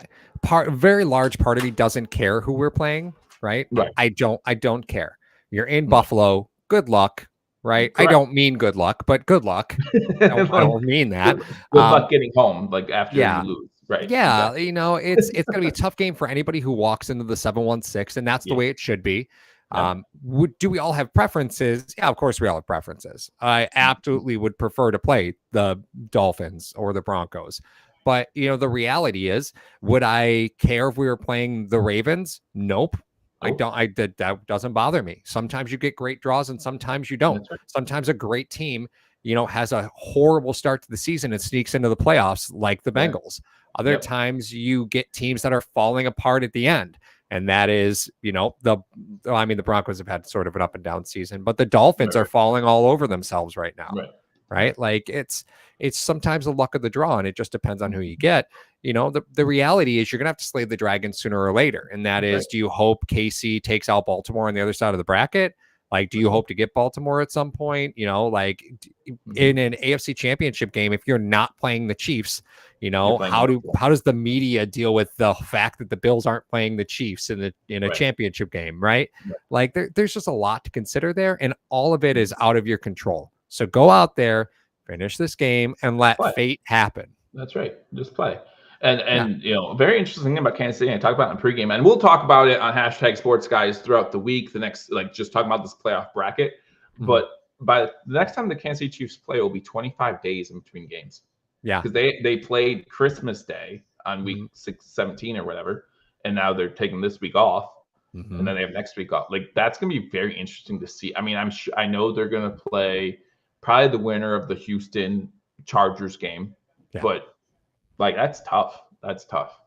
very large part of me doesn't care who we're playing, right? I don't care. You're in Buffalo. Good luck. Right. Correct. I don't mean good luck, but good luck. I don't mean that. Good luck getting home, like, after you lose. Right. Yeah. It's going to be a tough game for anybody who walks into the 7-1-6, and that's the way it should be. Do we all have preferences? Yeah, of course we all have preferences. I absolutely would prefer to play the Dolphins or the Broncos. But, the reality is, would I care if we were playing the Ravens? Nope. That doesn't bother me. Sometimes you get great draws and sometimes you don't. Right. Sometimes a great team, has a horrible start to the season and sneaks into the playoffs, like the Bengals. Other times you get teams that are falling apart at the end. And that is, the Broncos have had sort of an up and down season, but the Dolphins are falling all over themselves right now. Right. Like, it's sometimes the luck of the draw, and it just depends on who you get. The reality is you're going to have to slay the dragon sooner or later. And that is, do you hope KC takes out Baltimore on the other side of the bracket? Like, do you hope to get Baltimore at some point? Like, in an AFC championship game, if you're not playing the Chiefs, how does the media deal with the fact that the Bills aren't playing the Chiefs in a championship game, right? Like, there's just a lot to consider there, and all of it is out of your control. So go out there, finish this game, and let fate happen. That's right. Just play. And very interesting thing about Kansas City, I talk about it in pregame, and we'll talk about it on #SportsGuys throughout the week. The next, just talking about this playoff bracket. But by the next time the Kansas City Chiefs play, it will be 25 days in between games. Yeah, because they played Christmas Day on week 17 or whatever, and now they're taking this week off, and then they have next week off. Like, that's gonna be very interesting to see. I mean, I know they're gonna play probably the winner of the Houston Chargers game, but like, that's tough. That's tough.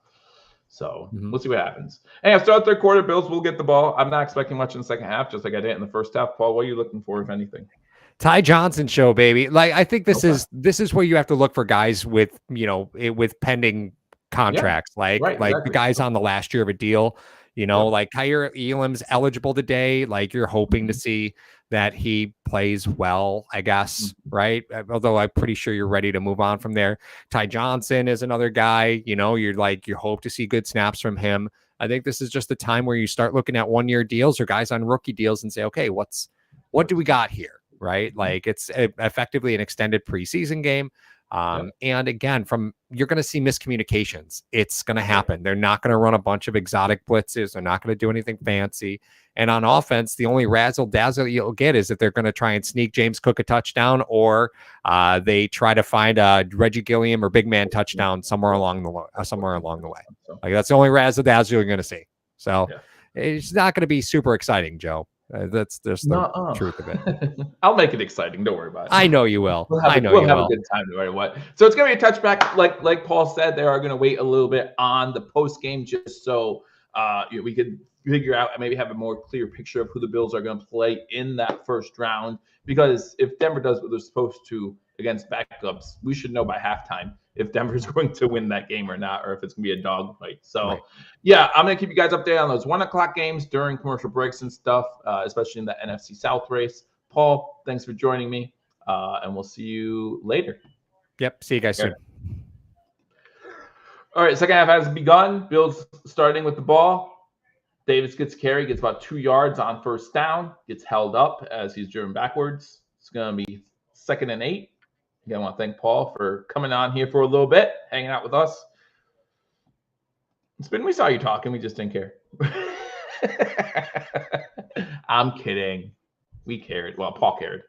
So we'll see what happens. Hey, start third quarter, Bills will get the ball. I'm not expecting much in the second half, just like I did in the first half. Paul, what are you looking for, if anything? Ty Johnson show, baby. Like, I think this is where you have to look for guys with with pending contracts, like the guys on the last year of a deal. Like Kyer Elam's eligible today. Like, you're hoping to see that he plays well, I guess, right? Although I'm pretty sure you're ready to move on from there. Ty Johnson is another guy, you hope to see good snaps from him. I think this is just the time where you start looking at 1-year deals or guys on rookie deals and say, okay, what do we got here? Right? Like, it's effectively an extended preseason game. And again, you're going to see miscommunications. It's going to happen. They're not going to run a bunch of exotic blitzes. They're not going to do anything fancy. And on offense, the only razzle dazzle you'll get is that they're going to try and sneak James Cook a touchdown, or they try to find a Reggie Gilliam or big man touchdown somewhere along the way. Like, that's the only razzle dazzle you're going to see. So it's not going to be super exciting, Joe. That's just the truth of it. I'll make it exciting. Don't worry about it. I know you will. We'll have a good time no matter what. So it's going to be a touchback. Like Paul said, they are going to wait a little bit on the post game just so we could figure out and maybe have a more clear picture of who the Bills are going to play in that first round. Because if Denver does what they're supposed to against backups, we should know by halftime if Denver's going to win that game or not, or if it's going to be a dogfight. So, yeah, I'm going to keep you guys updated on those 1 o'clock games during commercial breaks and stuff, especially in the NFC South race. Paul, thanks for joining me, and we'll see you later. Yep, see you guys soon. All right, second half has begun. Bills starting with the ball. Davis gets carry, gets about 2 yards on first down, gets held up as he's driven backwards. It's going to be 2nd and 8. Again, I want to thank Paul for coming on here for a little bit, hanging out with us. It's been we saw you talking, we just didn't care. I'm kidding. We cared. Well, Paul cared.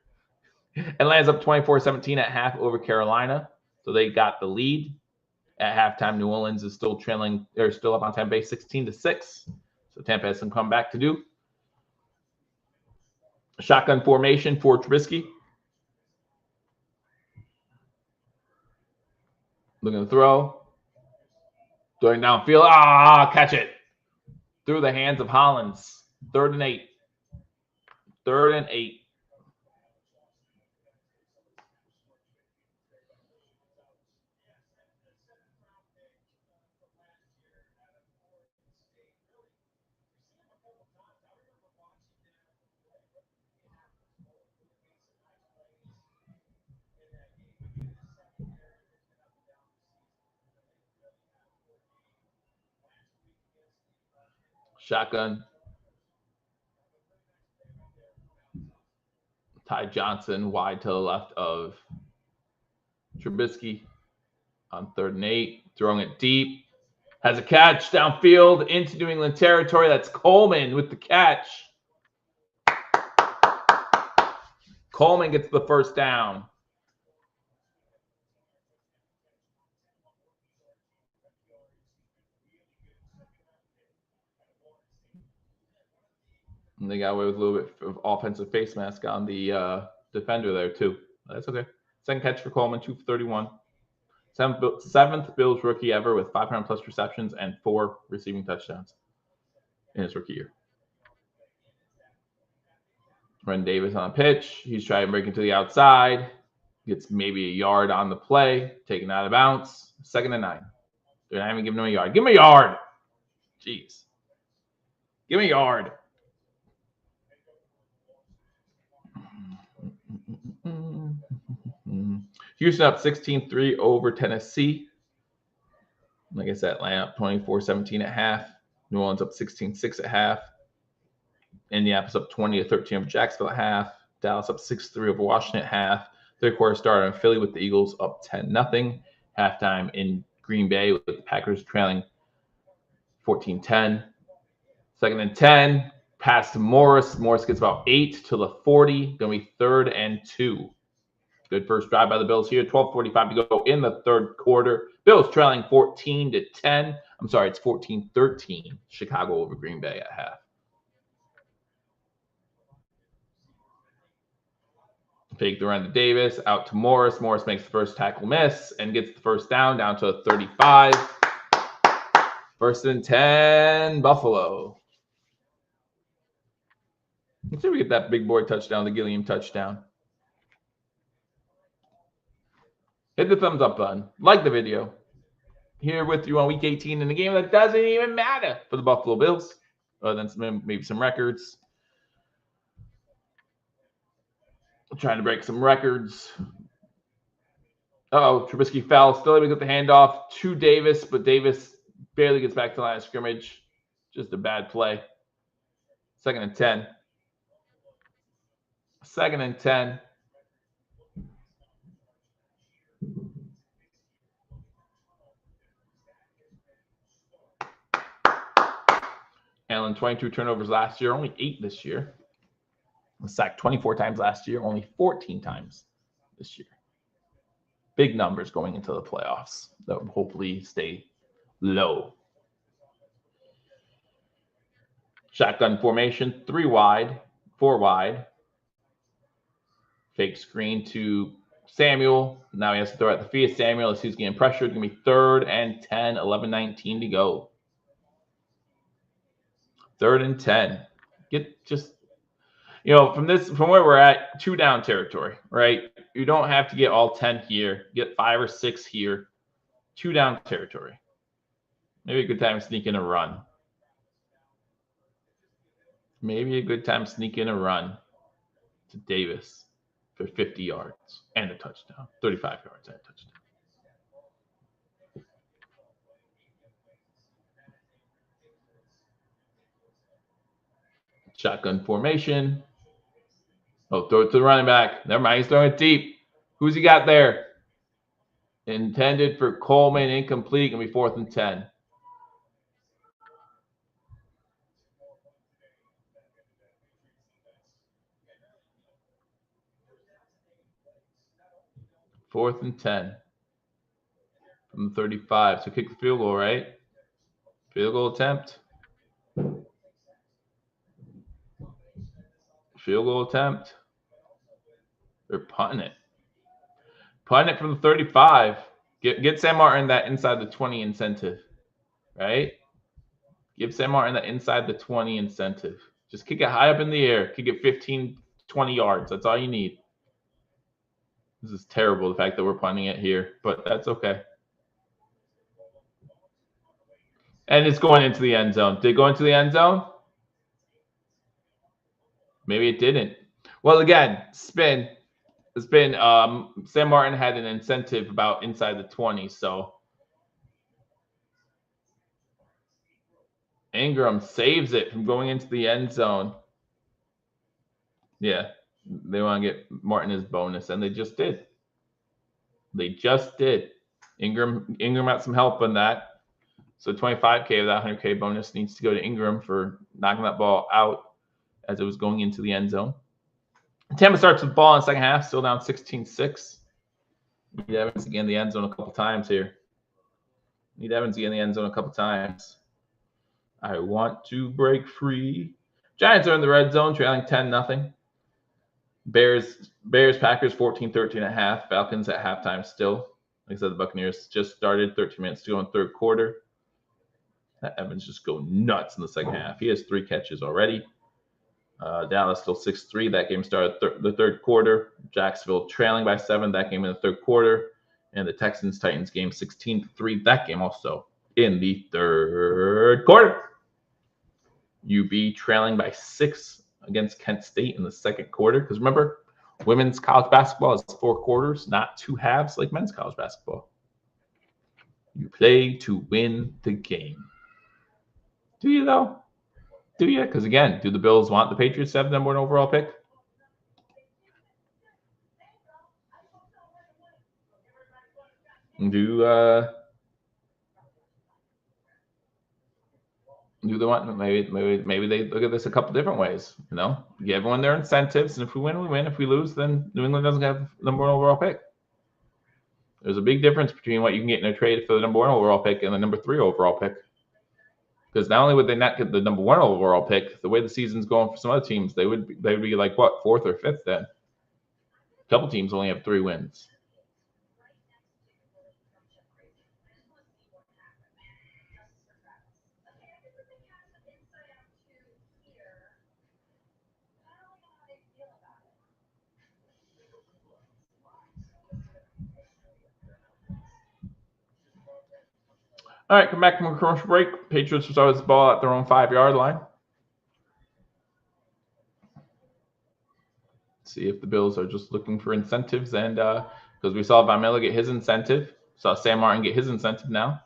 And lands up 24-17 at half over Carolina. So they got the lead. At halftime, New Orleans is still trailing. They're still up on Tampa Bay 16-6. So Tampa has some comeback to do. Shotgun formation for Trubisky. Looking to throw. Throwing downfield. Catch it. Through the hands of Hollins. 3rd and 8. 3rd and 8. Shotgun. Ty Johnson wide to the left of Trubisky on 3rd and 8. Throwing it deep. Has a catch downfield into New England territory. That's Coleman with the catch. Coleman gets the first down. And they got away with a little bit of offensive face mask on the defender there, too. That's okay. 2nd catch for Coleman, 2 for 31. 7th Bills rookie ever with 500-plus receptions and 4 receiving touchdowns in his rookie year. Ren Davis on a pitch. He's trying to break into the outside. Gets maybe a yard on the play. Taken out of bounds. 2nd and 9. They're not even giving him a yard. Give him a yard. Jeez. Give me a yard. Houston up 16-3 over Tennessee. Like I said, Atlanta up 24-17 at half. New Orleans up 16-6 at half. Indianapolis up 20-13 over Jacksonville at half. Dallas up 6-3 over Washington at half. 3rd quarter started in Philly with the Eagles up 10-0. Halftime in Green Bay with the Packers trailing 14-10. 2nd and 10. Pass to Morris. Morris gets about 8 to the 40. Going to be 3rd and 2. Good first drive by the Bills here. 12:45 to go in the 3rd quarter. Bills trailing 14-10. I'm sorry, it's 14-13. Chicago over Green Bay at half. Fake the run to Davis. Out to Morris. Morris makes the first tackle miss and gets the first down to 35. 1st and 10, Buffalo. Let's see if we get that big boy touchdown, the Gilliam touchdown. Hit the thumbs up button. Like the video. Here with you on week 18 in a game that doesn't even matter for the Buffalo Bills. Other than maybe some records. Trying to break some records. Trubisky fell. Still able to get the handoff to Davis, but Davis barely gets back to the line of scrimmage. Just a bad play. 2nd and 10. 2nd and 10. Allen, 22 turnovers last year, only 8 this year. Was sacked 24 times last year, only 14 times this year. Big numbers going into the playoffs that will hopefully stay low. Shotgun formation, 3 wide. 4 wide. Fake screen to Samuel. Now he has to throw at the feet of Samuel as he's getting pressured. It's going to be 3rd and 10, 11-19 to go. 3rd and 10. From where we're at, 2 down territory, right? You don't have to get all 10 here. Get 5 or 6 here. 2 down territory. Maybe a good time to sneak in a run. Maybe a good time to sneak in a run to Davis for 50 yards and a touchdown. 35 yards and a touchdown. Shotgun formation. Oh, throw it to the running back. Never mind. He's throwing it deep. Who's he got there? Intended for Coleman. Incomplete. Going to be 4th and 10. Fourth and 10 from the 35. So kick the field goal, right? Field goal attempt. Field goal attempt. They're punting it. Punting it from the 35. Get Sam Martin that inside the 20 incentive, right? Give Sam Martin that inside the 20 incentive. Just kick it high up in the air. Kick it 15, 20 yards. That's all you need. This is terrible, the fact that we're punting it here, but that's okay. And it's going into the end zone. Did it go into the end zone? Maybe it didn't. Well, again, spin. Sam Martin had an incentive about inside the 20, so Ingram saves it from going into the end zone. Yeah, they want to get Martin his bonus, and they just did. They just did. Ingram got some help on that. So 25K of that 100K bonus needs to go to Ingram for knocking that ball out as it was going into the end zone. Tampa starts with the ball in the second half, still down 16-6. Need Evans to get in the end zone a couple times here. I want to break free. Giants are in the red zone, trailing 10-0. Bears, Packers 14-13 at half. Falcons at halftime still. Like I said, the Buccaneers just started. 13 minutes to go in third quarter. That Evans just go nuts in the second half. He has 3 catches already. Dallas still 6-3. That game started the third quarter. Jacksonville trailing by 7. That game in the third quarter. And the Texans-Titans game 16-3. That game also in the third quarter. UB trailing by 6 against Kent State in the second quarter. Because remember, women's college basketball is 4 quarters, not 2 halves like men's college basketball. You play to win the game. Do you, though? Do you? Because, again, do the Bills want the Patriots to have the number 1 overall pick? Do they want? Maybe they look at this a couple different ways. Give everyone their incentives, and if we win, we win. If we lose, then New England doesn't have the number 1 overall pick. There's a big difference between what you can get in a trade for the number 1 overall pick and the number 3 overall pick. Because not only would they not get the number 1 overall pick, the way the season's going for some other teams, they would be like what, 4th or 5th then. A couple teams only have 3 wins. All right, come back from a commercial break. Patriots will start with the ball at their own 5-yard line. See if the Bills are just looking for incentives, and because we saw Von Miller get his incentive, saw Sam Martin get his incentive now.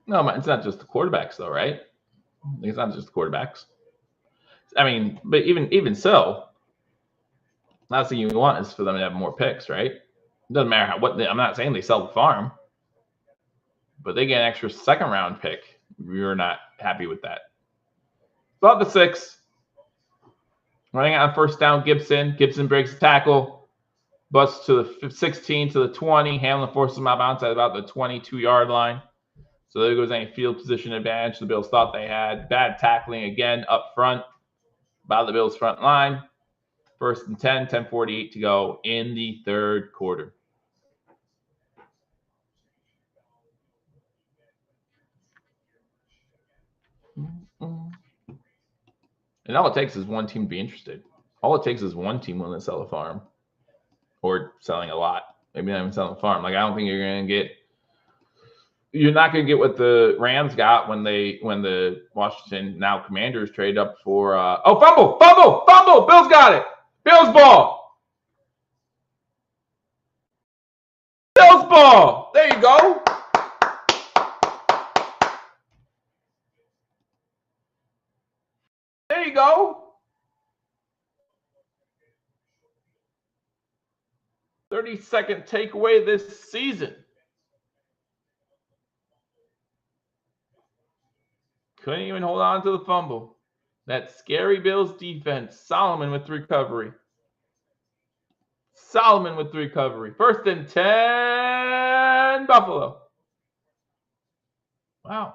No, it's not just the quarterbacks, though, right? It's not just the quarterbacks. I mean, but even so, last thing you want is for them to have more picks, right? It doesn't matter I'm not saying they sell the farm, but they get an extra second-round pick. You're not happy with that. About the 6. Running out on first down, Gibson. Gibson breaks the tackle. Busts to the 16 to the 20. Hamlin forces him out of bounds at about the 22-yard line. So there goes any field position advantage the Bills thought they had. Bad tackling again up front by the Bills front line. 1st and 10, 10:48 to go in the 3rd quarter. And all it takes is one team to be interested. All it takes is one team willing to sell a farm or selling a lot. Maybe not even selling a farm. Like, I don't think you're not going to get what the Rams got when the Washington now Commanders trade up for fumble. Bills got it. Bills ball. There you go. There you go. 32nd takeaway this season. Couldn't even hold on to the fumble. That scary Bills defense. Solomon with the recovery. 1st and 10, Buffalo. Wow.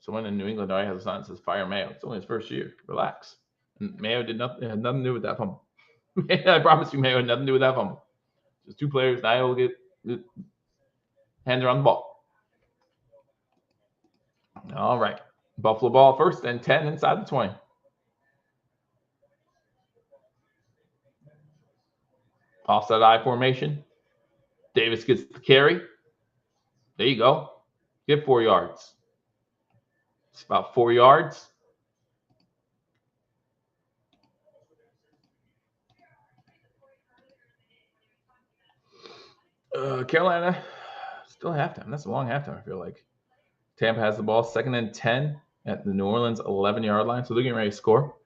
Someone in New England already has a sign that says fire Mayo. It's only his first year. Relax. And Mayo had nothing to do with that fumble. I promise you, Mayo had nothing to do with that fumble. Just 2 players. Now will get hands around the ball. All right. Buffalo ball 1st and 10 inside the 20. Offside I formation. Davis gets the carry. There you go. Get 4 yards. It's about 4 yards. Carolina still halftime. That's a long halftime, I feel like. Tampa has the ball 2nd and 10 at the New Orleans 11-yard line. So they're getting ready to score.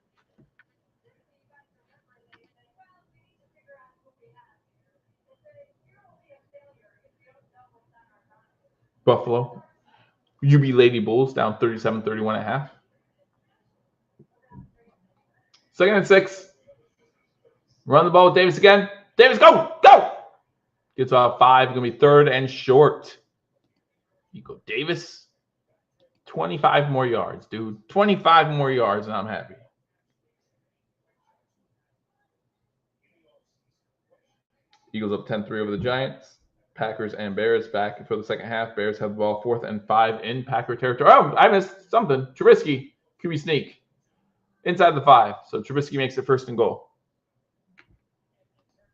Buffalo. UB Lady Bulls down 37-31 at half. 2nd and 6. Run the ball with Davis again. Davis, go! Gets about 5. Going to be 3rd and short. You go, Davis. 25 more yards, dude. 25 more yards, and I'm happy. Eagles up 10-3 over the Giants. Packers and Bears back for the second half. Bears have the ball 4th and 5 in Packer territory. Oh, I missed something. Trubisky, QB sneak. Inside the 5. So Trubisky makes it 1st and goal.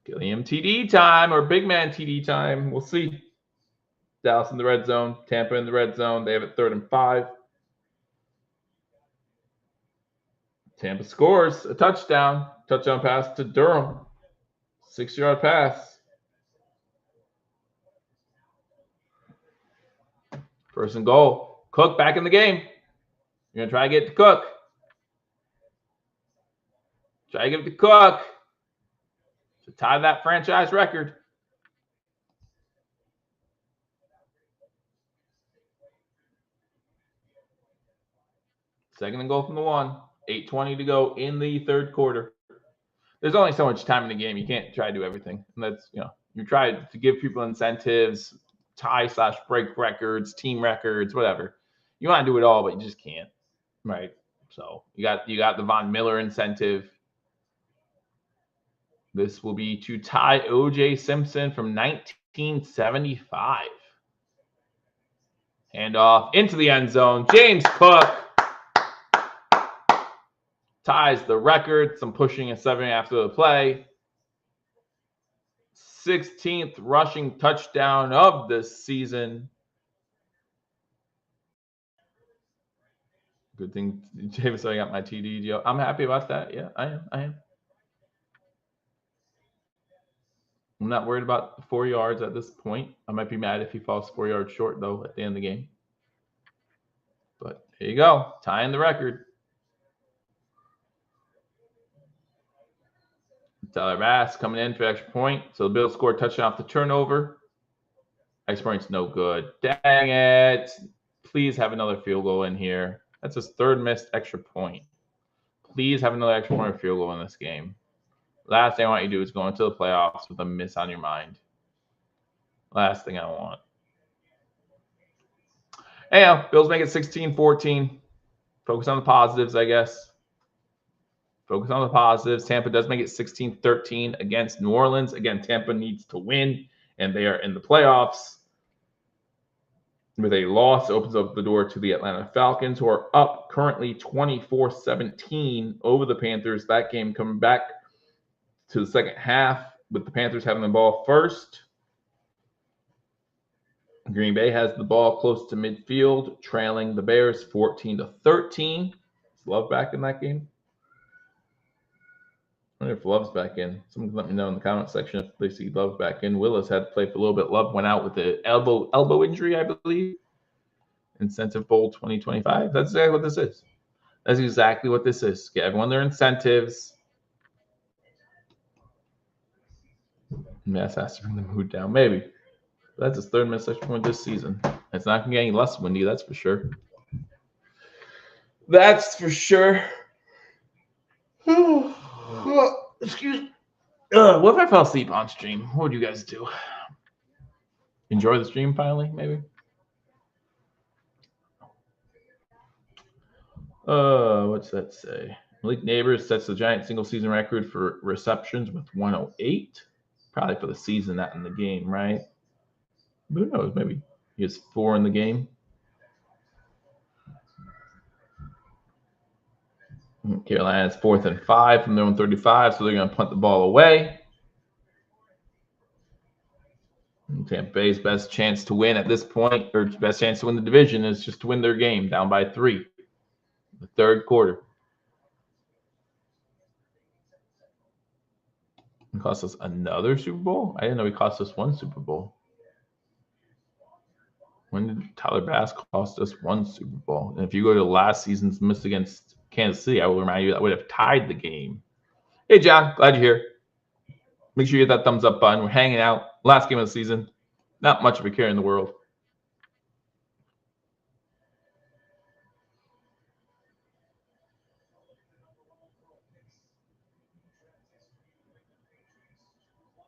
Gilliam TD time or big man TD time. We'll see. Dallas in the red zone. Tampa in the red zone. They have it 3rd and 5. Tampa scores a touchdown. Touchdown pass to Durham. 6-yard pass. 1st and goal. Cook back in the game. You're going to try to get to Cook. Try to give it to Cook to tie that franchise record. Second and goal from the 1. 8:20 to go in the 3rd quarter. There's only so much time in the game. You can't try to do everything. And that's, you try to give people incentives, tie/break records, team records, whatever. You want to do it all, but you just can't. Right? So you got the Von Miller incentive. This will be to tie O.J. Simpson from 1975. Handoff into the end zone. James Cook ties the record. Some pushing and 7 after the play. 16th rushing touchdown of the season. Good thing, James, I got my TD deal. I'm happy about that. Yeah, I am. I'm not worried about 4 yards at this point. I might be mad if he falls 4 yards short, though, at the end of the game. But here you go. Tying the record. Tyler Bass coming in for extra point. So the Bills scored a touchdown off the turnover. Extra point's no good. Dang it. Please have another field goal in here. That's his 3rd missed extra point. Please have another extra point field goal in this game. Last thing I want you to do is go into the playoffs with a miss on your mind. Last thing I want. Anyhow, Bills make it 16-14. Focus on the positives, I guess. Focus on the positives. Tampa does make it 16-13 against New Orleans. Again, Tampa needs to win, and they are in the playoffs. With a loss, opens up the door to the Atlanta Falcons, who are up currently 24-17 over the Panthers. That game coming back to the second half with the Panthers having the ball first. Green Bay has the ball close to midfield, trailing the Bears 14-13. Is Love back in that game? I wonder if Love's back in. Someone can let me know in the comment section if they see Love back in. Willis had to play for a little bit. Love went out with the elbow injury, I believe. Incentive Bowl 2025. That's exactly what this is. That's exactly what this is. Get everyone their incentives. Mass has to bring the mood down. Maybe. That's his third missed extra point this season. It's not going to get any less windy, that's for sure. That's for sure. Excuse me. What if I fell asleep on stream? What would you guys do? Enjoy the stream finally, maybe? What's that say? Malik Neighbors sets the Giant single season record for receptions with 108. Probably for the season, not in the game, right? Who knows? Maybe he has 4 in the game. Carolina's 4th and 5 from their own 35, so they're going to punt the ball away. Tampa Bay's best chance to win at this point, or best chance to win the division, is just to win their game, down by 3. The third quarter. It cost us another Super Bowl? I didn't know he cost us 1 Super Bowl. When did Tyler Bass cost us 1 Super Bowl? And if you go to last season's miss against Kansas City, I will remind you that would have tied the game. Hey, John, glad you're here. Make sure you hit that thumbs up button. We're hanging out. Last game of the season. Not much of a care in the world.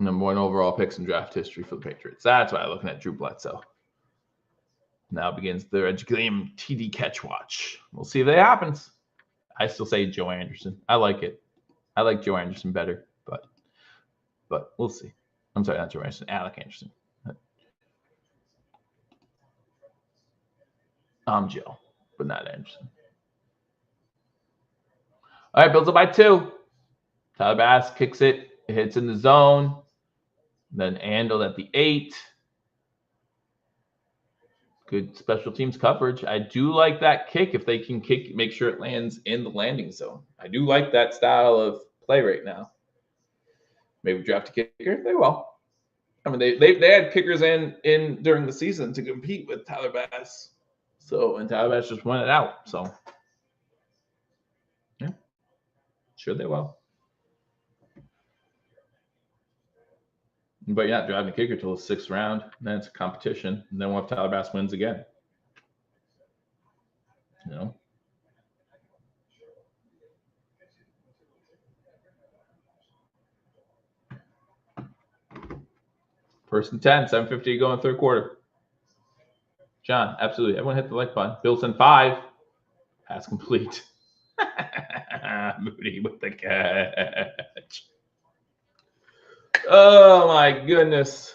Number 1 overall picks in draft history for the Patriots. That's why I'm looking at Drew Bledsoe. Now begins their education TD catch watch. We'll see if that happens. I still say Joe Anderson. I like it. I like Joe Anderson better, but we'll see. I'm sorry, not Joe Anderson. Alec Anderson. I'm Joe, but not Anderson. All right, Bills up by 2. Tyler Bass kicks it. It hits in the zone. Then Andel at the 8. Good special teams coverage. I do like that kick if they can kick, make sure it lands in the landing zone. I do like that style of play right now. Maybe draft a kicker. They will. I mean, they had kickers in during the season to compete with Tyler Bass. So, and Tyler Bass just won it out. So, yeah, sure they will. But you're not driving a kicker till the 6th round. Then it's a competition. And then we'll have Tyler Bass wins again. You know? First and 10, 7:50 to go in third quarter. John, absolutely. Everyone hit the like button. Bills in 5. Pass complete. Moody with the catch. Oh, my goodness.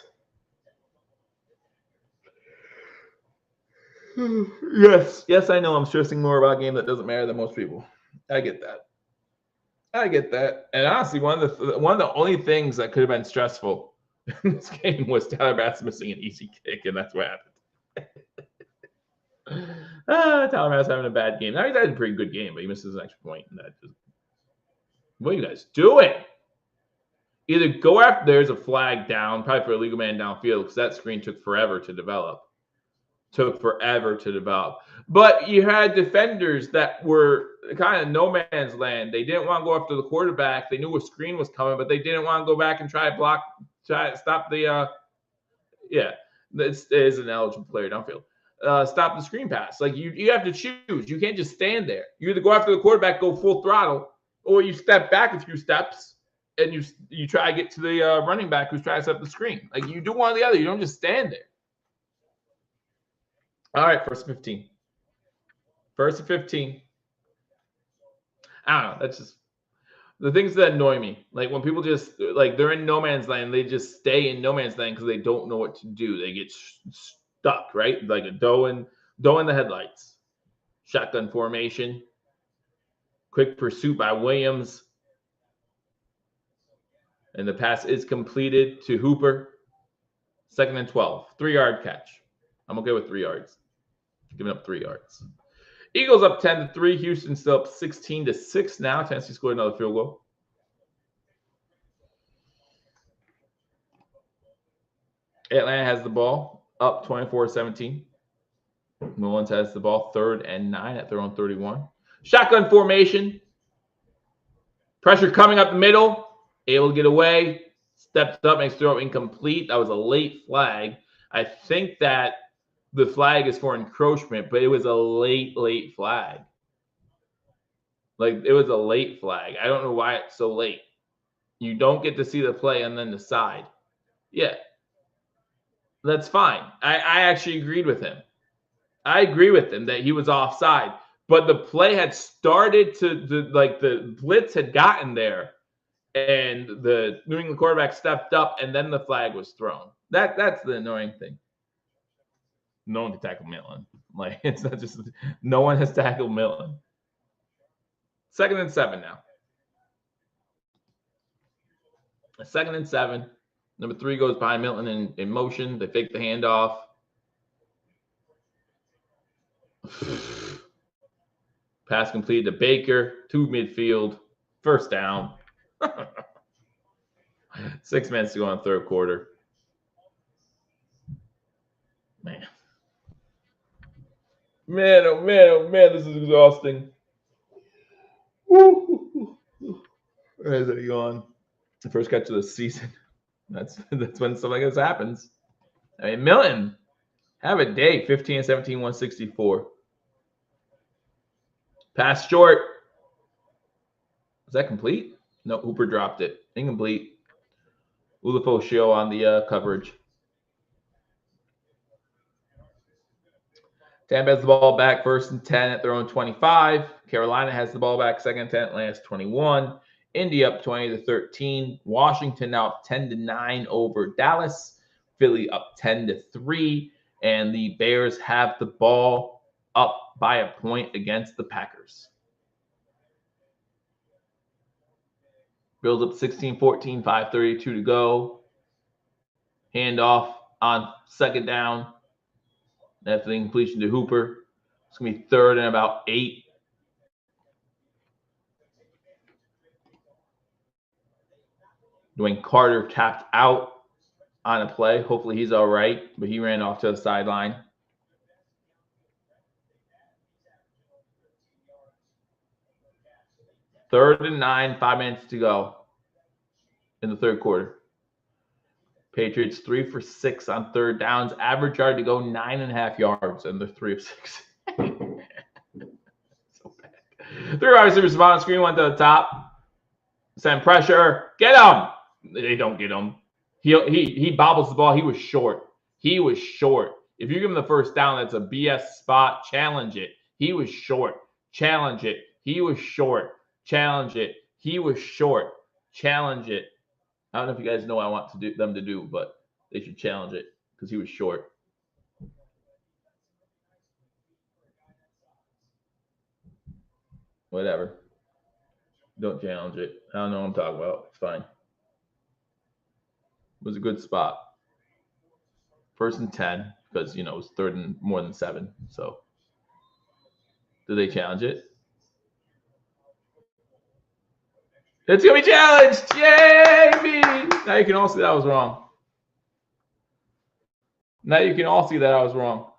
Yes, I know I'm stressing more about a game that doesn't matter than most people. I get that. And honestly, one of the only things that could have been stressful in this game was Tyler Bass missing an easy kick, and that's what happened. Tyler Bass having a bad game. Now he's had a pretty good game, but he misses an extra point. And that just, what are you guys doing? Either go after, there's a flag down, probably for a legal man downfield, because that screen took forever to develop. But you had defenders that were kind of no man's land. They didn't want to go after the quarterback. They knew a screen was coming, but they didn't want to go back and try to stop the this is an eligible player downfield. Stop the screen pass. Like you have to choose. You can't just stand there. You either go after the quarterback, go full throttle, Or you step back a few steps and you try to get to the running back who's trying to set up the screen. Like, you do one or the other. You don't just stand there. All right, first and 15. First and 15. I don't know. That's just the things that annoy me. Like, when people just, like, they're in no man's land, they just stay in no man's land because they don't know what to do. They get stuck, right? Like a doe in the headlights. Shotgun formation. Quick pursuit by Williams. And the pass is completed to Hooper. 2nd and 12. 3-yard catch. I'm okay with 3 yards. Giving up 3 yards. Eagles up 10-3. Houston still up 16-6 now. Tennessee scored another field goal. Atlanta has the ball, up 24-17. New Orleans has the ball, 3rd and 9 at their own 31. Shotgun formation. Pressure coming up the middle. Able to get away. Steps up, makes throw incomplete. That was a late flag. I think that the flag is for encroachment, but it was a late flag. Like, it was a late flag. I don't know why it's so late. You don't get to see the play and then decide. Yeah. That's fine. I actually agreed with him. I agree with him that he was offside, but the play had started to like, the blitz had gotten there, and the New England quarterback stepped up, and then the flag was thrown. That's the annoying thing. No one can tackle Milton. Like, it's not just, no one has tackled Milton. 2nd and 7 now. 2nd and 7. Number 3 goes behind Milton in motion. They fake the handoff. Pass completed to Baker, to midfield. 1st down. 6 minutes to go in the 3rd quarter. Man, oh man, this is exhausting. Woo. Where's it going? The first catch of the season. That's when something like this happens. I mean, Milton, have a day. 15-17, 164. Pass short. Was that complete? No, Hooper dropped it. Incomplete. Ulafo on the coverage. Tampa has the ball back, 1st and 10 at their own 25. Carolina has the ball back, 2nd and 10, Atlanta's 21. Indy up 20-13. Washington now up 10-9 over Dallas. Philly up 10-3. And the Bears have the ball up by a point against the Packers. Bills up 16-14, 5:32 to go. Handoff on 2nd down. After the completion to Hooper. It's going to be 3rd and about 8. Dwayne Carter tapped out on a play. Hopefully he's all right, but he ran off to the sideline. Third and 9, 5 minutes to go in the 3rd quarter. Patriots 3 for 6 on 3rd downs. Average yard to go 9.5 yards, and they're 3 of 6. So bad. 3 wide receivers on the screen, 1 to the top. Send pressure. Get him. They don't get him. He bobbles the ball. He was short. If you give him the 1st down, that's a BS spot. Challenge it. He was short. Challenge it. He was short. Challenge it. He was short. Challenge it. I don't know if you guys know what I want them to do, but they should challenge it because he was short. Whatever. Don't challenge it. I don't know what I'm talking about. It's fine. It was a good spot. 1st and 10 because, it was 3rd and more than 7. So, did they challenge it? It's going to be challenged. Yay, me. Now you can all see that I was wrong. Now you can all see that I was wrong.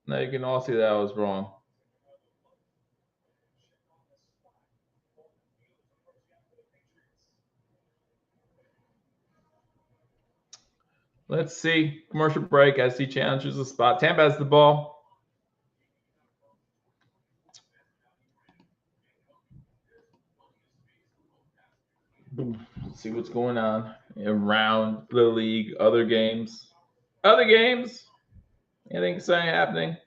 Now you can all see that I was wrong. Let's see. Commercial break. SC challenges the spot. Tampa has the ball. Let's see what's going on around the league. Other games. Anything exciting happening?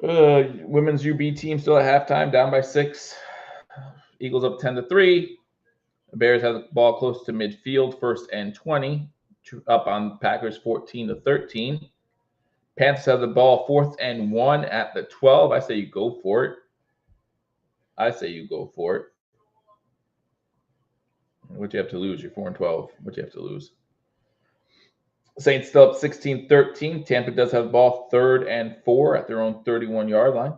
Women's UB team still at halftime, down by 6. Eagles up 10-3. The Bears have the ball close to midfield, 1st and 20, up on Packers 14-13. Panthers have the ball 4th and 1 at the 12. I say you go for it. What you have to lose? You're 4-12. What you have to lose? Saints still up 16-13. Tampa does have the ball 3rd and 4 at their own 31-yard line.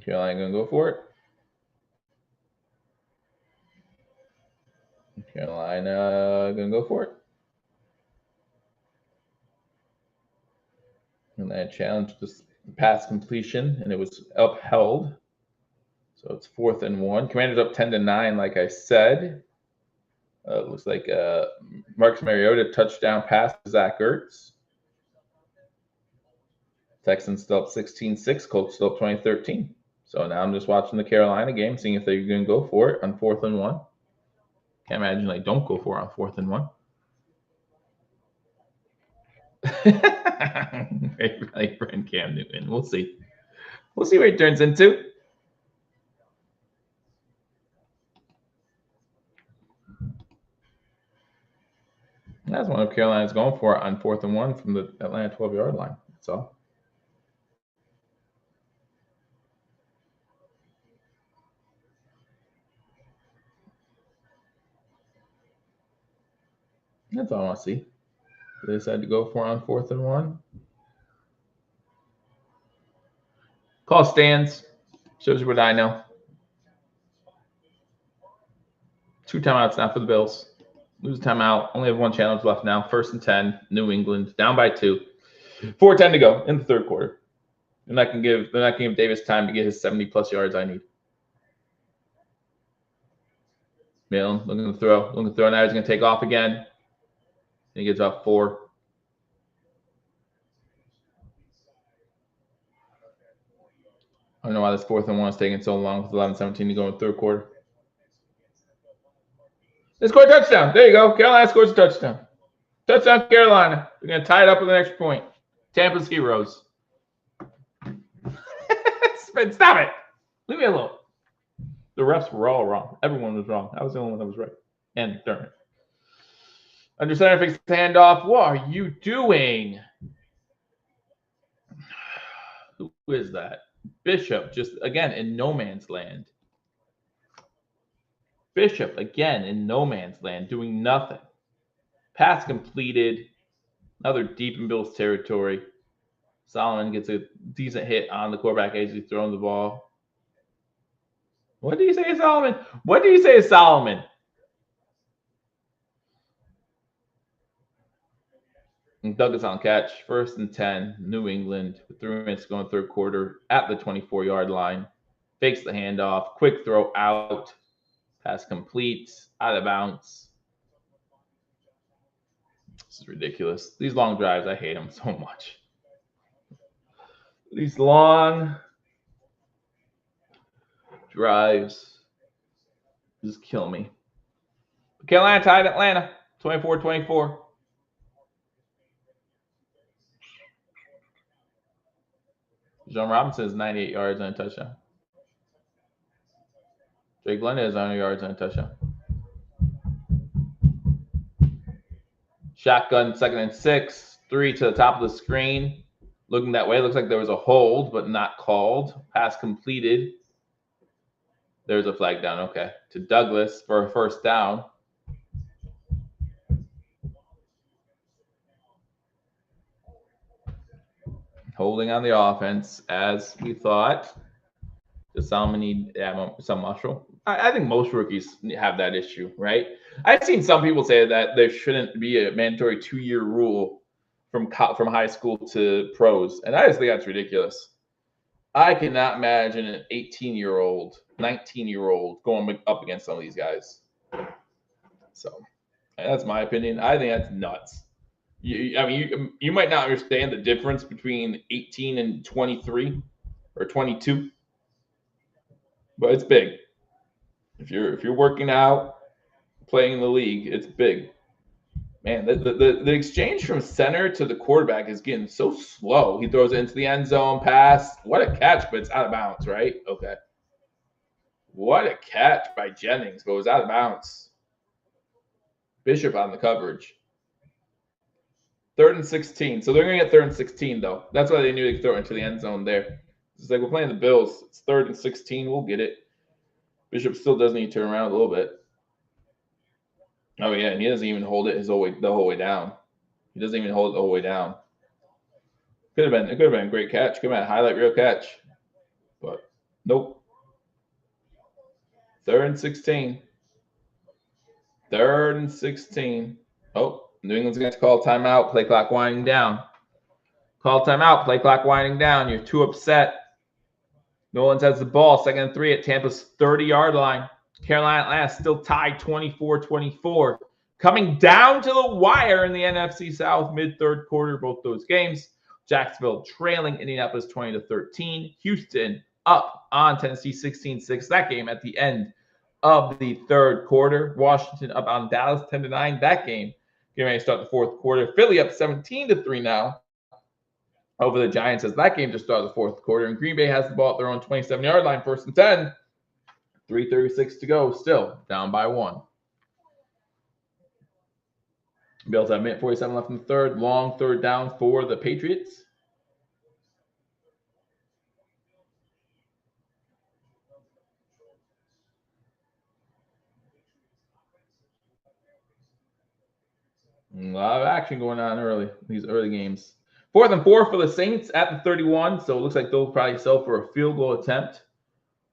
Carolina going to go for it. Carolina going to go for it. And they challenged the pass completion, and it was upheld. So it's 4th and 1. Commanders up 10-9, like I said. It looks like Marcus Mariota touchdown pass to Zach Ertz. Texans still up 16-6. Colts still up 20-13. So now I'm just watching the Carolina game, seeing if they're going to go for it on 4th and 1. Can't imagine they don't go for it on 4th and 1. Great friend Cam Newton. We'll see. We'll see what it turns into. That's one of Carolina's going for it on 4th and 1 from the Atlanta 12-yard line. That's all. That's all I want to see. They decided to go for it on 4th and 1. Call stands. Shows you what I know. 2 timeouts now for the Bills. Lose timeout. Only have 1 challenge left now. 1st and 10. New England down by 2. 4:10 to go in the 3rd quarter. They're not going to give Davis time to get his 70-plus yards I need. Millen looking to throw. Now he's going to take off again. And he gets about 4. I don't know why this 4th and 1 is taking so long with 11-17 to go in the 3rd quarter. They scored a touchdown. There you go. Carolina scores a touchdown. Touchdown, Carolina. They're going to tie it up with an extra point. Tampa's heroes. Stop it. Leave me alone. The refs were all wrong. Everyone was wrong. I was the only one that was right. And McDermott. Under center fixed the handoff. What are you doing? Who is that? Bishop, just again in no man's land. Bishop, again in no man's land, doing nothing. Pass completed. Another deep in Bill's territory. Solomon gets a decent hit on the quarterback as he's throwing the ball. What do you say, Solomon? And Douglas on catch. 1st and 10. New England with 3 minutes to go in the 3rd quarter at the 24-yard line. Fakes the handoff. Quick throw out. Pass complete. Out of bounds. This is ridiculous. These long drives, I hate them so much. These long drives just kill me. Carolina tied Atlanta 24-24. John Robinson has 98 yards and a touchdown. Drake London has 100 yards and a touchdown. Shotgun, 2nd and 6. 3 to the top of the screen. Looking that way. Looks like there was a hold, but not called. Pass completed. There's a flag down. Okay. To Douglas for a 1st down. Holding on the offense as we thought. Does Solomon need some muscle? I think most rookies have that issue, right? I've seen some people say that there shouldn't be a mandatory 2-year rule from high school to pros, and I just think that's ridiculous. I cannot imagine an 18-year-old, 19-year-old going up against some of these guys. So that's my opinion. I think that's nuts. You might not understand the difference between 18 and 23 or 22, but it's big. If you're working out, playing in the league, it's big. Man, the exchange from center to the quarterback is getting so slow. He throws it into the end zone, pass. What a catch, but it's out of bounds, right? Okay. What a catch by Jennings, but it was out of bounds. Bishop on the coverage. 3rd and 16. So they're going to get 3rd and 16, though. That's why they knew they could throw it into the end zone there. It's like, we're playing the Bills. It's 3rd and 16. We'll get it. Bishop still does need to turn around a little bit. Oh, yeah, and he doesn't even hold it the whole way down. He doesn't even hold it the whole way down. It could have been a great catch. Could have been a highlight reel catch. But nope. 3rd and 16. 3rd and 16. Oh, New England's going to call timeout. Play clock winding down. Call timeout. Play clock winding down. You're too upset. Nolans has the ball. 2nd and 3 at Tampa's 30-yard line. Carolina Atlanta still tied 24-24. Coming down to the wire in the NFC South mid-3rd quarter, both those games. Jacksonville trailing Indianapolis 20-13. Houston up on Tennessee 16-6. That game at the end of the 3rd quarter. Washington up on Dallas 10-9. That game getting ready to start the 4th quarter. Philly up 17-3 now over the Giants as that game just started the 4th quarter. And Green Bay has the ball at their own 27-yard line, 1st and 10. 3:36 to go, still down by 1. Bills have 1:47 left in the 3rd. Long 3rd down for the Patriots. A lot of action going on these early games. 4th and 4 for the Saints at the 31. So it looks like they'll probably sell for a field goal attempt.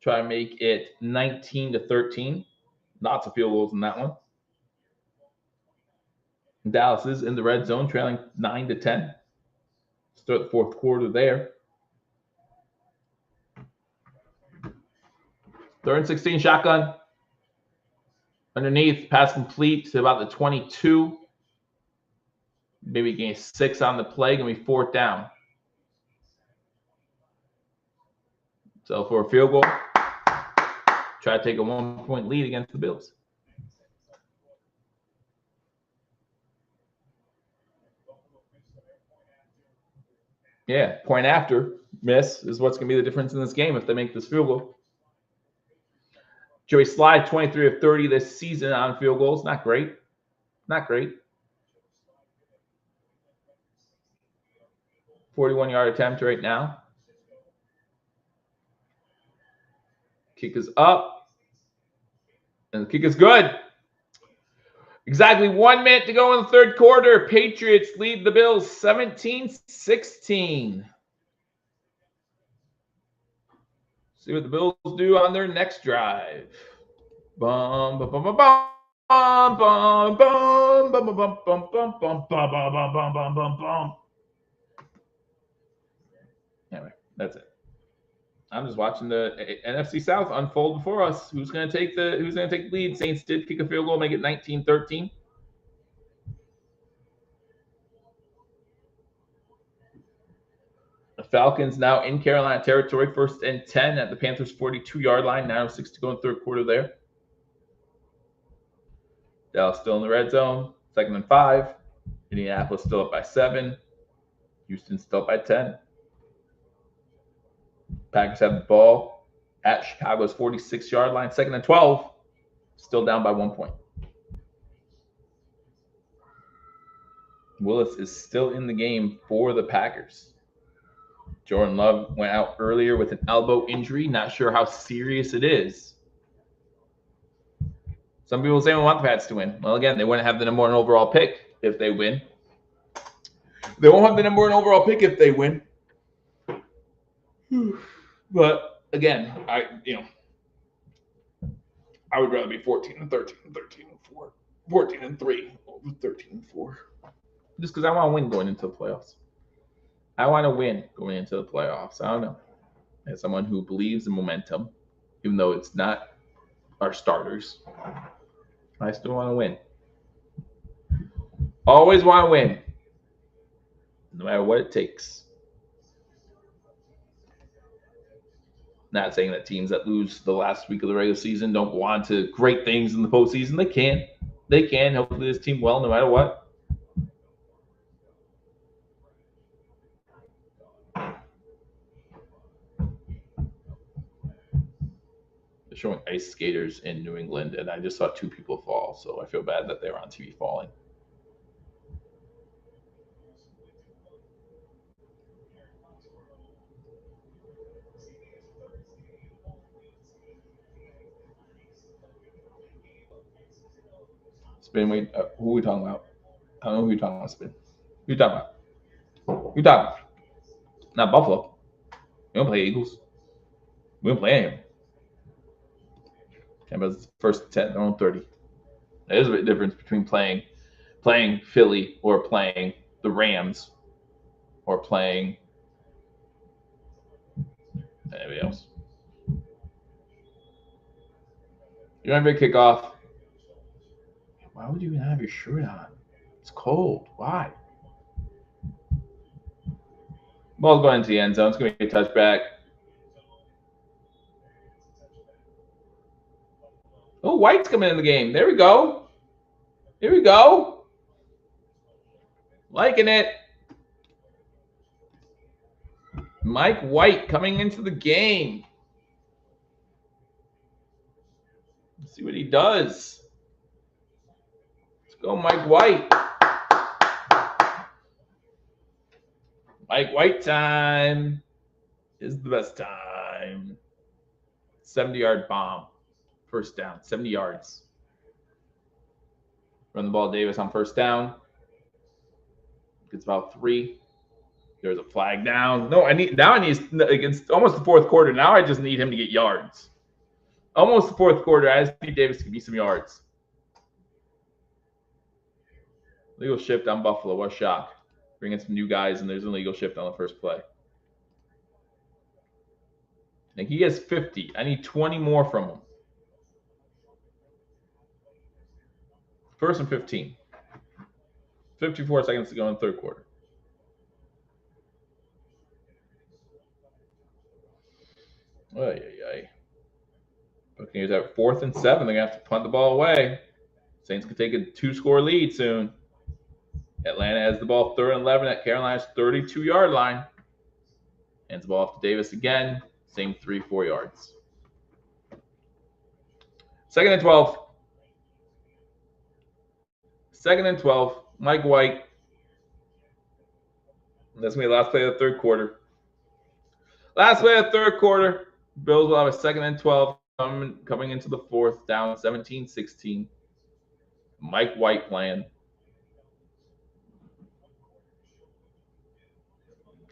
Try to make it 19-13. Lots of field goals in that one. Dallas is in the red zone, trailing 9-10. Start the 4th quarter there. 3rd and 16, shotgun. Underneath, pass complete to about the 22. Maybe gain 6 on the play. Going to be 4th down. So for a field goal, try to take a 1-point lead against the Bills. Yeah, point after miss is what's going to be the difference in this game if they make this field goal. Joey Slye, 23 of 30 this season on field goals. Not great. Not great. 41-yard attempt right now. Kick is up. And the kick is good. Exactly 1 minute to go in the 3rd quarter. Patriots lead the Bills 17-16. See what the Bills do on their next drive. Bum bum bum bum bum bum bum bum bum bum bum bum bum bum bum bum bum. Anyway, that's it. I'm just watching the NFC South unfold before us. Who's going to take the lead? Saints did kick a field goal, make it 19-13. The Falcons now in Carolina territory, 1st and 10 at the Panthers' 42-yard line. 9:06 to go in the 3rd quarter there. Dallas still in the red zone. 2nd and 5. Indianapolis still up by 7. Houston still up by 10. Packers have the ball at Chicago's 46-yard line. 2nd and 12. Still down by 1 point. Willis is still in the game for the Packers. Jordan Love went out earlier with an elbow injury. Not sure how serious it is. Some people say we want the Pats to win. Well, again, they wouldn't have the number 1 overall pick if they win. They won't have the number 1 overall pick if they win. But again, I would rather be 14-13, 13-4, 14-3 over 13-4. Just because I want to win going into the playoffs. I want to win going into the playoffs. I don't know. as someone who believes in momentum, even though it's not our starters, I still want to win. Always want to win, no matter what it takes. Not saying that teams that lose the last week of the regular season don't want to great things in the postseason. They can. They can. Hopefully this team well no matter what. They're showing ice skaters in New England, and I just saw 2 people fall, so I feel bad that they were on TV falling. Spin, wait, who are we talking about? I don't know who you're talking about, Spin. Who you talking about? Who you talking about? Not Buffalo. We don't play Eagles. We don't play him. Tampa's first 10, their own 30. There's a difference between playing Philly or playing the Rams or playing anybody else. You remember kickoff? Why would you even have your shirt on? It's cold. Why? Ball's going into the end zone. It's going to be a touchback. Oh, White's coming in the game. There we go. Here we go. Liking it. Mike White coming into the game. Let's see what he does. Let's go, Mike White. Mike White time is the best time. 70-yard bomb. First down. 70 yards. Run the ball, Davis on first down. Gets about 3. There's a flag down. No, it's almost the fourth quarter. Now I just need him to get yards. Almost the fourth quarter. I just need Davis to give me some yards. Legal shift on Buffalo. What a shock. Bring in some new guys, and there's an illegal shift on the first play. I think he has 50. I need 20 more from him. First and 15. 54 seconds to go in the third quarter. Ay. Buccaneers have 4th and 7. They're going to have to punt the ball away. Saints could take a 2-score lead soon. Atlanta has the ball 3rd and 11 at Carolina's 32-yard line. Hands the ball off to Davis again. Same 3-4 yards. 2nd and 12. 2nd and 12. Mike White. That's going to be the last play of the third quarter. Last play of the third quarter. Bills will have a 2nd and 12 coming into the fourth, down 17-16. Mike White playing.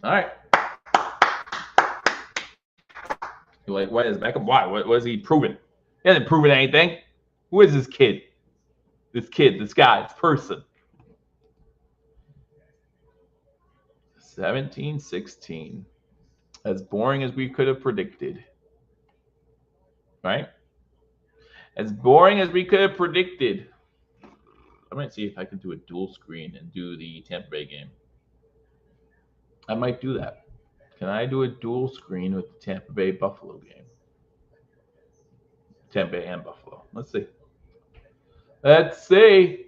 All right. You're like, what is backup? Why? What is he proving? He hasn't proven anything. Who is this kid? This guy, this person. 17-16. As boring as we could have predicted. Right? As boring as we could have predicted. I might see if I can do a dual screen and do the Tampa Bay game. I might do that. Can I do a dual screen with the Tampa Bay Buffalo game? Tampa Bay and Buffalo. Let's see. Let's see.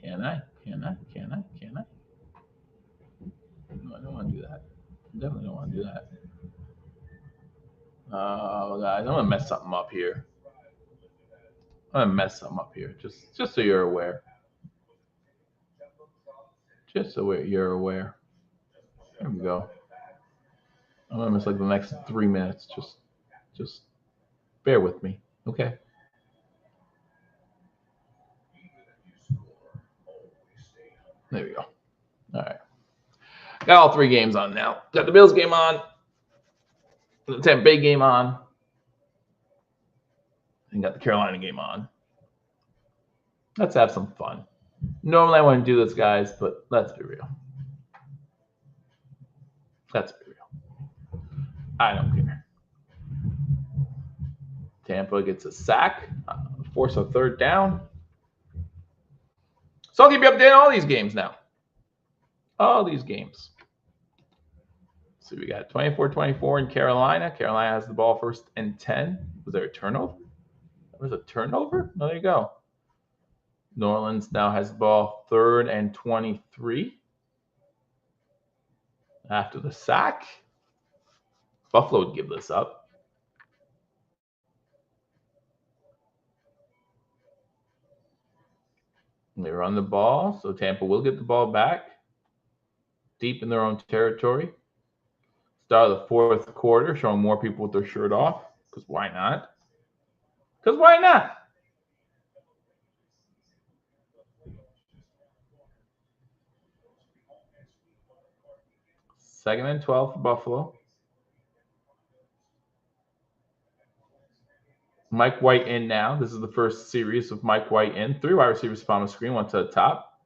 Can I? No, I don't want to do that. Definitely don't want to do that. Guys, I'm gonna mess something up here. Just so you're aware. Just so you're aware. There we go. I'm gonna miss like the next 3 minutes. Just bear with me, okay? There we go. All right. Got all 3 games on now. Got the Bills game on. The Tampa Bay game on. And got the Carolina game on. Let's have some fun. Normally I wouldn't do this, guys, but let's be real. Let's be real. I don't care. Tampa gets a sack, force a third down. So I'll keep you updated on all these games now. All these games. So we got 24-24 in Carolina. Carolina has the ball first and 10. Was there a turnover? There was a turnover? No, there you go. New Orleans now has the ball 3rd and 23. After the sack, Buffalo would give this up. And they run the ball, so Tampa will get the ball back deep in their own territory. Start of the 4th quarter, showing more people with their shirt off, because why not? Because why not? Second and 12 for Buffalo. Mike White in now. This is the first series of Mike White in. 3 wide receivers on the screen, one to the top.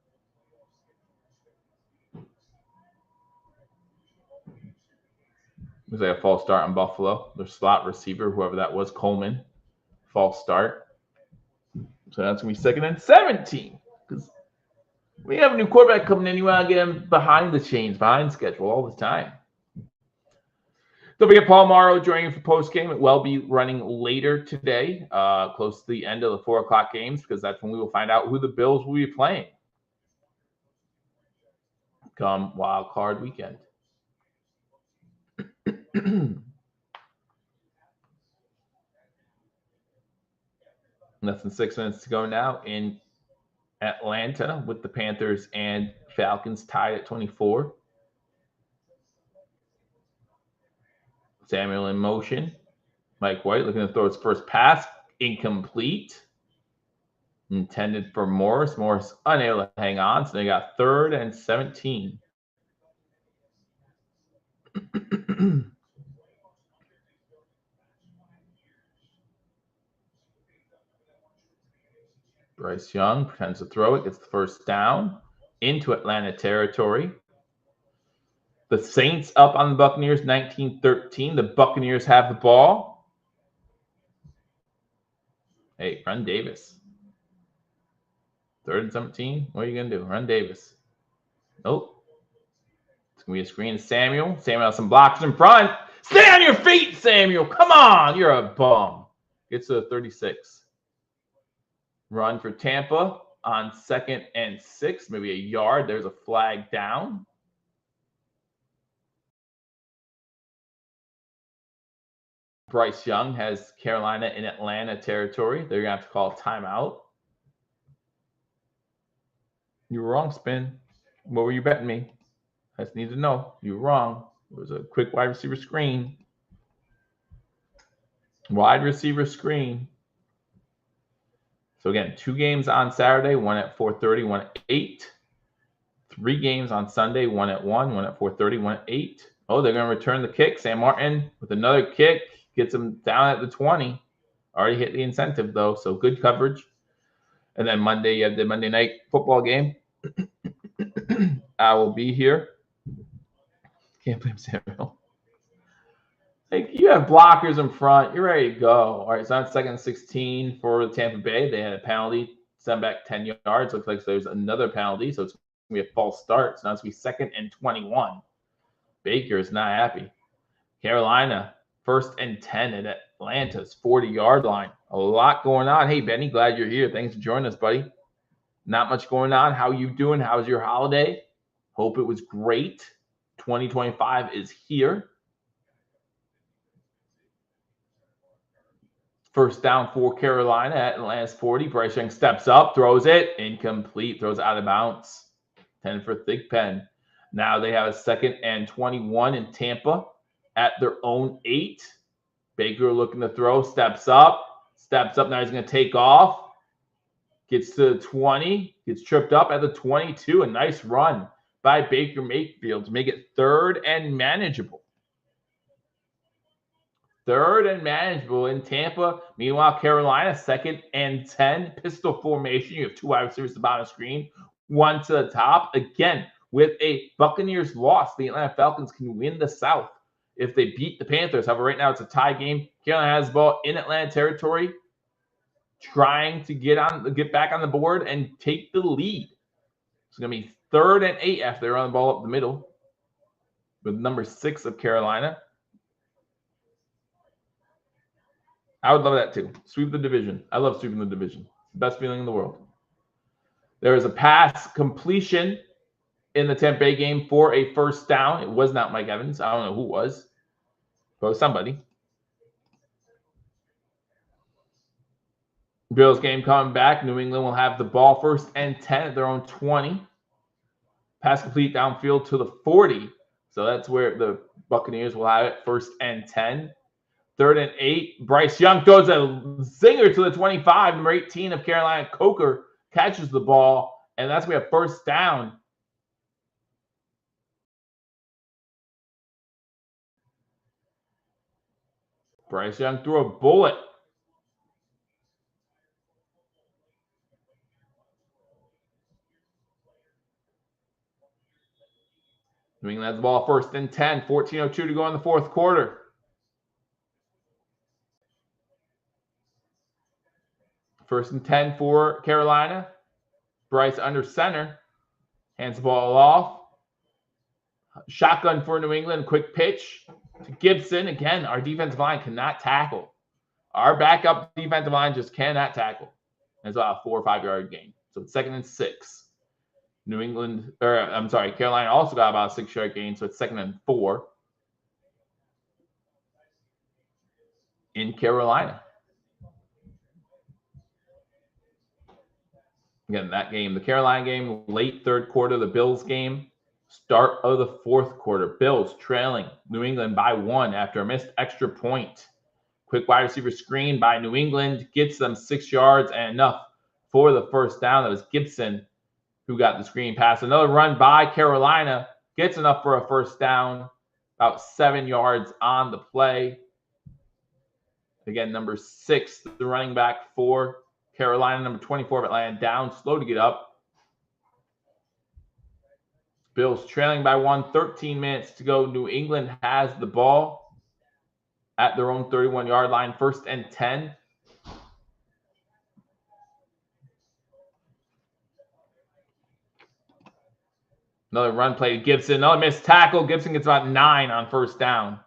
Looks like a false start on Buffalo. Their slot receiver, whoever that was, Coleman. False start. So that's going to be 2nd and 17. Because we have a new quarterback coming in. You want to get him behind the chains, behind schedule all the time. Don't forget Paul Morrow joining for post-game. It will be running later today, close to the end of the 4 o'clock games, because that's when we will find out who the Bills will be playing come Wild Card Weekend. Less than 6 minutes to go now in Atlanta with the Panthers and Falcons tied at 24. Samuel in motion. Mike White looking to throw his first pass. Incomplete. Intended for Morris. Morris unable to hang on, so they got 3rd and 17. Bryce Young pretends to throw it, gets the first down into Atlanta territory. The Saints up on the Buccaneers 19-13. The Buccaneers have the ball. Hey, run Davis. 3rd and 17. What are you going to do? Run Davis. Nope. It's going to be a screen to Samuel. Samuel has some blocks in front. Stay on your feet, Samuel. Come on. You're a bum. Gets to the 36. Run for Tampa on 2nd and 6. Maybe a yard. There's a flag down. Bryce Young has Carolina in Atlanta territory. They're going to have to call a timeout. You were wrong, Spin. What were you betting me? I just need to know. You were wrong. It was a quick wide receiver screen. Wide receiver screen. So again, 2 games on Saturday, one at 4:30, one at 8. 3 games on Sunday, one at 1, one at 4:30, one at 8. Oh, they're going to return the kick. Sam Martin with another kick. Gets him down at the 20. Already hit the incentive, though, so good coverage. And then Monday, you have the Monday night football game. I will be here. Can't blame Samuel. Like, you have blockers in front. You're ready to go. All right, it's on 2nd and 16 for Tampa Bay. They had a penalty, send back 10 yards. Looks like there's another penalty, so it's going to be a false start. So now it's going to be 2nd and 21. Baker is not happy. Carolina, 1st and 10 at Atlanta's 40-yard line. A lot going on. Hey, Benny, glad you're here. Thanks for joining us, buddy. Not much going on. How you doing? How's your holiday? Hope it was great. 2025 is here. First down for Carolina at Atlanta's 40. Bryce Young steps up, throws it. Incomplete. Throws it out of bounds. 10 for Thigpen. Now they have a 2nd and 21 in Tampa at their own 8. Baker looking to throw. Steps up. Now he's going to take off. Gets to the 20. Gets tripped up at the 22. A nice run by Baker Mayfield to make it 3rd and manageable. 3rd and manageable in Tampa. Meanwhile, Carolina, 2nd and 10. Pistol formation. You have 2 wide receivers at the bottom of the screen. one to the top. Again, with a Buccaneers loss, the Atlanta Falcons can win the South if they beat the Panthers. However, right now it's a tie game. Carolina has the ball in Atlanta territory, trying to get back on the board and take the lead. It's going to be 3rd and 8 after they run the ball up the middle with number 6 of Carolina. I would love that too. Sweep the division. I love sweeping the division. Best feeling in the world. There is a pass completion in the Tampa Bay game for a first down. It was not Mike Evans. I don't know who it was, but it was somebody. Bills game coming back. New England will have the ball 1st and 10 at their own 20. Pass complete downfield to the 40. So that's where the Buccaneers will have it, 1st and 10. 3rd and 8. Bryce Young throws a zinger to the 25. Number 18 of Carolina, Coker, catches the ball, and that's where we have 1st down. Bryce Young threw a bullet. New England has the ball 1st and 10. 14:02 to go in the 4th quarter. First and 10 for Carolina. Bryce under center. Hands the ball off. Shotgun for New England. Quick pitch to Gibson. Again, our defensive line cannot tackle. Our backup defensive line just cannot tackle. It's about a 4 or 5 yard gain. So it's 2nd and 6. Carolina also got about a 6 yard gain. So it's 2nd and 4 in Carolina. Again, that game, the Carolina game, late 3rd quarter, the Bills game, start of the 4th quarter. Bills trailing New England by 1 after a missed extra point. Quick wide receiver screen by New England gets them 6 yards and enough for the 1st down. That was Gibson who got the screen pass. Another run by Carolina gets enough for a 1st down, about 7 yards on the play. Again, number 6, the running back for Carolina, number 24 of Atlanta, down, slow to get up. Bills trailing by 1, 13 minutes to go. New England has the ball at their own 31-yard line, 1st and 10. Another run play to Gibson. Another missed tackle. Gibson gets about 9 on 1st down.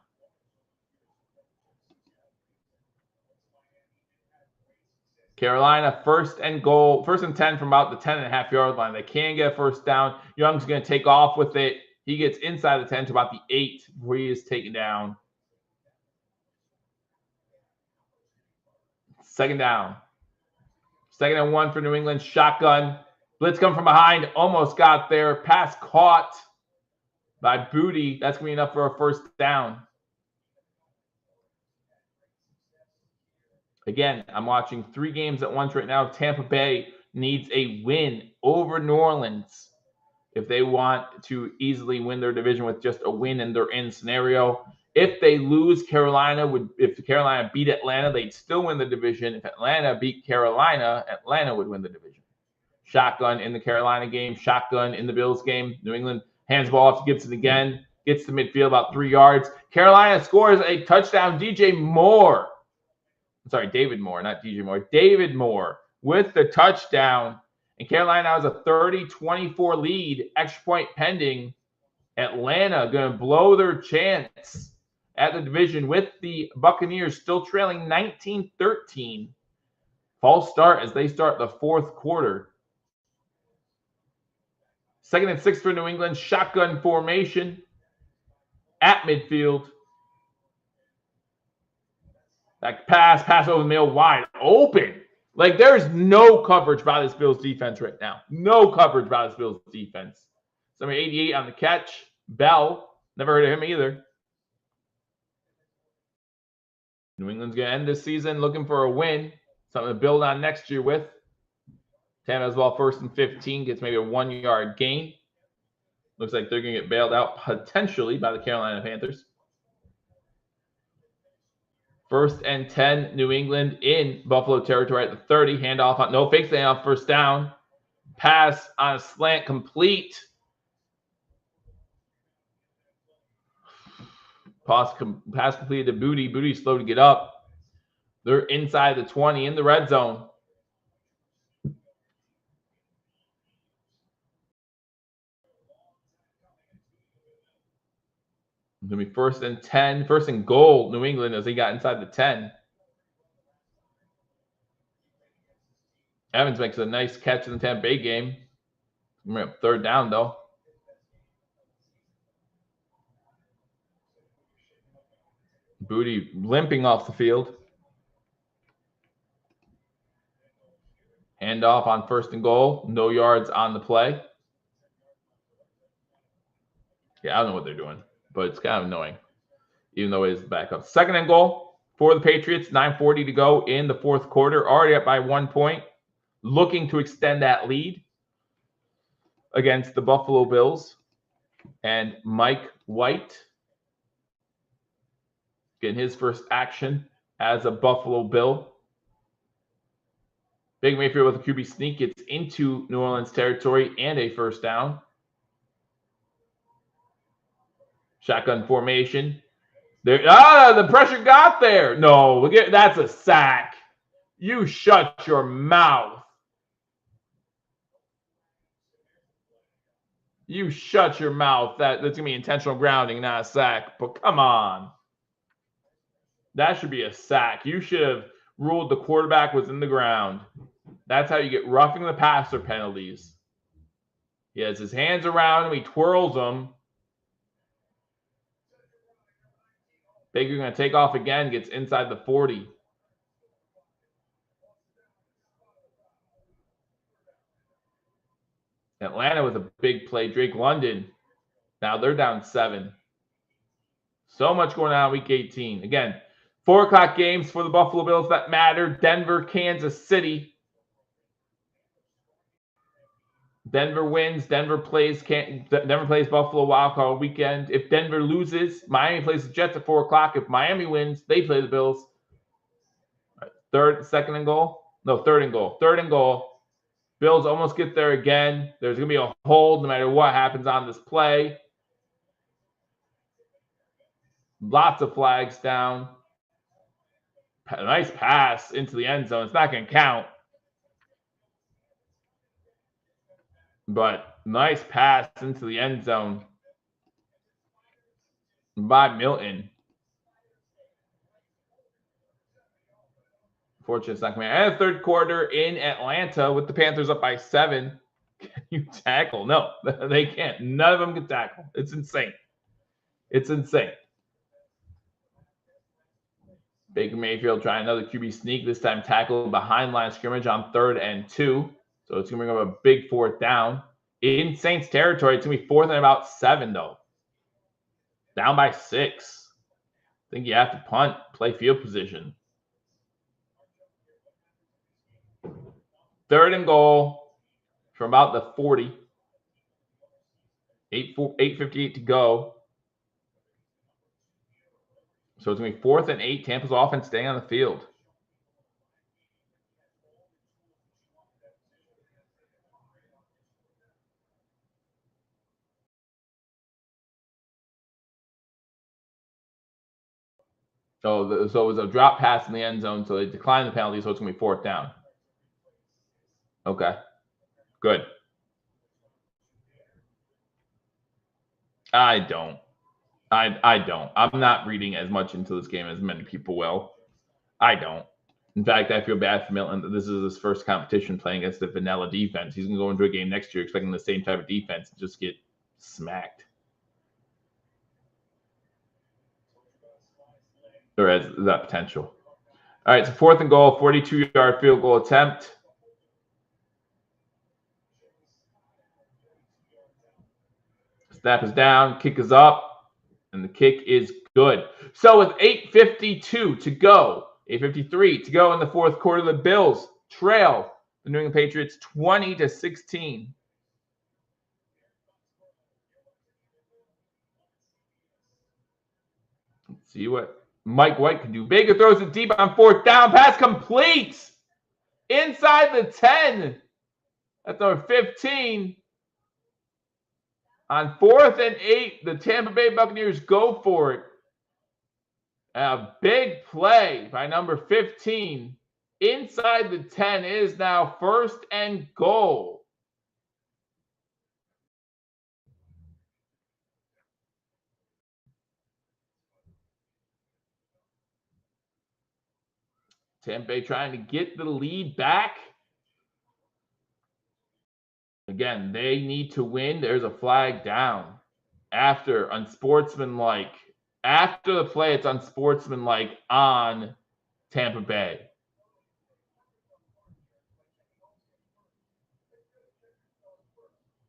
Carolina, 1st and 10 from about the 10.5 yard line. They can get a 1st down. Young's going to take off with it. He gets inside the 10 to about the 8 where he is taken down. 2nd down. 2nd and 1 for New England. Shotgun. Blitz come from behind. Almost got there. Pass caught by Booty. That's going to be enough for a 1st down. Again, I'm watching 3 games at once right now. Tampa Bay needs a win over New Orleans if they want to easily win their division with just a win in their in scenario. If they lose, if Carolina beat Atlanta, they'd still win the division. If Atlanta beat Carolina, Atlanta would win the division. Shotgun in the Carolina game, shotgun in the Bills game. New England hands the ball off to Gibson again, gets to midfield about 3 yards. Carolina scores a touchdown. David Moore, not DJ Moore. David Moore with the touchdown. And Carolina has a 30-24 lead. Extra point pending. Atlanta going to blow their chance at the division with the Buccaneers still trailing 19-13. False start as they start the 4th quarter. 2nd and 6 for New England. Shotgun formation at midfield. That pass over the middle, wide open. Like, there's no coverage by this Bills defense right now. No coverage by this Bills defense. Number 88 on the catch. Bell. Never heard of him either. New England's going to end this season looking for a win. Something to build on next year with. Tampa as well, 1st and 15. Gets maybe a 1 yard gain. Looks like they're going to get bailed out potentially by the Carolina Panthers. 1st and 10, New England in Buffalo territory at the 30. Handoff, no fakes, handoff, 1st down. Pass on a slant complete. Pass completed to Booty. Booty's slow to get up. They're inside the 20 in the red zone. It's going to be 1st and 10. 1st and goal, New England, as they got inside the 10. Evans makes a nice catch in the Tampa Bay game. We're up 3rd down, though. Booty limping off the field. Handoff on 1st and goal. No yards on the play. Yeah, I don't know what they're doing, but it's kind of annoying, even though it is the backup. 2nd and goal for the Patriots. 9:40 to go in the 4th quarter. Already up by 1 point. Looking to extend that lead against the Buffalo Bills. And Mike White getting his first action as a Buffalo Bill. Big Mayfield with a QB sneak gets into New Orleans territory and a 1st down. Shotgun formation. There, the pressure got there. No, that's a sack. You shut your mouth. You shut your mouth. That's going to be intentional grounding, not a sack. But come on. That should be a sack. You should have ruled the quarterback was in the ground. That's how you get roughing the passer penalties. He has his hands around him. He twirls them. Baker going to take off again. Gets inside the 40. Atlanta with a big play. Drake London. Now they're down 7. So much going on week 18. Again, 4 o'clock games for the Buffalo Bills that matter. Denver, Kansas City. Denver wins. Denver plays Buffalo wildcard weekend. If Denver loses, Miami plays the Jets at 4 o'clock. If Miami wins, they play the Bills. Right, 2nd and goal. No, 3rd and goal. 3rd and goal. Bills almost get there again. There's going to be a hold no matter what happens on this play. Lots of flags down. A nice pass into the end zone. It's not going to count. But nice pass into the end zone by Milton. Fortunately, it's not coming out. And the 3rd quarter in Atlanta with the Panthers up by 7. Can you tackle? No, they can't. None of them can tackle. It's insane. It's insane. Baker Mayfield trying another QB sneak. This time tackled behind line of scrimmage on 3rd and 2. So it's going to bring up a big 4th down. In Saints territory, it's going to be 4th and about 7, though. Down by 6. I think you have to punt, play field position. 3rd and goal from about the 40. 8:58 to go. So it's going to be 4th and 8. Tampa's offense staying on the field. So it was a drop pass in the end zone, so they declined the penalty, so it's going to be 4th down. Okay. Good. I don't. I'm not reading as much into this game as many people will. I don't. In fact, I feel bad for Milton that this is his first competition playing against the vanilla defense. He's going to go into a game next year expecting the same type of defense and just get smacked. Or has that potential. All right, so 4th and goal, 42-yard field goal attempt. Snap is down, kick is up, and the kick is good. So with 8:52 to go, 8:53 to go in the 4th quarter, the Bills trail the New England Patriots 20-16. Let's see what Mike White can do. Baker throws it deep on 4th down. Pass complete inside the 10. That's number 15. On 4th and 8, the Tampa Bay Buccaneers go for it. A big play by number 15. Inside the 10 is now 1st and goal. Tampa Bay trying to get the lead back. Again, they need to win. There's a flag down. After unsportsmanlike. After the play, it's unsportsmanlike on Tampa Bay.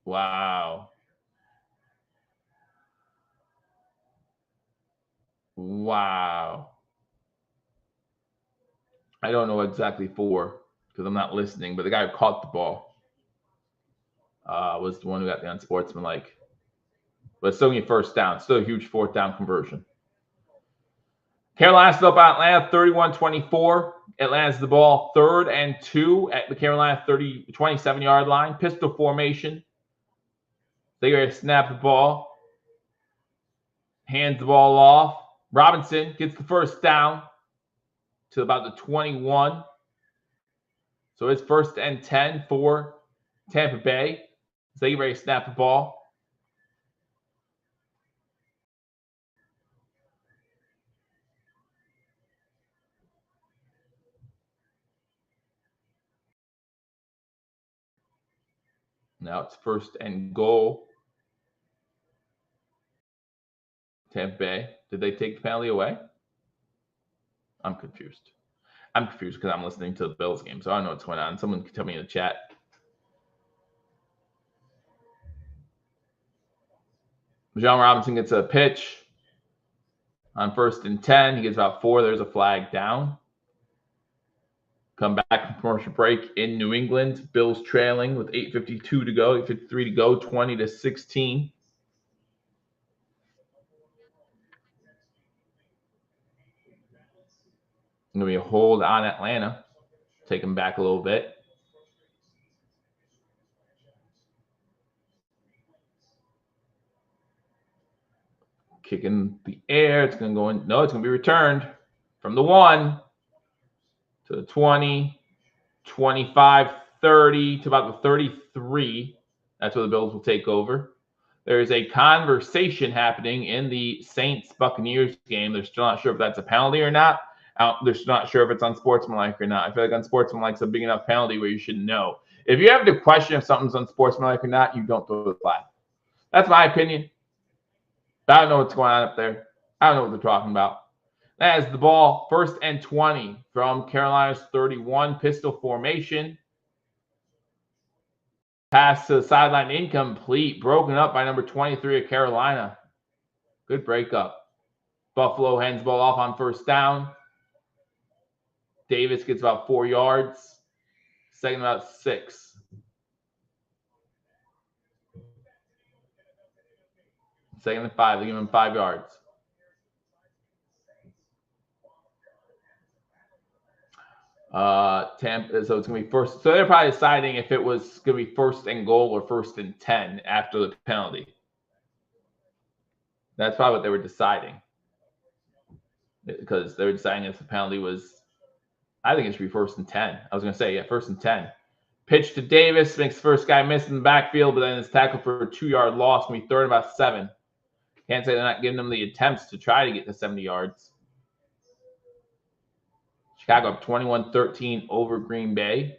Wow. Wow. I don't know exactly for because I'm not listening, but the guy who caught the ball was the one who got the unsportsmanlike. But it's still going to be 1st down. Still a huge 4th down conversion. Carolina still up on Atlanta 31-24. Atlanta's the ball 3rd and 2 at the Carolina 27-yard line. Pistol formation. They're going to snap the ball. Hands the ball off. Robinson gets the 1st down to about the 21. So it's 1st and 10 for Tampa Bay. So they get ready to snap the ball. Now it's 1st and goal. Tampa Bay. Did they take the penalty away? I'm confused. I'm confused because I'm listening to the Bills game, so I don't know what's going on. Someone can tell me in the chat. John Robinson gets a pitch on 1st and 10. He gets about 4. There's a flag down. Come back from commercial break in New England. Bills trailing with 8:52 to go, 8:53 to go, 20-16. Going to be a hold on Atlanta. Take them back a little bit. Kick in the air. It's going to go in. No, it's going to be returned from the 1 to the 20, 25, 30 to about the 33. That's where the Bills will take over. There is a conversation happening in the Saints-Buccaneers game. They're still not sure if that's a penalty or not. They're still not sure if it's unsportsmanlike or not. I feel like unsportsmanlike is a big enough penalty where you should know. If you have to question if something's unsportsmanlike or not, you don't throw the flag. That's my opinion. I don't know what's going on up there. I don't know what they're talking about. That is the ball, 1st and 20 from Carolina's 31. Pistol formation. Pass to the sideline, incomplete. Broken up by number 23 of Carolina. Good breakup. Buffalo hands the ball off on 1st down. Davis gets about 4 yards. 2nd about 6. Second and 5. They give him 5 yards. Tampa, so it's going to be 1st. So they're probably deciding if it was going to be 1st and goal or 1st and 10 after the penalty. That's probably what they were deciding. Because they were deciding if the penalty was, I think it should be 1st and 10. I was going to say, yeah, 1st and 10. Pitch to Davis, makes the first guy miss in the backfield, but then it's tackled for a 2-yard loss. Going to be 3rd and about 7. Can't say they're not giving them the attempts to try to get to 70 yards. Chicago up 21-13 over Green Bay.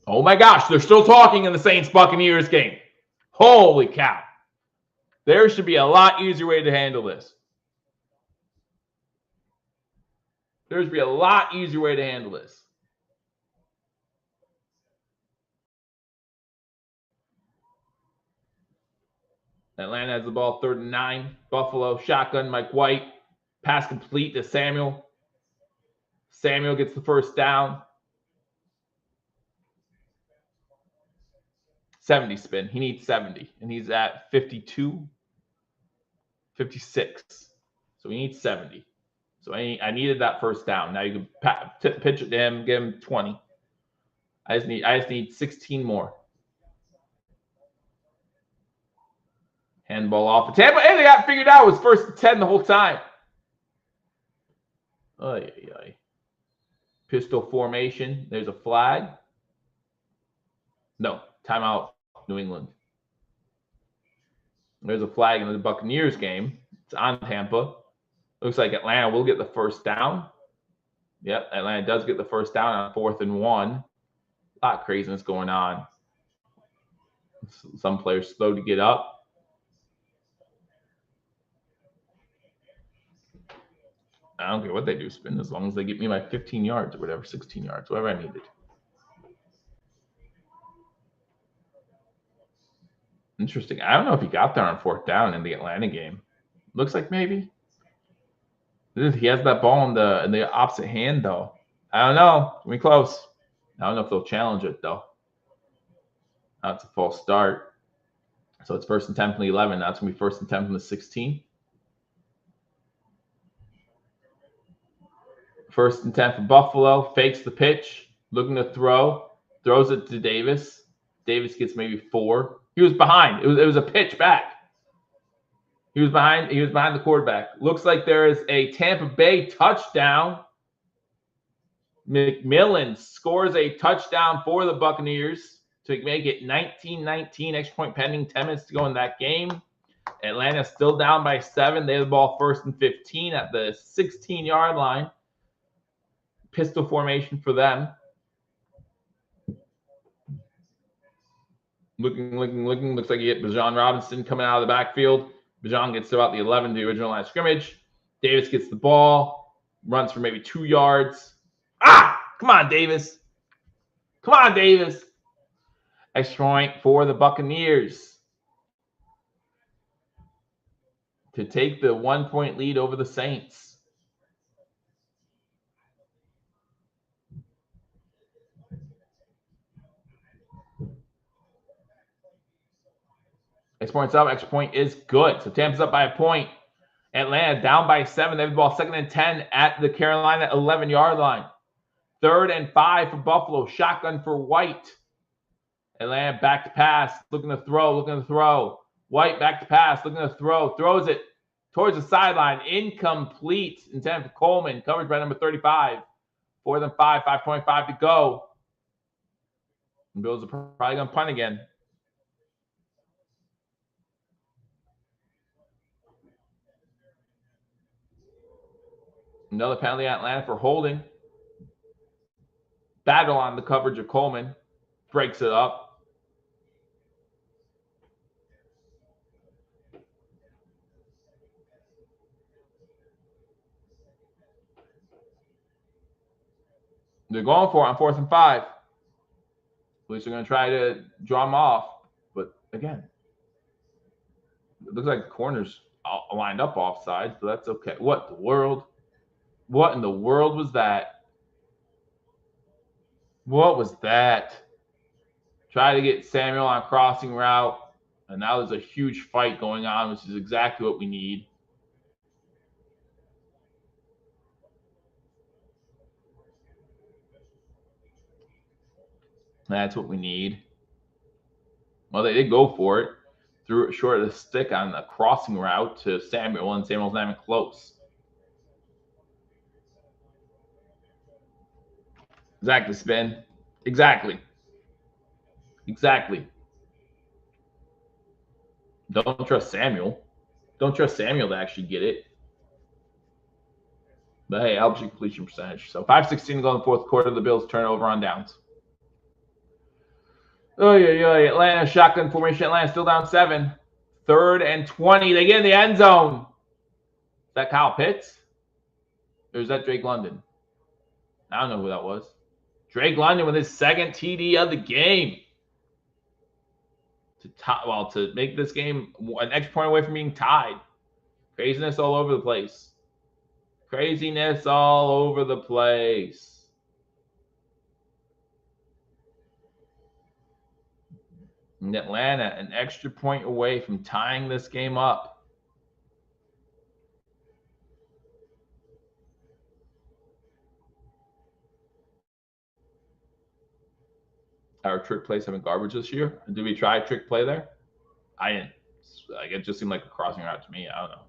Oh my gosh, they're still talking in the Saints-Buccaneers game. Holy cow. There should be a lot easier way to handle this. There should be a lot easier way to handle this. Atlanta has the ball 3rd and 9. Buffalo, shotgun, Mike White. Pass complete to Samuel. Samuel gets the 1st down. 70 spin. He needs 70. And he's at 52, 56. So he needs 70. So I needed that first down. Now you can pitch it to him, give him 20. I just need 16 more. Handball off the Tampa. And they got figured out. It was 1st and 10 the whole time. Oy, oy, oy. Pistol formation. There's a flag. No, timeout, New England. There's a flag in the Buccaneers game. It's on Tampa. Looks like Atlanta will get the first down. Yep, Atlanta does get the first down on 4th and 1. A lot of craziness going on. Some players slow to get up. I don't care what they do, spin, as long as they get me my 15 yards or whatever, 16 yards, whatever I needed. Interesting. I don't know if he got there on 4th down in the Atlanta game. Looks like maybe. He has that ball in the opposite hand, though. I don't know. It's close. I don't know if they'll challenge it, though. That's a false start. So it's 1st and 10 from the 11. That's going to be 1st and 10 from the 16. 1st and 10 for Buffalo. Fakes the pitch. Looking to throw. Throws it to Davis. Davis gets maybe 4. He was behind. It was a pitch back. He was behind the quarterback. Looks like there is a Tampa Bay touchdown. McMillan scores a touchdown for the Buccaneers to make it 19-19. Extra point pending. 10 minutes to go in that game. Atlanta still down by 7. They have the ball 1st and 15 at the 16-yard line. Pistol formation for them. Looking. Looks like you get Bijan Robinson coming out of the backfield. Bijan gets to about the 11, the original line of scrimmage. Davis gets the ball. Runs for maybe 2 yards. Come on, Davis. Come on, Davis. Extra point for the Buccaneers to take the 1-point lead over the Saints. Extra point's up. Extra point is good. So Tampa's up by a point. Atlanta down by 7. They have the ball 2nd and 10 at the Carolina 11-yard line. 3rd and 5 for Buffalo. Shotgun for White. Atlanta back to pass. Looking to throw. White back to pass. Looking to throw. Throws it towards the sideline. Incomplete. Intended for Coleman. Coverage by number 35. 4th and 5. 5:25 to go. And Bills are probably going to punt again. Another penalty at Atlanta for holding. Battle on the coverage of Coleman. Breaks it up. They're going for it on 4th and 5. At least they're going to try to draw them off. But again, it looks like the corners lined up offside, so that's okay. What in the world? What in the world was that? What was that? Try to get Samuel on crossing route, and now there's a huge fight going on, which is exactly what we need. That's what we need. Well, they did go for it. Threw it short of the stick on the crossing route to Samuel, and Samuel's not even close. Exactly, Spin. Exactly. Don't trust Samuel. Don't trust Samuel to actually get it. But hey, helps you completion percentage. So 5:16 to go in the 4th quarter. The Bills turn over on downs. Atlanta shotgun formation. Atlanta still down 7. 3rd and 20. They get in the end zone. Is that Kyle Pitts? Or is that Drake London? I don't know who that was. Drake London with his 2nd TD of the game. To make this game an extra point away from being tied. Craziness all over the place. Craziness all over the place. And Atlanta, an extra point away from tying this game up. our trick plays have been garbage this year. Did we try trick play there? I didn't. Like, it just seemed like a crossing route to me. I don't know.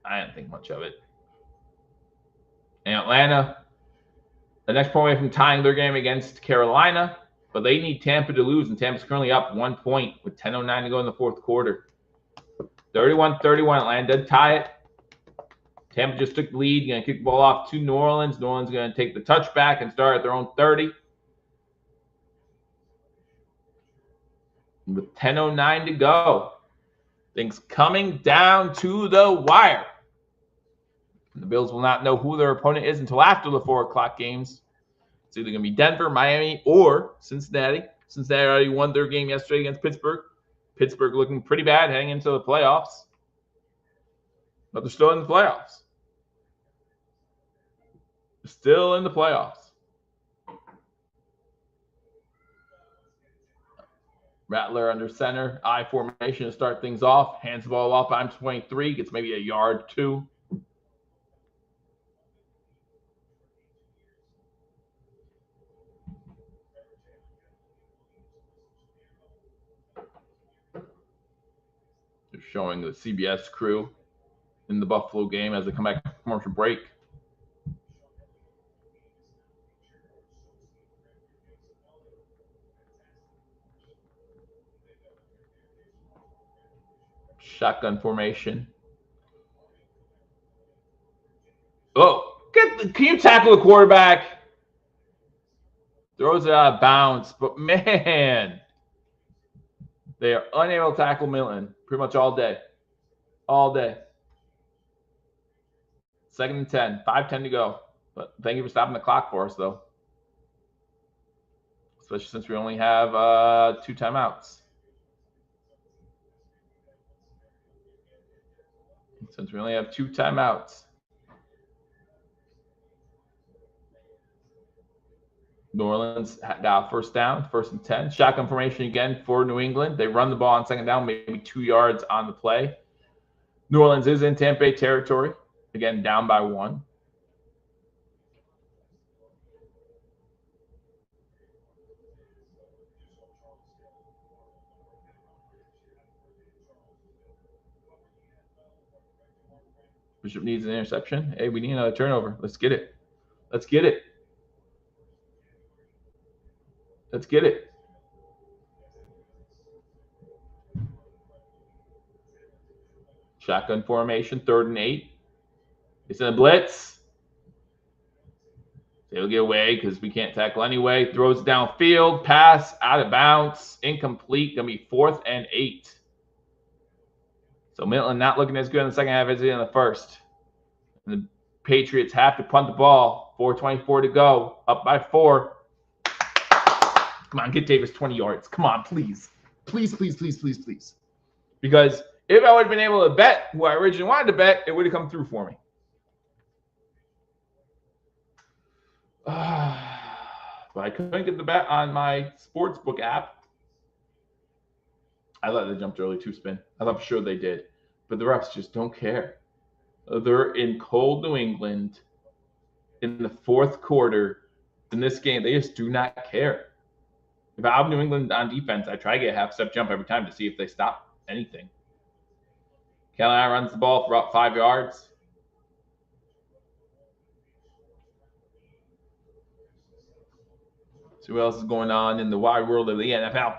I didn't think much of it. And Atlanta, the next point away from tying their game against Carolina, but they need Tampa to lose, and Tampa's currently up 1 point with 10:09 to go in the fourth quarter. 31-31, Atlanta did tie it. Tampa just took the lead, going to kick the ball off to New Orleans. New Orleans going to take the touchback and start at their own 30. With 10:09 to go, things coming down to the wire. The Bills will not know who their opponent is until after the 4 o'clock games. It's either going to be Denver, Miami, or Cincinnati. Cincinnati already won their game yesterday against Pittsburgh. Pittsburgh looking pretty bad heading into the playoffs. But they're still in the playoffs. They're still in the playoffs. Rattler under center, I formation to start things off. Hands the ball off on 23, gets maybe a yard, 2. They're showing the CBS crew in the Buffalo game as they come back from commercial break. Shotgun formation. Oh, can you tackle the quarterback? Throws it out of bounds, but man, they are unable to tackle Milton pretty much all day. All day. 2nd and 10, 5:10 to go. But thank you for stopping the clock for us, though. Especially since we only have 2 timeouts. Since we only have 2 timeouts. New Orleans got first down, 1st and 10. Shotgun formation again for New England. They run the ball on 2nd down, maybe 2 yards on the play. New Orleans is in Tampa Bay territory. Again, down by 1. Bishop needs an interception. Hey, we need another turnover. Let's get it. Let's get it. Let's get it. Shotgun formation, 3rd and 8. It's in a blitz. They'll get away because we can't tackle anyway. Throws it downfield. Pass out of bounds. Incomplete. Going to be 4th and 8. So Milton not looking as good in the second half as he did in the first. And the Patriots have to punt the ball. 4:24 to go. Up by 4. Come on, get Davis 20 yards. Come on, please. Please, please, please, please, please. Because if I would have been able to bet who I originally wanted to bet, it would have come through for me. But I couldn't get the bet on my sportsbook app. I thought they jumped early 2-spin. I thought for sure they did. But the refs just don't care. They're in cold New England in the 4th quarter in this game. They just do not care. If I have New England on defense, I try to get a half-step jump every time to see if they stop anything. Carolina runs the ball for about 5 yards. See what else is going on in the wide world of the NFL.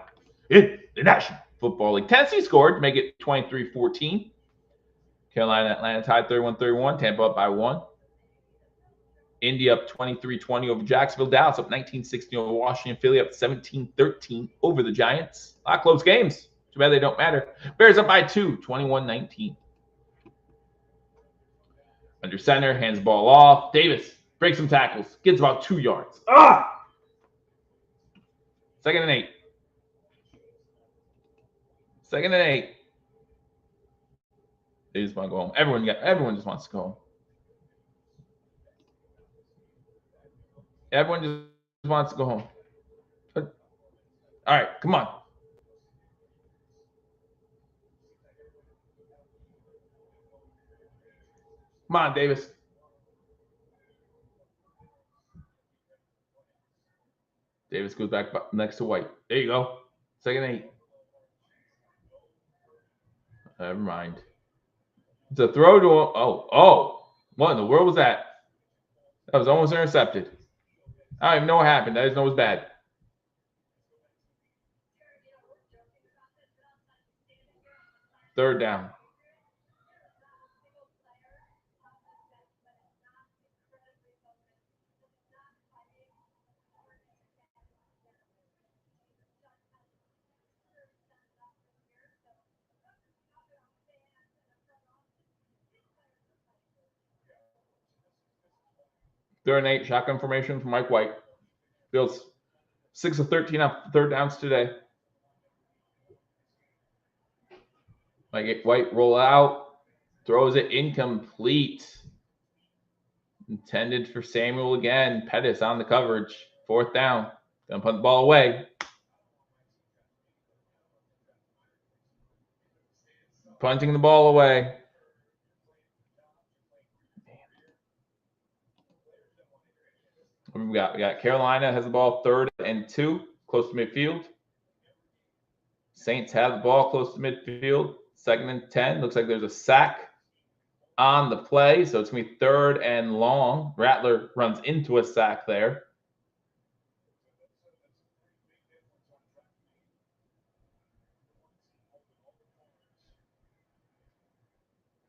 In the National Football League. Tennessee scored to make it 23-14. Carolina and Atlanta tied 31-31. Tampa up by 1. Indy up 23-20 over Jacksonville. Dallas up 19-16 over Washington. Philly up 17-13 over the Giants. A lot of close games. Too bad they don't matter. Bears up by 2, 21-19. Under center, hands the ball off. Davis breaks some tackles. Gets about 2 yards. 2nd and 8. 2nd and 8. They just want to go home. Everyone just wants to go home. Everyone just wants to go home. All right, come on. Come on, Davis. Davis goes back next to White. There you go. 2nd 8. Never mind. It's a throw to him. Oh. What in the world was that? That was almost intercepted. I don't even know what happened. I just know it was bad. Third down. Third and 8, shotgun formation from Mike White. Bills 6 of 13 on 3rd downs today. Mike White roll out, throws it incomplete. Intended for Samuel again. Pettis on the coverage. 4th down. Gonna punt the ball away. Punting the ball away. We got Carolina has the ball 3rd and 2, close to midfield. Saints have the ball close to midfield. 2nd and 10. Looks like there's a sack on the play, so it's going to be 3rd and long. Rattler runs into a sack there.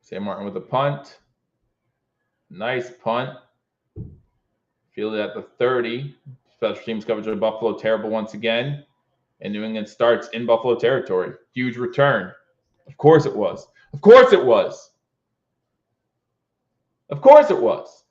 Sam Martin with a punt. Nice punt. Fielded at the 30. Special teams coverage of Buffalo terrible once again. And New England starts in Buffalo territory. Huge return. Of course it was. Of course it was. Of course it was.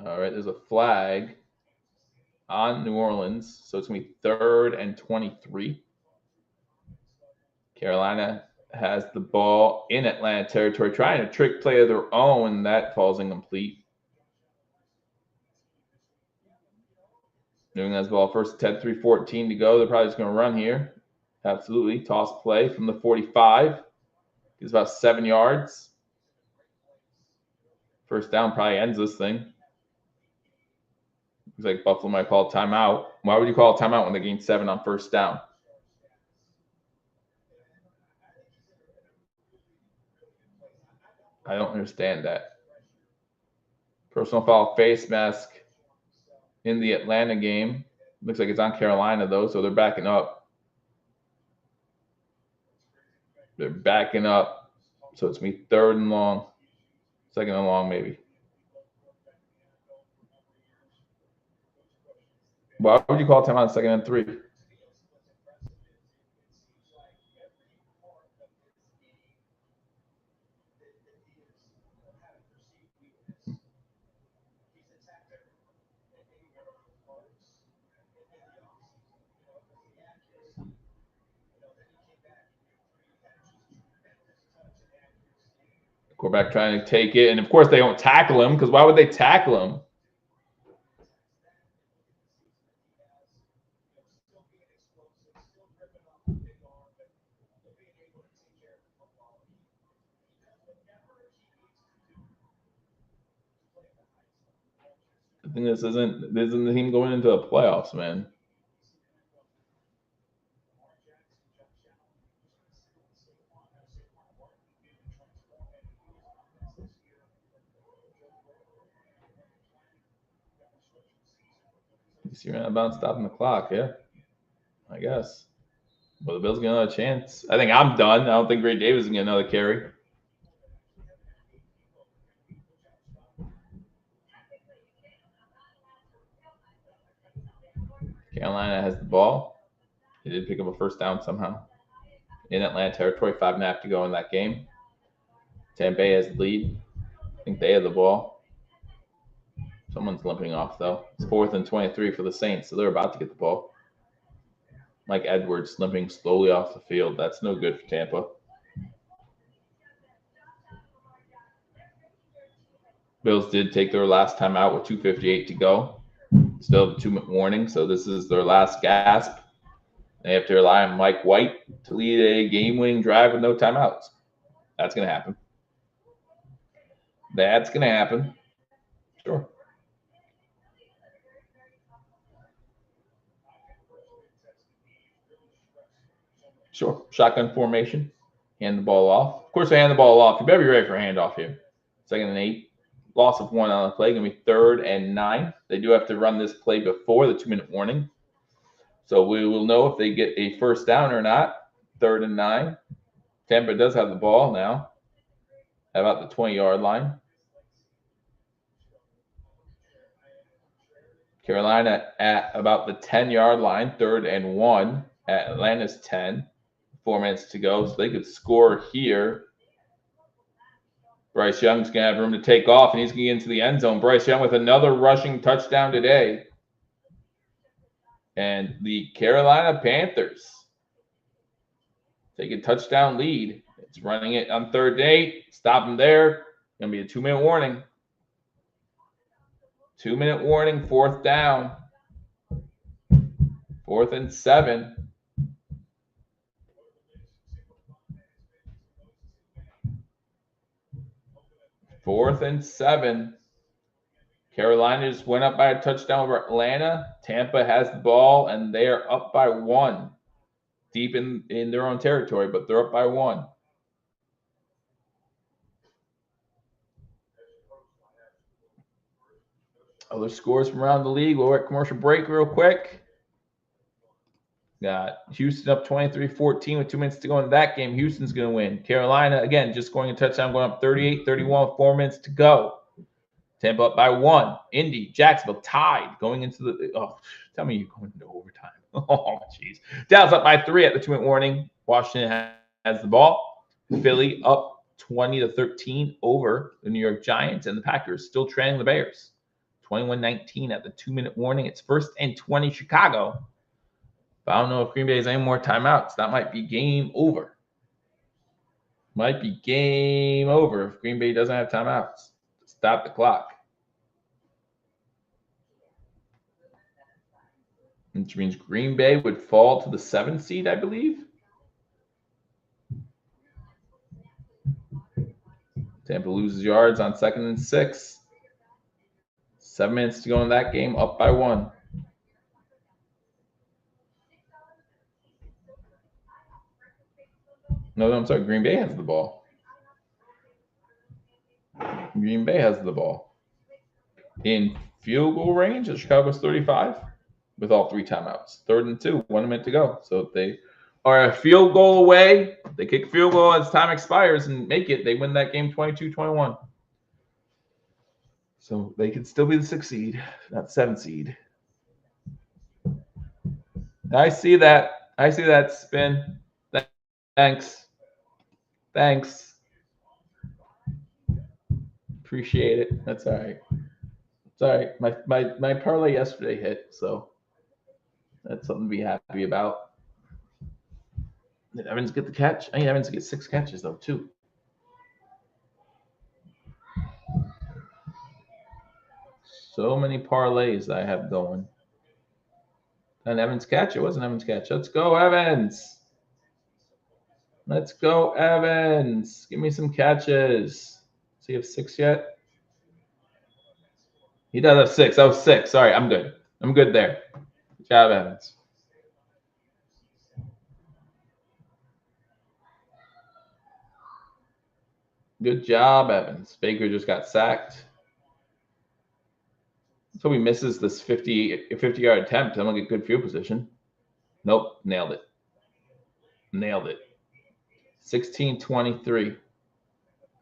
All right, there's a flag on New Orleans, so it's going to be 3rd and 23. Carolina has the ball in Atlanta territory, trying to trick play of their own. That falls incomplete. New England has the ball first, 10, 3:14 to go. They're probably just going to run here. Absolutely. Toss play from the 45. It's about 7 yards. First down probably ends this thing. Looks like Buffalo might call a timeout. Why would you call a timeout when they gain 7 on first down? I don't understand that. Personal foul face mask in the Atlanta game. Looks like it's on Carolina, though, so they're backing up. They're backing up. So it's going to be 3rd and long. 2nd and long, maybe. Why would you call timeout 2nd and 3? Quarterback trying to take it. And, of course, they don't tackle him because why would they tackle him? I think this isn't the team going into the playoffs, man. You see, you're out of bounds, stopping the clock, yeah. I guess. Well, the Bills get another chance. I think I'm done. I don't think Gray Davis is going to get another carry. Carolina has the ball. They did pick up a first down somehow. In Atlanta territory, 5.5 to go in that game. Tampa Bay has the lead. I think they have the ball. Someone's limping off, though. It's 4th and 23 for the Saints, so they're about to get the ball. Mike Edwards limping slowly off the field. That's no good for Tampa. Bills did take their last time out with 2:58 to go. Still have a 2-minute warning, so this is their last gasp. They have to rely on Mike White to lead a game-winning drive with no timeouts. That's going to happen. That's going to happen. Sure. Sure. Shotgun formation. Hand the ball off. Of course, they hand the ball off. You better be ready for a handoff here. 2nd and 8. Loss of 1 on the play. Going to be 3rd and 9. They do have to run this play before the 2-minute warning. So we will know if they get a first down or not. 3rd and 9. Tampa does have the ball now. How about the 20-yard line? Carolina at about the 10-yard line. 3rd and 1 at Atlanta's 10. 4 minutes to go, so they could score here. Bryce Young's going to have room to take off, and he's going to get into the end zone. Bryce Young with another rushing touchdown today. And the Carolina Panthers take a touchdown lead. It's running it on 3rd and 8. Stop him there. Going to be a 2-minute warning. 2-minute warning, 4th down. 4th and 7. Fourth and 7. Carolina just went up by a touchdown over Atlanta. Tampa has the ball, and they are up by 1. Deep in their own territory, but they're up by 1. Other scores from around the league. We'll at commercial break real quick. Got Houston up 23-14 with 2 minutes to go in that game. Houston's going to win. Carolina, again, just scoring a touchdown, going up 38-31 with 4 minutes to go. Tampa up by 1. Indy, Jacksonville tied going into the – oh, tell me you're going into overtime. Oh, jeez. Dallas up by 3 at the 2-minute warning. Washington has the ball. Philly up 20-13 over the New York Giants, and the Packers still trailing the Bears. 21-19 at the 2-minute warning. It's 1st and 20 Chicago. But I don't know if Green Bay has any more timeouts. That might be game over. Might be game over if Green Bay doesn't have timeouts. Stop the clock. Which means Green Bay would fall to the 7th seed, I believe. Tampa loses yards on 2nd and 6. 7 minutes to go in that game, up by 1. No, I'm sorry. Green Bay has the ball. Green Bay has the ball. In field goal range at Chicago's 35 with all 3 timeouts. 3rd and 2, 1 minute to go. So if they are a field goal away, they kick a field goal as time expires and make it, they win that game 22-21. So they could still be the 6th seed, not 7th seed. I see that. I see that spin. Thanks. Thanks. Appreciate it. That's all right. It's all right. My parlay yesterday hit, so that's something to be happy about. Did Evans get the catch? I think Evans gets 6 catches, though, too. So many parlays I have going. An Evans catch? It wasn't Evans catch. Let's go, Evans. Let's go, Evans. Give me some catches. Does he have 6 yet? He does have 6. That was 6. Sorry, I'm good. I'm good there. Good job, Evans. Good job, Evans. Baker just got sacked. So he misses this 50-yard attempt. I'm going to get good field position. Nope, nailed it. Nailed it. 16-23.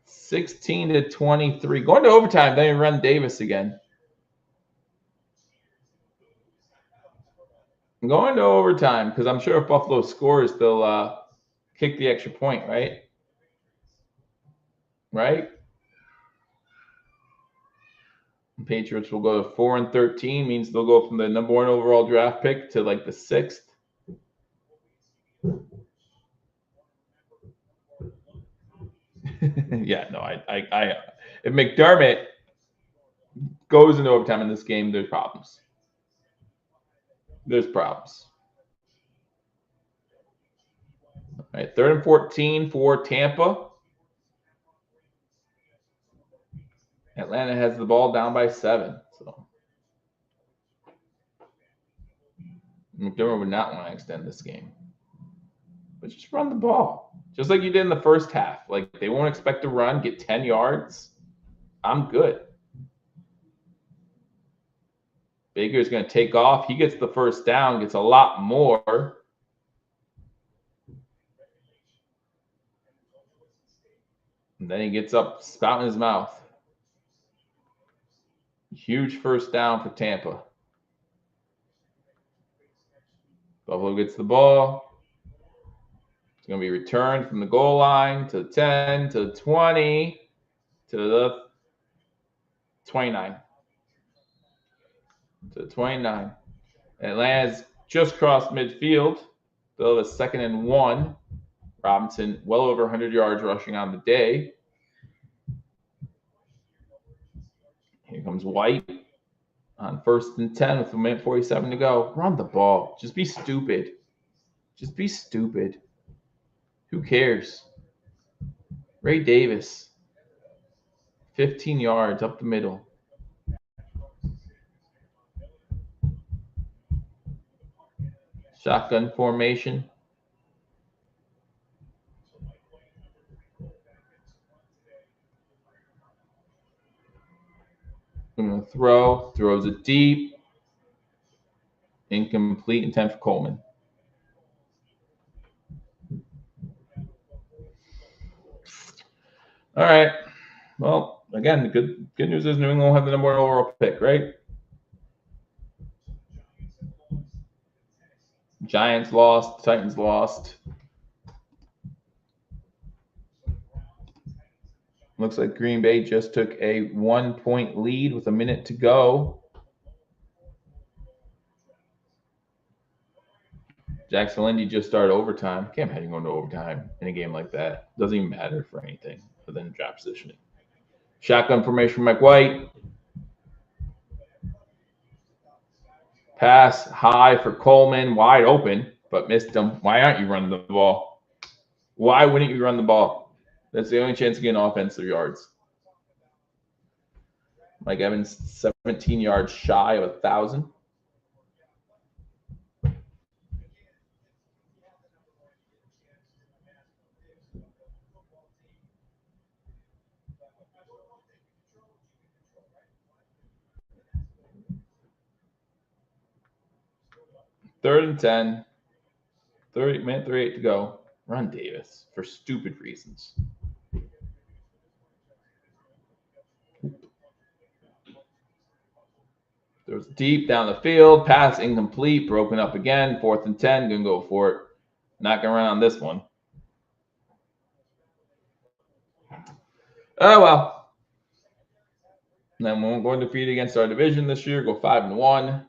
16-23. Going to overtime. They run Davis again. I'm going to overtime because I'm sure if Buffalo scores, they'll kick the extra point, right? Right? The Patriots will go to 4-13, means they'll go from the number 1 overall draft pick to like the 6th. Yeah, no, I if McDermott goes into overtime in this game, there's problems. There's problems. All right, 3rd and 14 for Tampa. Atlanta has the ball down by 7. So McDermott would not want to extend this game. But just run the ball. Just like you did in the first half. Like, they won't expect to run, get 10 yards. I'm good. Baker's going to take off. He gets the first down, gets a lot more. And then he gets up, spout in his mouth. Huge first down for Tampa. Buffalo gets the ball. It's going to be returned from the goal line to the 10, to the 20, to the 29. To the 29. Atlanta's just crossed midfield. They'll have a 2nd and 1. Robinson well over 100 yards rushing on the day. Here comes White on 1st and 10 with 1:47 to go. Run the ball. Just be stupid. Just be stupid. Who cares? Ray Davis. 15 yards up the middle. Shotgun formation. Going to throw. Throws it deep. Incomplete. Intent for Coleman. All right. Well, again, the good news is New England will have the number 1 overall pick, right? Giants lost. Titans lost. Looks like Green Bay just took a 1-point lead with a minute to go. Jackson Lindy just started overtime. Can't imagine going to overtime in a game like that. Doesn't even matter for anything other than drop positioning. Shotgun formation from Mike White. Pass high for Coleman, wide open, but missed him. Why aren't you running the ball? Why wouldn't you run the ball? That's the only chance to get an offensive yards. Mike Evans, 17 yards shy of 1,000. Third and 10. 38 to go. Run Davis for stupid reasons. Throws deep down the field. Pass incomplete. Broken up again. 4th and 10. Going to go for it. Not going to run on this one. Oh, well. And then we won't go undefeated against our division this year. Go 5-1.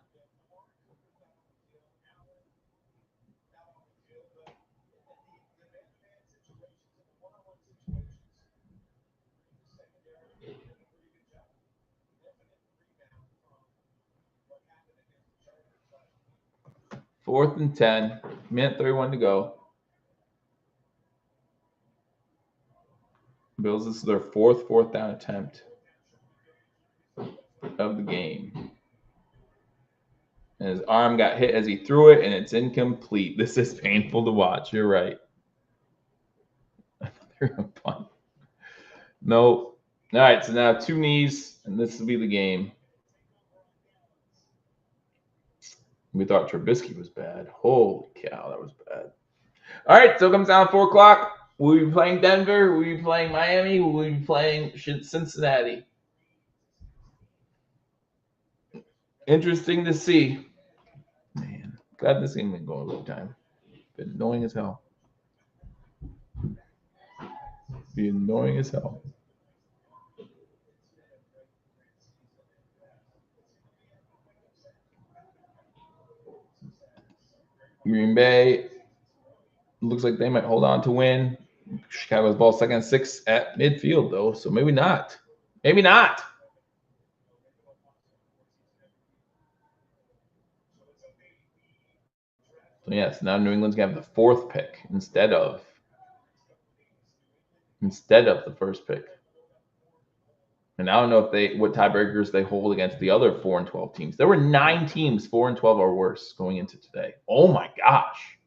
Fourth and 10. Minute 31 to go. Bills, this is their fourth down attempt of the game. And his arm got hit as he threw it, and it's incomplete. This is painful to watch. You're right. Punt. Nope. All right, so now 2 knees, and this will be the game. We thought Trubisky was bad. Holy cow, that was bad. All right, so it comes down 4 o'clock. Will we be playing Denver? Will we be playing Miami? Will we be playing Cincinnati? Interesting to see. Man, glad this game didn't go overtime. Been annoying as hell. Be annoying as hell. Green Bay looks like they might hold on to win. Chicago's ball 2nd and 6 at midfield, though, so maybe not. Maybe not. So yes, now New England's gonna have the 4th pick instead of the first pick. And I don't know if what tiebreakers they hold against the other 4 and 12 teams. There were 9 teams 4 and 12 or worse going into today. Oh my gosh.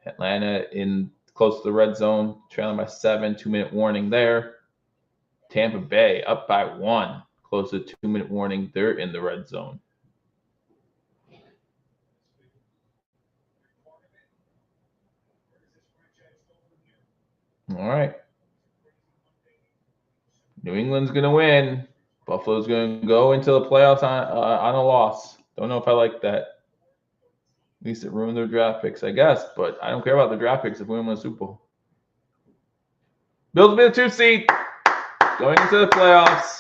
Atlanta in close to the red zone, trailing by 7, 2-minute warning there. Tampa Bay up by 1, close to 2-minute warning. They're in the red zone. All right. New England's going to win. Buffalo's going to go into the playoffs on a loss. Don't know if I like that. At least it ruined their draft picks, I guess. But I don't care about the draft picks if we win the Super Bowl. Bills will be the 2 seed going into the playoffs.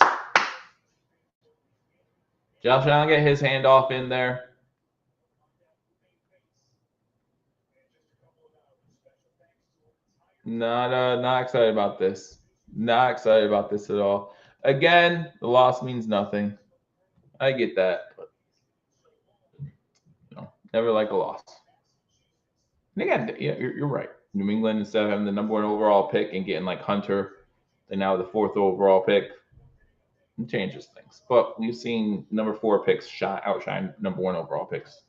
Josh Allen get his handoff in there. Not excited about this. Not excited about this at all. Again, the loss means nothing. I get that, but never like a loss. And again, yeah, you're right. New England, instead of having the number 1 overall pick and getting like Hunter, they now have the 4th overall pick. It changes things. But we've seen number 4 picks outshine number 1 overall picks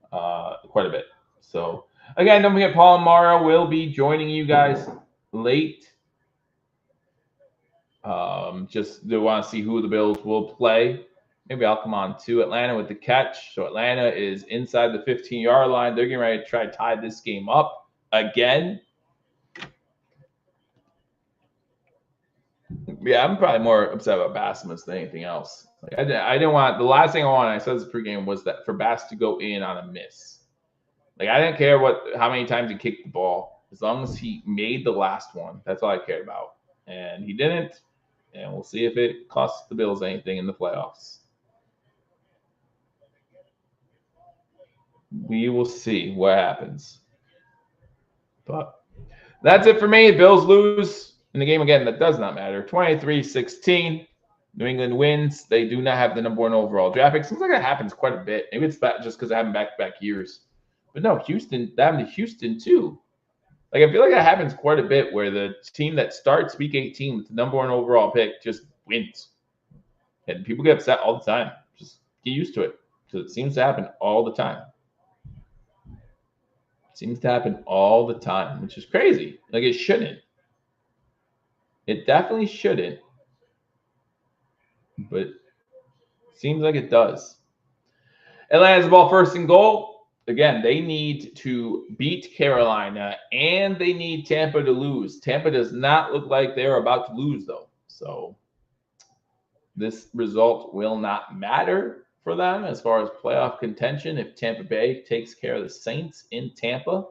quite a bit. So again, don't forget Paul and Mara will be joining you guys late. Just to want to see who the Bills will play. Maybe I'll come on to Atlanta with the catch. So Atlanta is inside the 15-yard line. They're getting ready to try to tie this game up again. Yeah, I'm probably more upset about Bass than anything else. Like I didn't want, the last thing I wanted, I said this pregame, was that for Bass to go in on a miss. Like I didn't care how many times he kicked the ball, as long as he made the last one. That's all I cared about, and he didn't. And we'll see if it costs the Bills anything in the playoffs. We will see what happens. But that's it for me. Bills lose in the game again. That does not matter. 23-16. New England wins. They do not have the number 1 overall draft pick. Seems like that happens quite a bit. Maybe it's just because it happened back-to-back years. But no, Houston, that happened to Houston too. Like I feel like that happens quite a bit where the team that starts week 18 with the number 1 overall pick just wins. And people get upset all the time. Just get used to it, because it seems to happen all the time. It seems to happen all the time, which is crazy. Like it shouldn't. It definitely shouldn't. But it seems like it does. Atlanta's the ball first and goal. Again, they need to beat Carolina, and they need Tampa to lose. Tampa does not look like they're about to lose, though. So this result will not matter for them as far as playoff contention if Tampa Bay takes care of the Saints in Tampa.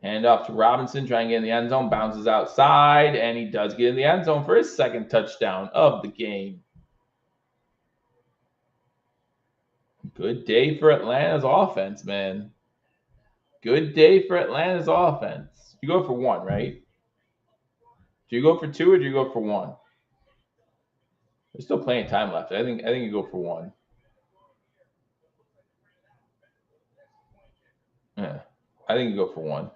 Hand off to Robinson, trying to get in the end zone, bounces outside, and he does get in the end zone for his 2nd touchdown of the game. Good day for Atlanta's offense, man. Good day for Atlanta's offense. You go for 1, right? Do you go for 2 or do you go for 1? There's still plenty of time left. I think you go for 1. Yeah, I think you go for 1.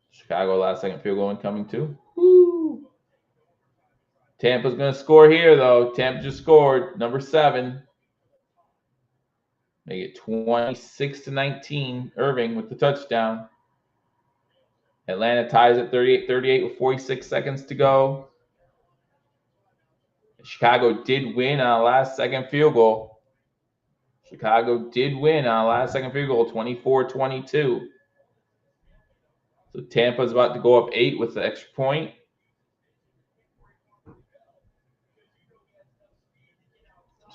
Chicago last-second field goal incoming too. Woo! Tampa's going to score here, though. Tampa just scored. Number 7. Make it 26-19. Irving with the touchdown. Atlanta ties at 38-38 with 46 seconds to go. Chicago did win on a last-second field goal. Chicago did win on a last-second field goal, 24-22. So Tampa's about to go up 8 with the extra point.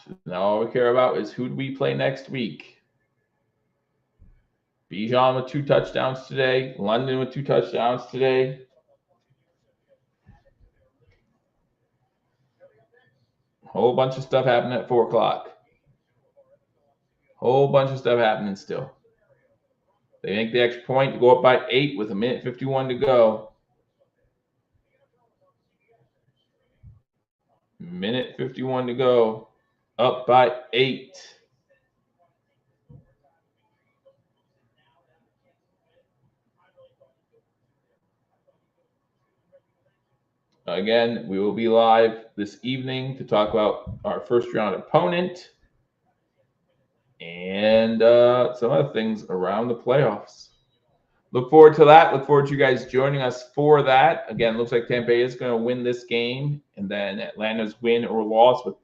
So now all we care about is who do we play next week. Bijan with 2 touchdowns today. London with 2 touchdowns today. Whole bunch of stuff happening at 4 o'clock. Whole bunch of stuff happening still. They make the extra point to go up by 8 with 1:51 to go. 1:51 to go. Up by 8. Again, we will be live this evening to talk about our first round opponent and some other things around the playoffs. Look forward to that. Look forward to you guys joining us for that. Again, looks like Tampa Bay is going to win this game, and then Atlanta's win or loss with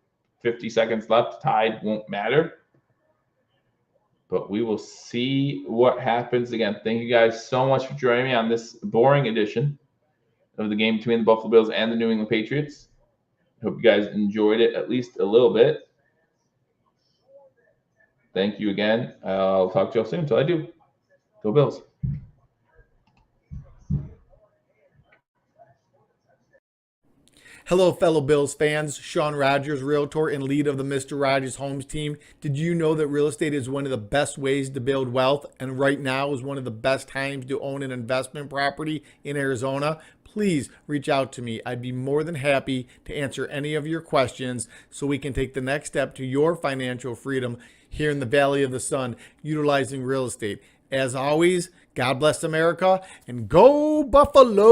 50 seconds left, tied, won't matter. But we will see what happens. Again, thank you guys so much for joining me on this boring edition of the game between the Buffalo Bills and the New England Patriots. Hope you guys enjoyed it at least a little bit. Thank you again. I'll talk to you all soon. Until I do, go Bills. Hello, fellow Bills fans. Sean Rogers, Realtor and lead of the Mr. Rogers Homes team. Did you know that real estate is one of the best ways to build wealth, and right now is one of the best times to own an investment property in Arizona? Please reach out to me. I'd be more than happy to answer any of your questions so we can take the next step to your financial freedom here in the Valley of the Sun, utilizing real estate. As always, God bless America and go Buffalo!